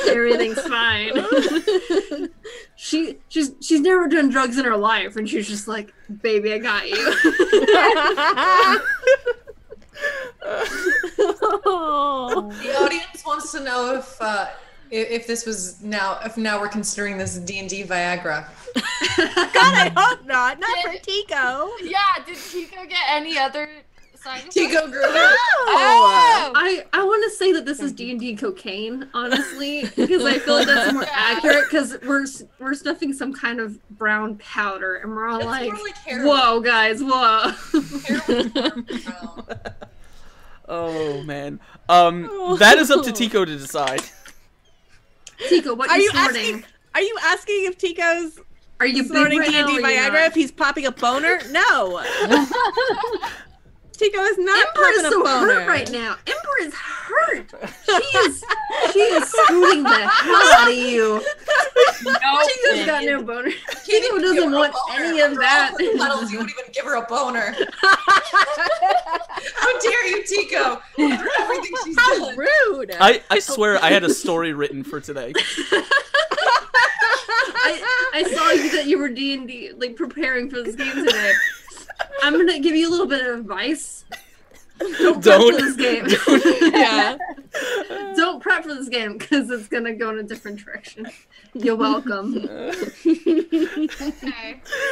everything's fine. She's never done drugs in her life, and she's just like, "Baby, I got you." The audience wants to know if this was now we're considering this D&D Viagra. God, I hope not. Not for Tico. Yeah, did Tico get any other side effects? Tico grew. Oh! I want to say that this is D&D cocaine, honestly, because I feel like that's more accurate. Because we're stuffing some kind of brown powder, and we're all It's like, more like heroin. "Whoa, guys, whoa!" Heroin's more brown. Oh man. That is up to Tico to decide. Tico, what Are you you snorting? asking if Tico's Are you snorting big right now, D&D or are you Viagra not? if he's popping a boner? No. Tico is not Ember is popping a so boner. hurt right now. Ember is hurt. She is scooting the hell out of you. Tico's got no boner. Tico doesn't want any of that. You won't even give her a boner. How dare you, Tico? After everything she's How done. rude. I swear I had a story written for today. I saw that you were D&D, like, preparing for this game today. I'm gonna give you a little bit of advice. Don't prep for this game. Yeah. Don't prep for this game, because it's gonna go in a different direction. You're welcome. Okay.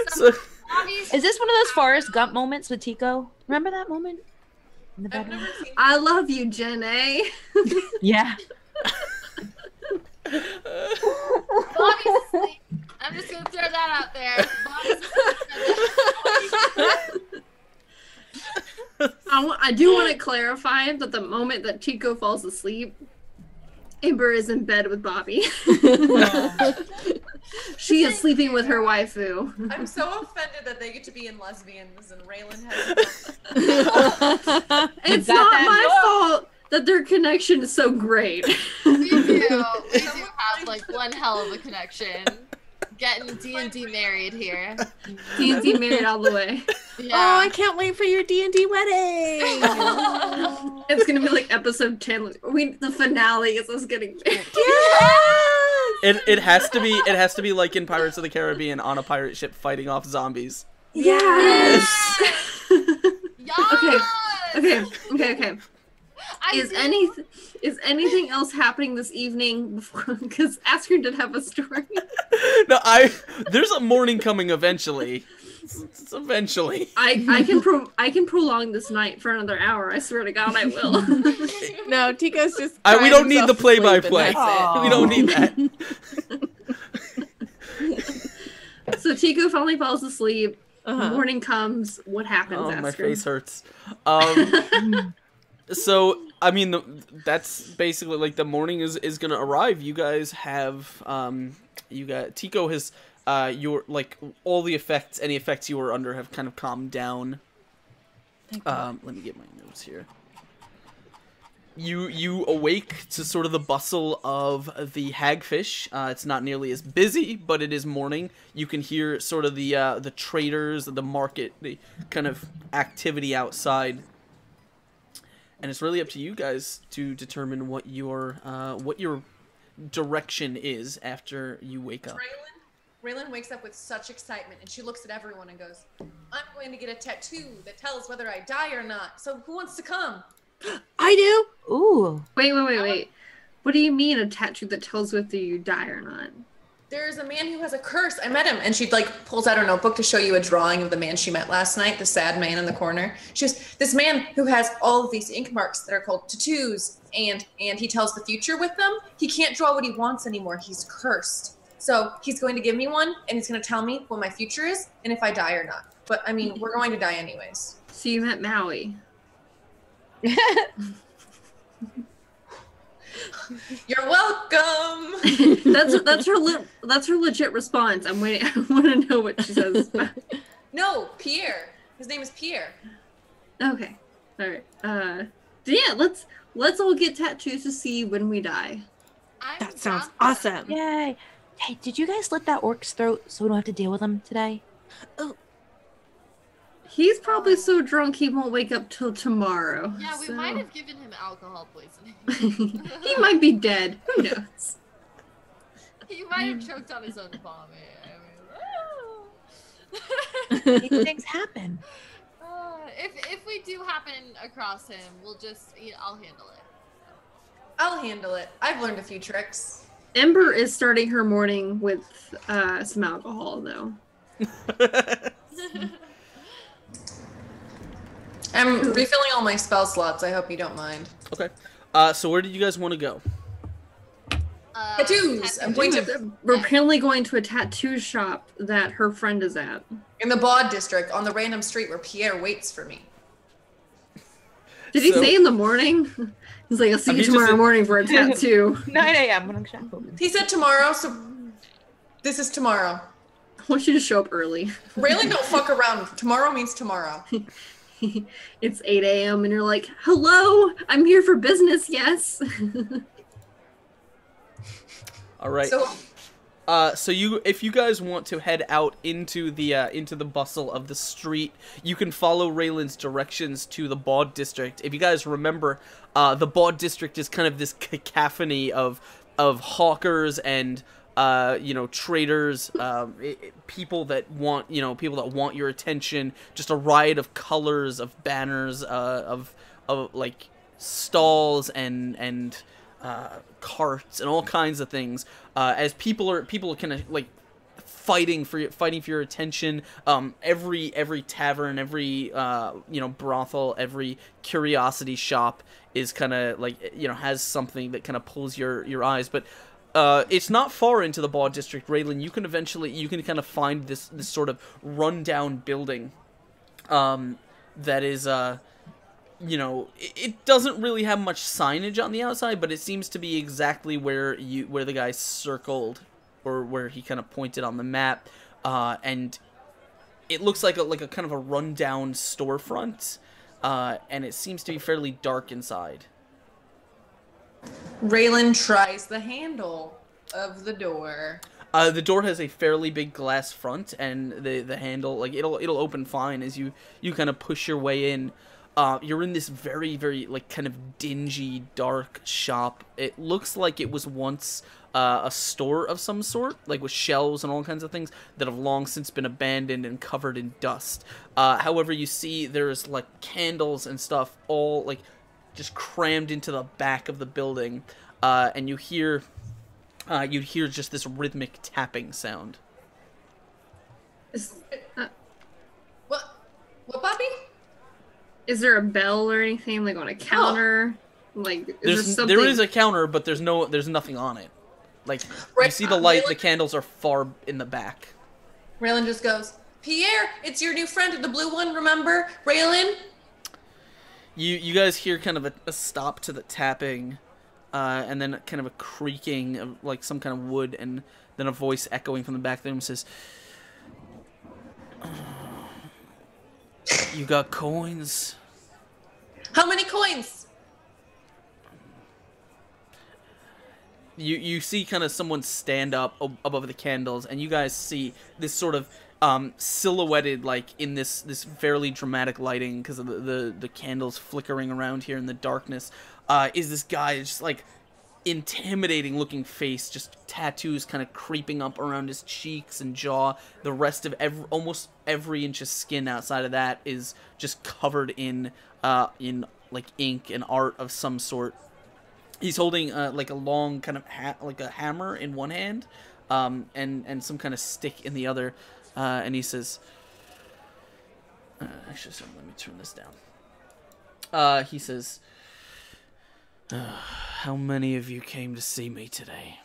So, Bobby's Is this one of those Forrest Gump moments with Tico? Remember that moment? In the I've bedroom? never seen I love you, Jen A. Yeah. Bobby's asleep. I'm just gonna throw that out there. Bobby's asleep. I do want to clarify that the moment that Tico falls asleep, Ember is in bed with Bobby. She is sleeping with her waifu. I'm so offended that they get to be in lesbians and Raylan has. It's not my fault that their connection is so great. We do have like one hell of a connection. getting D&D married here. D&D married all the way. Yeah. Oh, I can't wait for your D&D wedding. It's gonna be like episode 10. The finale is us getting married. It has to be like in Pirates of the Caribbean on a pirate ship fighting off zombies. Yes. Yes! Okay. I Is anything else happening this evening? Before, because Asker did have a story. No, there's a morning coming eventually. It's eventually. I can prolong this night for another hour. I swear to God, I will. No, Tico's just. We don't need the play-by-play. Sleep, We don't need that. So Tico finally falls asleep. Uh-huh. Morning comes. What happens, Oh, Asker? my face hurts. So, I mean, that's basically, like, the morning is gonna arrive. You guys have, Tico has, all the effects, any effects you were under have kind of calmed down. Let me get my notes here. You awake to sort of the bustle of the hagfish. It's not nearly as busy, but it is morning. You can hear sort of the traders, the market, the kind of activity outside. And it's really up to you guys to determine what your direction is after you wake up. Raylan wakes up with such excitement, and she looks at everyone and goes, "I'm going to get a tattoo that tells whether I die or not. So who wants to come?" I do. Ooh. Wait. What do you mean a tattoo that tells whether you die or not? There's a man who has a curse. I met him. And she pulls out her notebook to show you a drawing of the man she met last night, the sad man in the corner. She goes, "This man who has all of these ink marks that are called tattoos, and he tells the future with them. He can't draw what he wants anymore. He's cursed. So he's going to give me one, and he's going to tell me what my future is and if I die or not. But, I mean, we're going to die anyways." So you met Maui. You're welcome. That's her legit response. I'm waiting. I want to know what she says. No, Pierre. His name is Pierre. Okay. All right. Yeah. Let's all get tattoos to see when we die. That sounds awesome. Yay. Hey, did you guys slit that orc's throat so we don't have to deal with him today? He's probably so drunk he won't wake up till tomorrow. Yeah, we might have given him alcohol poisoning. He might be dead. Who knows? He might have choked on his own vomit. These things happen. If we do happen across him, I'll handle it. I'll handle it. I've learned a few tricks. Ember is starting her morning with some alcohol, though. I'm refilling all my spell slots. I hope you don't mind. Okay. So where did you guys want to go? Tattoos. I'm going to We're apparently going to a tattoo shop that her friend is at. in the Bod district on the random street where Pierre waits for me. Did he say in the morning? He's like, "I'll see you tomorrow morning for a tattoo." 9 a.m. when I'm shop open. He said tomorrow, so this is tomorrow. I want you to show up early. Really, don't fuck around. Tomorrow means tomorrow. It's 8 a.m. and you're like, "Hello, I'm here for business, yes." All right. So if you guys want to head out into the bustle of the street, you can follow Raylan's directions to the Bod district. If you guys remember, the Bod district is kind of this cacophony of hawkers and traders, people that want your attention, just a riot of colors, of banners, of like stalls and carts and all kinds of things, as people are kind of like fighting for your attention. Every tavern, every brothel, every curiosity shop is kind of like has something that kind of pulls your eyes. But it's not far into the Bod district, Raylan. You can kind of find this sort of rundown building that is it doesn't really have much signage on the outside, but it seems to be exactly where the guy circled, or where he kind of pointed on the map, and it looks like a kind of a rundown storefront, and it seems to be fairly dark inside. Raylan tries the handle of the door. The door has a fairly big glass front, and the handle, like, it'll open fine as you kind of push your way in. You're in this very, very, like, kind of dingy, dark shop. It looks like it was once a store of some sort, like with shelves and all kinds of things that have long since been abandoned and covered in dust. However, you see there's, like, candles and stuff all, like, just crammed into the back of the building, and you hear just this rhythmic tapping sound. What, Bobby? Is there a bell or anything, like, on a counter? Like, is there something? There is a counter, but there's nothing on it. Like, you see the light, the candles are far in the back. Raylan just goes, Pierre, it's your new friend, the blue one, remember? Raylan? You guys hear kind of a stop to the tapping, and then kind of a creaking of, like, some kind of wood, and then a voice echoing from the back of the room says, "You got coins?" How many coins? You see kind of someone stand up above the candles, and you guys see this sort of silhouetted, like, in this fairly dramatic lighting because of the candles flickering around here in the darkness, is this guy, just, like, intimidating looking face, just tattoos kind of creeping up around his cheeks and jaw. The rest of almost every inch of skin outside of that is just covered in like ink and art of some sort. He's holding like a long kind of like a hammer in one hand, and some kind of stick in the other, and he says, actually, sorry, let me turn this down. He says, "How many of you came to see me today?"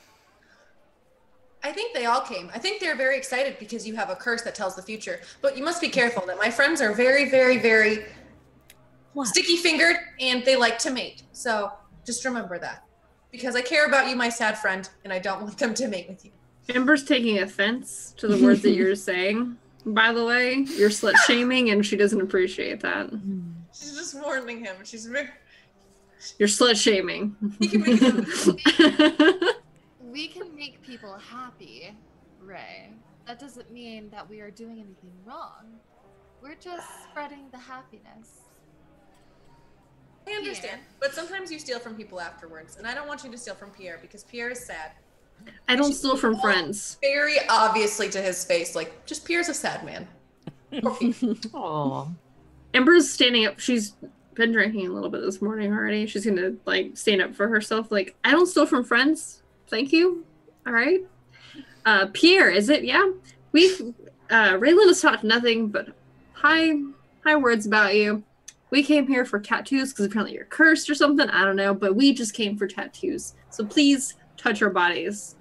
I think they all came. I think they're very excited because you have a curse that tells the future. But you must be careful that my friends are very, very, very sticky-fingered, and they like to mate. So just remember that. Because I care about you, my sad friend, and I don't want them to mate with you. Amber's taking offense to the words that you're saying. By the way, you're slut-shaming, and she doesn't appreciate that. She's just warning him. She's very... You're slut-shaming. We can make people happy, Ray. That doesn't mean that we are doing anything wrong. We're just spreading the happiness. I understand, but sometimes you steal from people afterwards, and I don't want you to steal from Pierre because Pierre is sad. I don't steal from friends. Very obviously to his face, like, just Pierre's a sad man. Aww. Amber's standing up. She's been drinking a little bit this morning already. She's gonna, like, stand up for herself. Like, I don't steal from friends. Thank you. All right. Pierre, is it? Yeah. Raylan has talked nothing but high words about you. We came here for tattoos because apparently you're cursed or something. I don't know, but we just came for tattoos. So please touch our bodies.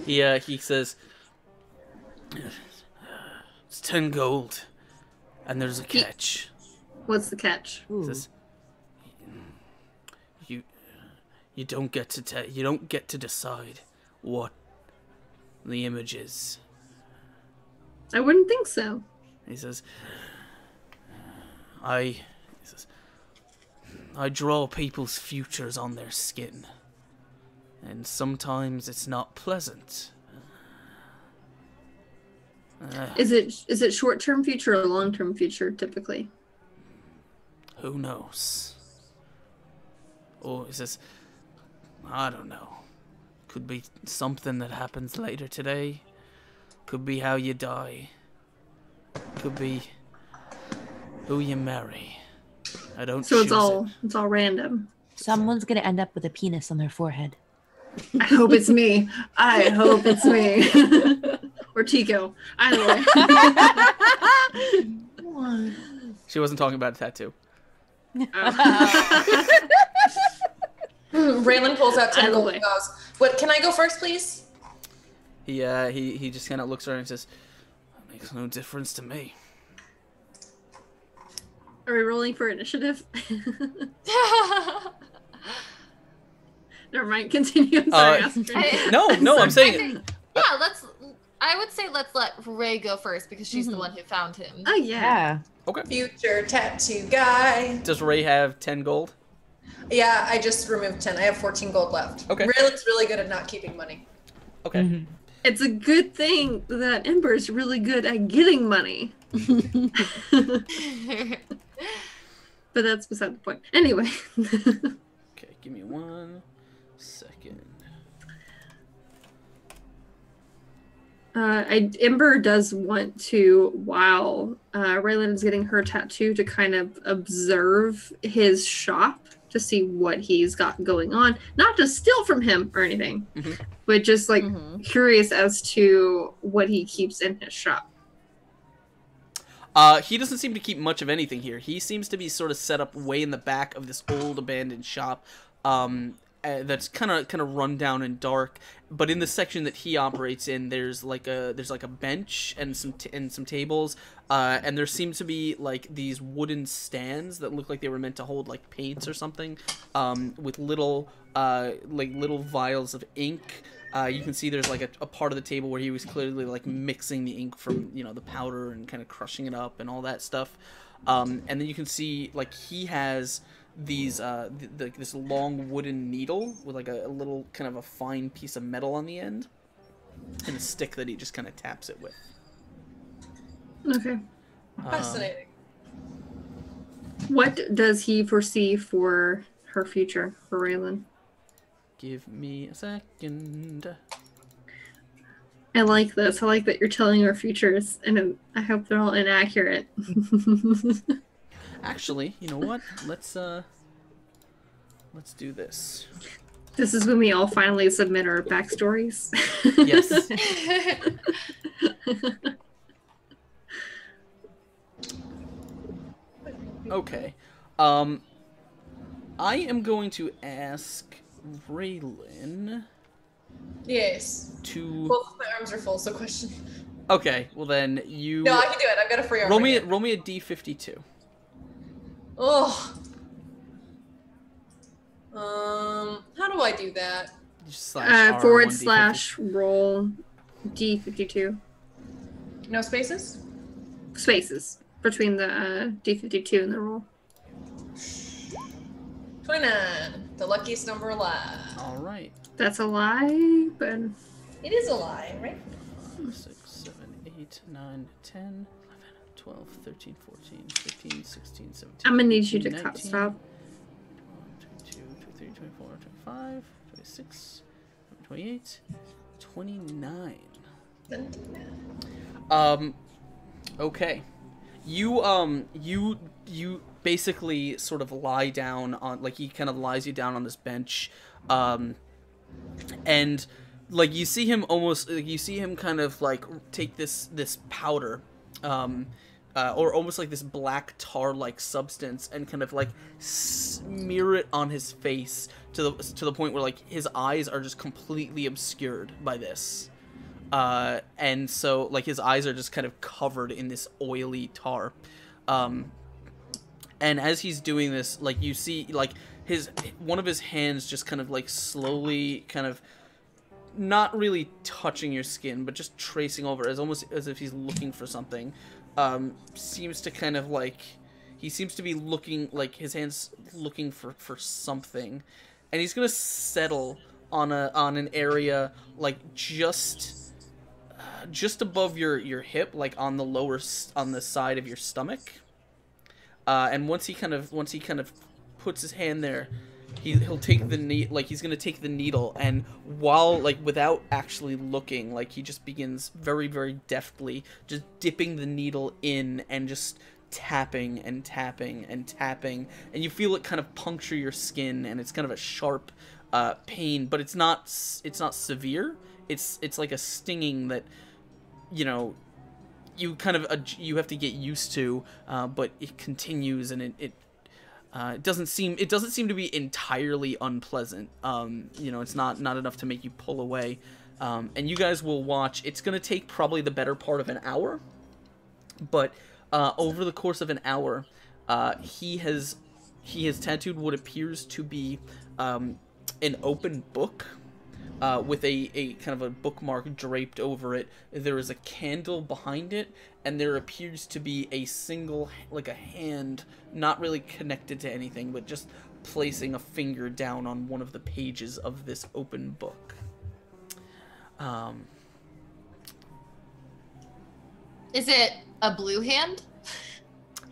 He says, "It's 10 gold, and there's a catch." What's the catch? He says, you don't get to decide what the image is. I wouldn't think so. He says, I draw people's futures on their skin, and sometimes it's not pleasant. Is it short-term future or long-term future typically? Who knows? Or he says, I don't know. Could be something that happens later today. Could be how you die. Could be who you marry. I don't. So it's all random. Someone's gonna end up with a penis on their forehead. I hope it's me. I hope it's me. Or Tico. Either way. She wasn't talking about a tattoo. Raylan pulls out 10 gold and goes, "What? Can I go first, please?" He just kind of looks around and says, "That makes no difference to me." Are we rolling for initiative? Never mind. Continue. I'm sorry, Astrid. No. I'm saying. I would say let's let Ray go first because she's the one who found him. Oh yeah. Okay. Future tattoo guy. Does Ray have 10 gold? Yeah, I just removed 10. I have 14 gold left. Okay. Raylan's really good at not keeping money. Okay. Mhm. It's a good thing that Ember's really good at getting money. But that's beside the point. Anyway. Okay, give me 1 second. Ember does want to, while Raylan is getting her tattoo, to kind of observe his shop to see what he's got going on. Not to steal from him or anything, but just like curious as to what he keeps in his shop. He doesn't seem to keep much of anything here. He seems to be sort of set up way in the back of this old abandoned shop. That's kind of run down and dark, but in the section that he operates in, there's like a bench and some tables, and there seems to be like these wooden stands that look like they were meant to hold like paints or something, with little vials of ink. You can see there's like a part of the table where he was clearly like mixing the ink from the powder and kind of crushing it up and all that stuff, and then you can see like he has these this long wooden needle with like a little kind of a fine piece of metal on the end and a stick that he just kind of taps it with. Okay. Fascinating. What does he foresee for her future, for Raylan? Give me a second. I like this. I like that you're telling our futures, and I hope they're all inaccurate. Actually, you know what? Let's do this. This is when we all finally submit our backstories. Yes. Okay. I am going to ask Raylan Yes. to. Both of my arms are full, so question. Okay, well then you. No, I can do it. I've got a free arm. roll me a d52. Oh. How do I do that? /R, Forward 1d50. / roll D52. No spaces? Spaces between the D52 and the roll. 29. The luckiest number alive. All right. That's a lie, but It is a lie, right? 5, 6, 7, 8, 9, 10, 11, 12, 13, 14, 15, 16, 17. I'm gonna need you 18, to 19, stop. 22, 23, 24, 25, 26, 28, 29. 29. Okay. You basically sort of lie down on, like, he kind of lies you down on this bench, and like you see him kind of like take this powder, or almost like this black tar-like substance, and kind of like smear it on his face to the point where like his eyes are just completely obscured by this. And so like his eyes are just kind of covered in this oily tar. And as he's doing this, like you see like one of his hands just kind of like slowly kind of not really touching your skin, but just tracing over almost as if he's looking for something. Seems to kind of like he seems to be looking, like his hands looking for something, and he's gonna settle on an area like just above your hip, like on the side of your stomach. And once he kind of puts his hand there, he'll take he's gonna take the needle, and while like without actually looking, like he just begins very, very deftly just dipping the needle in and just tapping and tapping and tapping, and you feel it kind of puncture your skin, and it's kind of a sharp pain, but it's not severe. It's like a stinging that you have to get used to, but it continues, and it doesn't seem to be entirely unpleasant. It's not enough to make you pull away. And you guys will watch. It's gonna take probably the better part of an hour, but over the course of an hour, he has tattooed what appears to be an open book. With a kind of a bookmark draped over it. There is a candle behind it, and there appears to be a single, like a hand, not really connected to anything, but just placing a finger down on one of the pages of this open book. Is it a blue hand?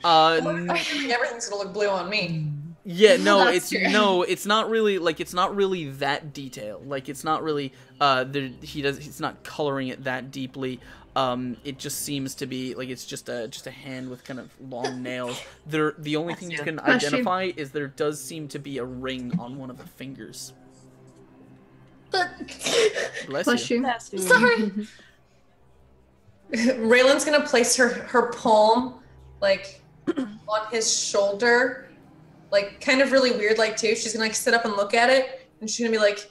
Everything's gonna look blue on me. Yeah, no, That's true. it's not really that detailed. Like it's not really he's not coloring it that deeply. It just seems to be like it's just a hand with kind of long nails. The only thing you can identify is there does seem to be a ring on one of the fingers. But Bless you. sorry. Raylan's gonna place her palm like on his shoulder, like kind of really weird, like too. She's gonna like sit up and look at it, and she's gonna be like,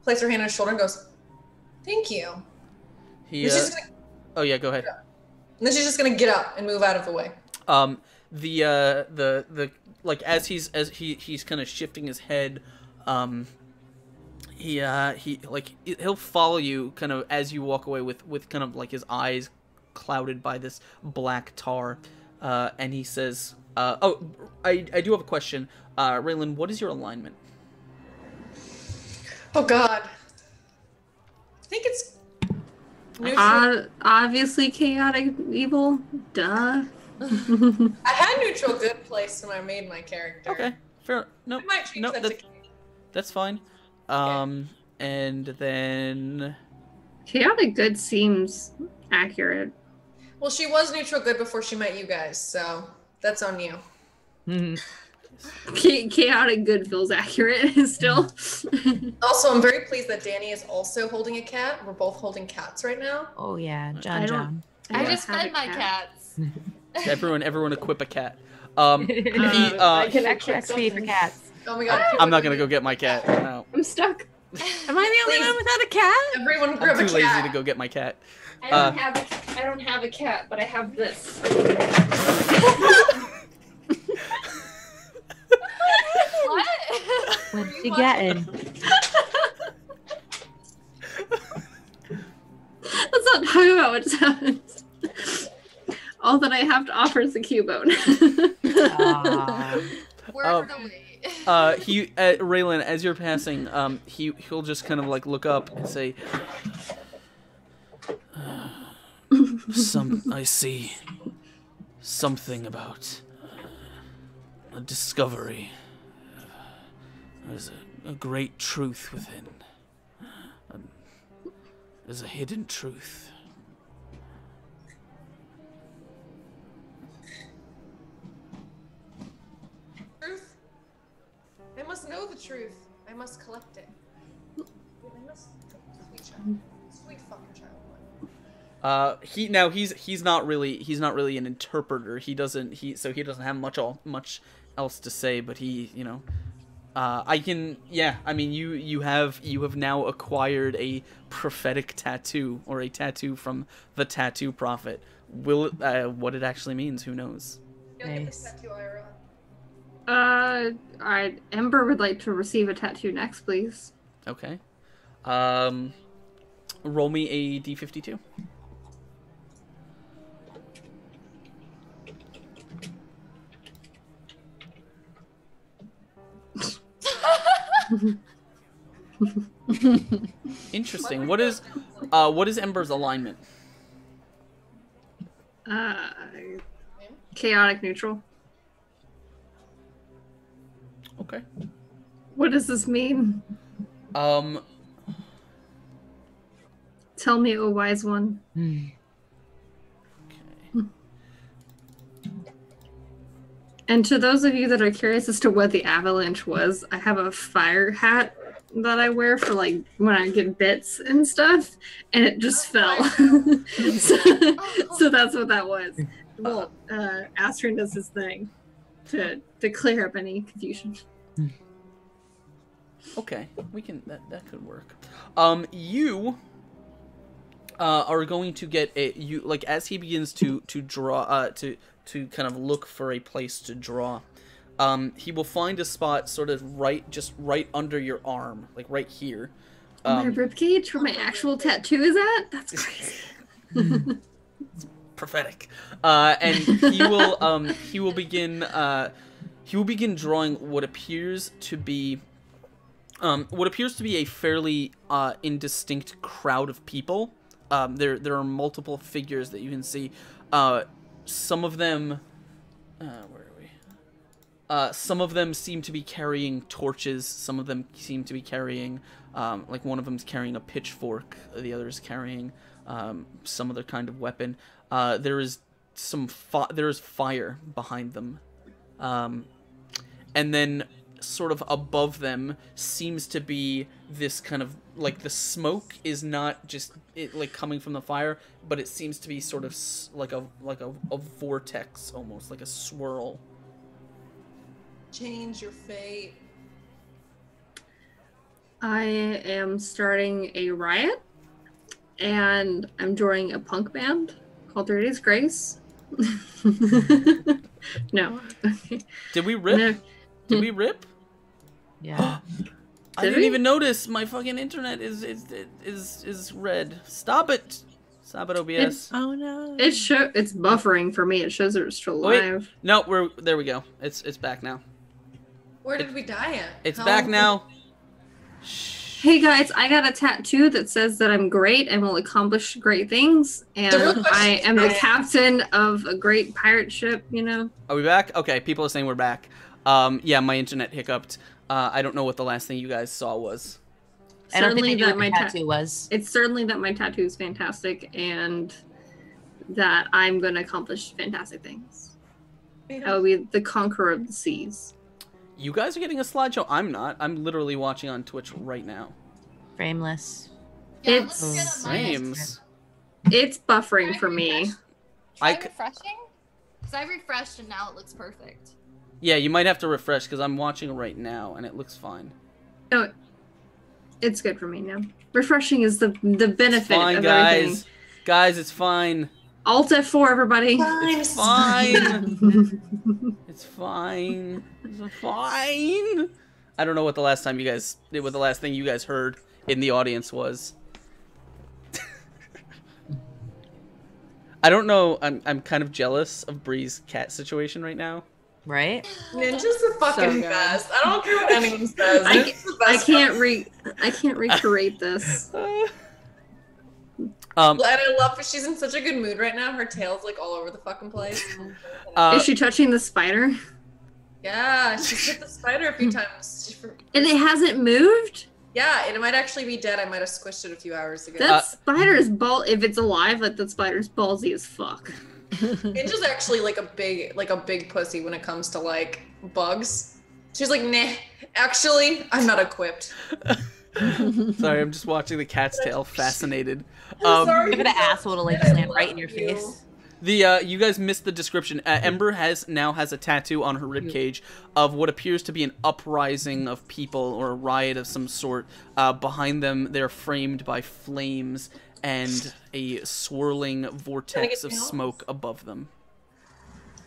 place her hand on his shoulder and goes, "Thank you." He, oh yeah, go ahead. And then she's just gonna get up and move out of the way. The like as he's kind of shifting his head, he'll follow you kind of as you walk away with kind of like his eyes clouded by this black tar, and he says, "Oh, I do have a question, Raylan. What is your alignment?" Oh God, I think it's neutral. Obviously chaotic evil. Duh. I had neutral good place when I made my character. Okay, fair. No, I might change that to that's fine. And then Chaotic good seems accurate. Well, she was neutral good before she met you guys, so that's on you. Chaotic good feels accurate still. Also, I'm very pleased that Danny is also holding a cat. We're both holding cats right now. Oh yeah, I don't- John. I don't just have fed a my cat. cats. everyone equip a cat. I can Extra XP for cats. Oh my God! I'm not gonna go get my cat. No, I'm stuck. Am I the only one without a cat? Everyone grab I'm a too lazy cat. to go get my cat. I don't have a cat, but I have this. What? What's she getting? Let's not talk about what just happened. All that I have to offer is a Cubone. Word away. Raylan, as you're passing, he'll just kind of like look up and say, I see something about a discovery. There's a great truth within. There's a hidden truth. Truth? I must know the truth. I must collect it. I must. Sweet child. Sweet fucking child. He's not really an interpreter. He doesn't have much else to say, but you have now acquired a prophetic tattoo, or a tattoo from the Tattoo Prophet. What it actually means, who knows? Nice. Ember would like to receive a tattoo next, please. Okay. Roll me a d52. Interesting. What is Ember's alignment? Chaotic neutral. Okay. What does this mean? Tell me, O wise one. Okay. And to those of you that are curious as to what the avalanche was, I have a fire hat that I wear for like when I get bits and stuff, and it just fell. so that's what that was. Well, Astrid does his thing to clear up any confusion. Okay, we can. That could work. You are going to get as he begins to draw to kind of look for a place to draw. He will find a spot sort of right under your arm, like right here. My ribcage where my actual tattoo is at? That's crazy. Prophetic. And he will begin he will begin drawing what appears to be a fairly indistinct crowd of people. There are multiple figures that you can see. Some of them, some of them seem to be carrying torches. Some of them seem to be carrying, like one of them's carrying a pitchfork. The other is carrying some other kind of weapon. There is fire behind them, and then sort of above them seems to be this kind of like the smoke is not just like coming from the fire, but it seems to be sort of like a vortex, almost like a swirl. Change your fate. I am starting a riot, and I'm joining a punk band called 3 Days Grace. No. Did we rip? No. Did we rip? Yeah. I didn't even notice. My fucking internet is red. Stop it. Stop it, OBS. Oh no. It's buffering for me. It shows that it's still Wait. live. No, there we go. It's back now. Where did we die at? It's back now. Hey guys, I got a tattoo that says that I'm great and will accomplish great things, and I am the captain of a great pirate ship, you know? Are we back? Okay, people are saying we're back. Yeah, my internet hiccuped. I don't know what the last thing you guys saw was. I don't think Certainly I knew that what my my tattoo was. It's certainly that my tattoo is fantastic and that I'm going to accomplish fantastic things. I will be the conqueror of the seas. You guys are getting a slideshow. I'm not. I'm literally watching on Twitch right now. Frameless. Yeah, It's let's get a minus. Frames. It's buffering for me. Try refreshing? Because I refreshed and now it looks perfect. Yeah, you might have to refresh because I'm watching right now and it looks fine. No, it's good for me now. Refreshing is the benefit It's fine, of guys. everything. Guys, it's fine. Alt F4, everybody. It's fine. It's fine. It's fine. I don't know what the last thing you guys heard in the audience was. I don't know. I'm kind of jealous of Bree's cat situation right now. Right? Ninja's the fucking good. best. I don't care what anyone says. I can't recreate this. And I love her. She's in such a good mood right now. Her tail's like all over the fucking place. Is she touching the spider? Yeah, she's hit the spider a few times. And it hasn't moved? Yeah, and it might actually be dead. I might have squished it a few hours ago. That spider's if it's alive, like that spider's ballsy as fuck. Ninja's actually like a big pussy when it comes to like bugs. She's like, nah, actually, I'm not equipped. Sorry, I'm just watching the cat's tail, fascinated. Sorry. Give it an asshole to like just land right in your face. You guys missed the description. Ember now has a tattoo on her ribcage of what appears to be an uprising of people or a riot of some sort. Behind them, they're framed by flames and a swirling vortex of smoke above them.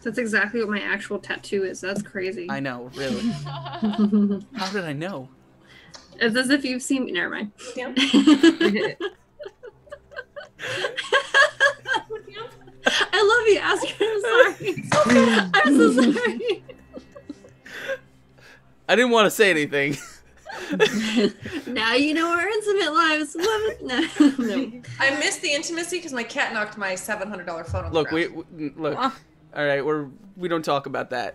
That's exactly what my actual tattoo is. That's crazy. I know, really. How did I know? It's as if you've seen me. Never mind. I love you, Oscar. I'm sorry. I'm so sorry. I didn't want to say anything. Now you know our intimate lives. No. I missed the intimacy because my cat knocked my $700 phone on the Look, ground. look. All right, we don't talk about that.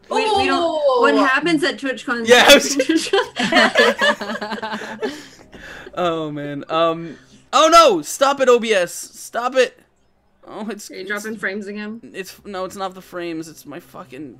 We don't. What happens at TwitchCon? Yeah. Oh man. Oh no! Stop it, OBS! Stop it! Oh, Are you dropping frames again? It's not the frames. It's my fucking